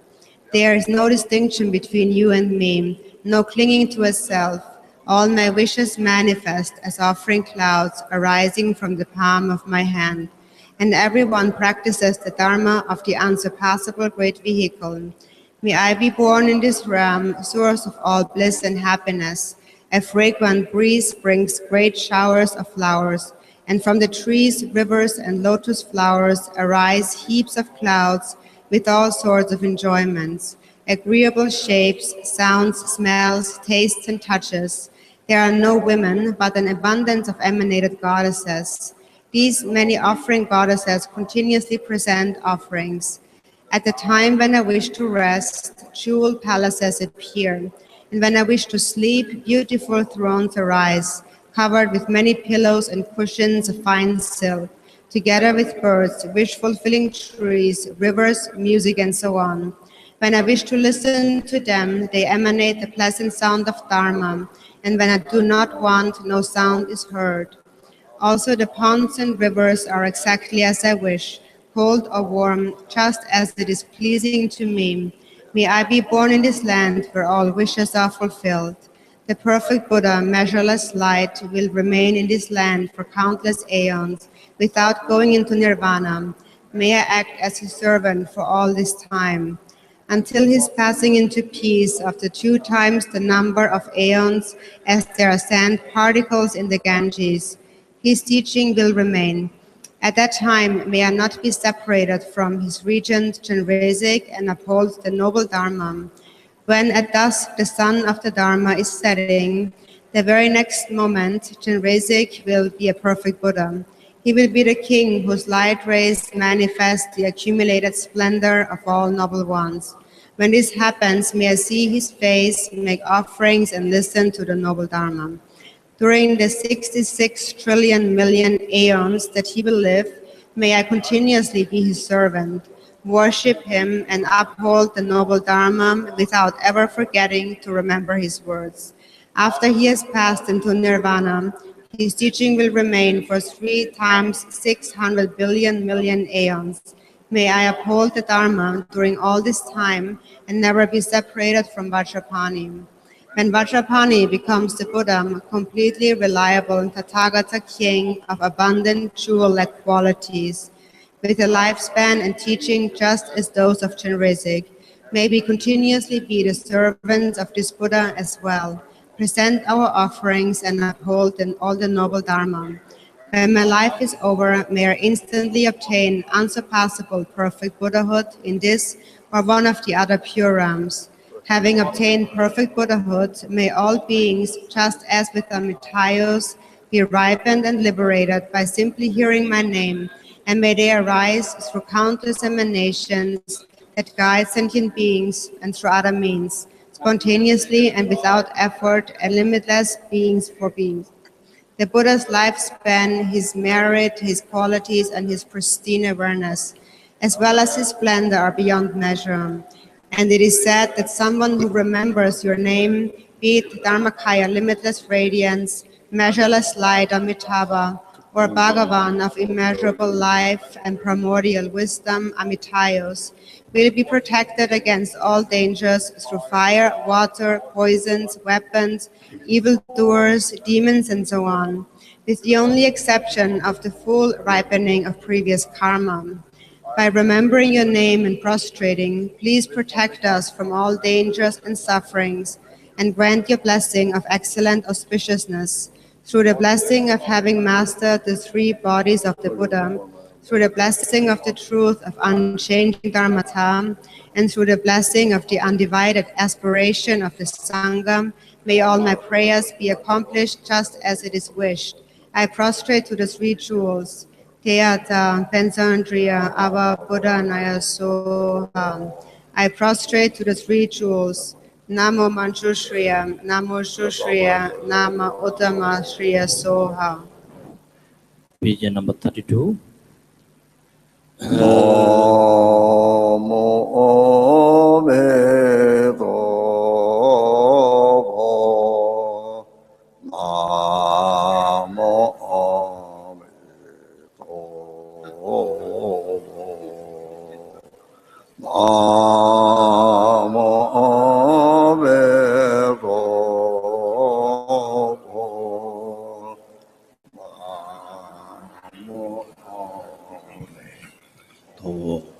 There is no distinction between you and me, no clinging to a self. All my wishes manifest as offering clouds arising from the palm of my hand, and everyone practices the Dharma of the unsurpassable great vehicle. May I be born in this realm, source of all bliss and happiness. A fragrant breeze brings great showers of flowers, and from the trees, rivers, and lotus flowers arise heaps of clouds with all sorts of enjoyments, agreeable shapes, sounds, smells, tastes, and touches. There are no women, but an abundance of emanated goddesses. These many offering goddesses continuously present offerings. At the time when I wish to rest, jewel palaces appear, and when I wish to sleep, beautiful thrones arise, covered with many pillows and cushions of fine silk, together with birds, wish-fulfilling trees, rivers, music, and so on. When I wish to listen to them, they emanate the pleasant sound of Dharma, and when I do not want, no sound is heard. Also, the ponds and rivers are exactly as I wish, cold or warm, just as it is pleasing to me. May I be born in this land where all wishes are fulfilled. The perfect Buddha, measureless light, will remain in this land for countless aeons without going into nirvana. May I act as his servant for all this time, until his passing into peace after 2 times the number of aeons as there are sand particles in the Ganges. His teaching will remain. At that time, may I not be separated from his regent Chenrezig and uphold the noble Dharma. When at dusk the sun of the Dharma is setting, the very next moment, Chenrezig will be a perfect Buddha. He will be the king whose light rays manifest the accumulated splendor of all noble ones. When this happens, may I see his face, make offerings, and listen to the noble Dharma. During the 66 trillion million aeons that he will live, may I continuously be his servant, worship him, and uphold the noble Dharma without ever forgetting to remember his words. After he has passed into nirvana, his teaching will remain for 3 times 600 billion million aeons. May I uphold the Dharma during all this time and never be separated from Vajrapani. When Vajrapani becomes the Buddha, completely reliable and Tathagata king of abundant jewel-like qualities, with a lifespan and teaching just as those of Chenrezig, may we continuously be the servants of this Buddha as well, present our offerings and uphold all the noble Dharma. When my life is over, may I instantly obtain unsurpassable perfect Buddhahood in this or one of the other pure realms. Having obtained perfect Buddhahood, may all beings, just as with the Amitayos, be ripened and liberated by simply hearing my name, and may they arise through countless emanations that guide sentient beings and through other means, spontaneously and without effort, and limitless beings for beings. The Buddha's lifespan, his merit, his qualities, and his pristine awareness, as well as his splendor, are beyond measure. And it is said that someone who remembers your name, be it Dharmakaya, limitless radiance, measureless light, Amitabha, or Bhagavan of immeasurable life and primordial wisdom, Amitayos, will be protected against all dangers through fire, water, poisons, weapons, evildoers, demons, and so on, with the only exception of the full ripening of previous karma. By remembering your name and prostrating, please protect us from all dangers and sufferings, and grant your blessing of excellent auspiciousness, through the blessing of having mastered the 3 bodies of the Buddha, through the blessing of the truth of unchanging Dharmata, and through the blessing of the undivided aspiration of the Sangha, may all my prayers be accomplished just as it is wished. I prostrate to the 3 jewels, Theata, Pensandria, Ava Buddha Naya Soha. I prostrate to the 3 jewels, Namo Manjushriya, Namo Shushriya, Nama Uttama Shriya Soha. Page number 32. Namo Ameto 도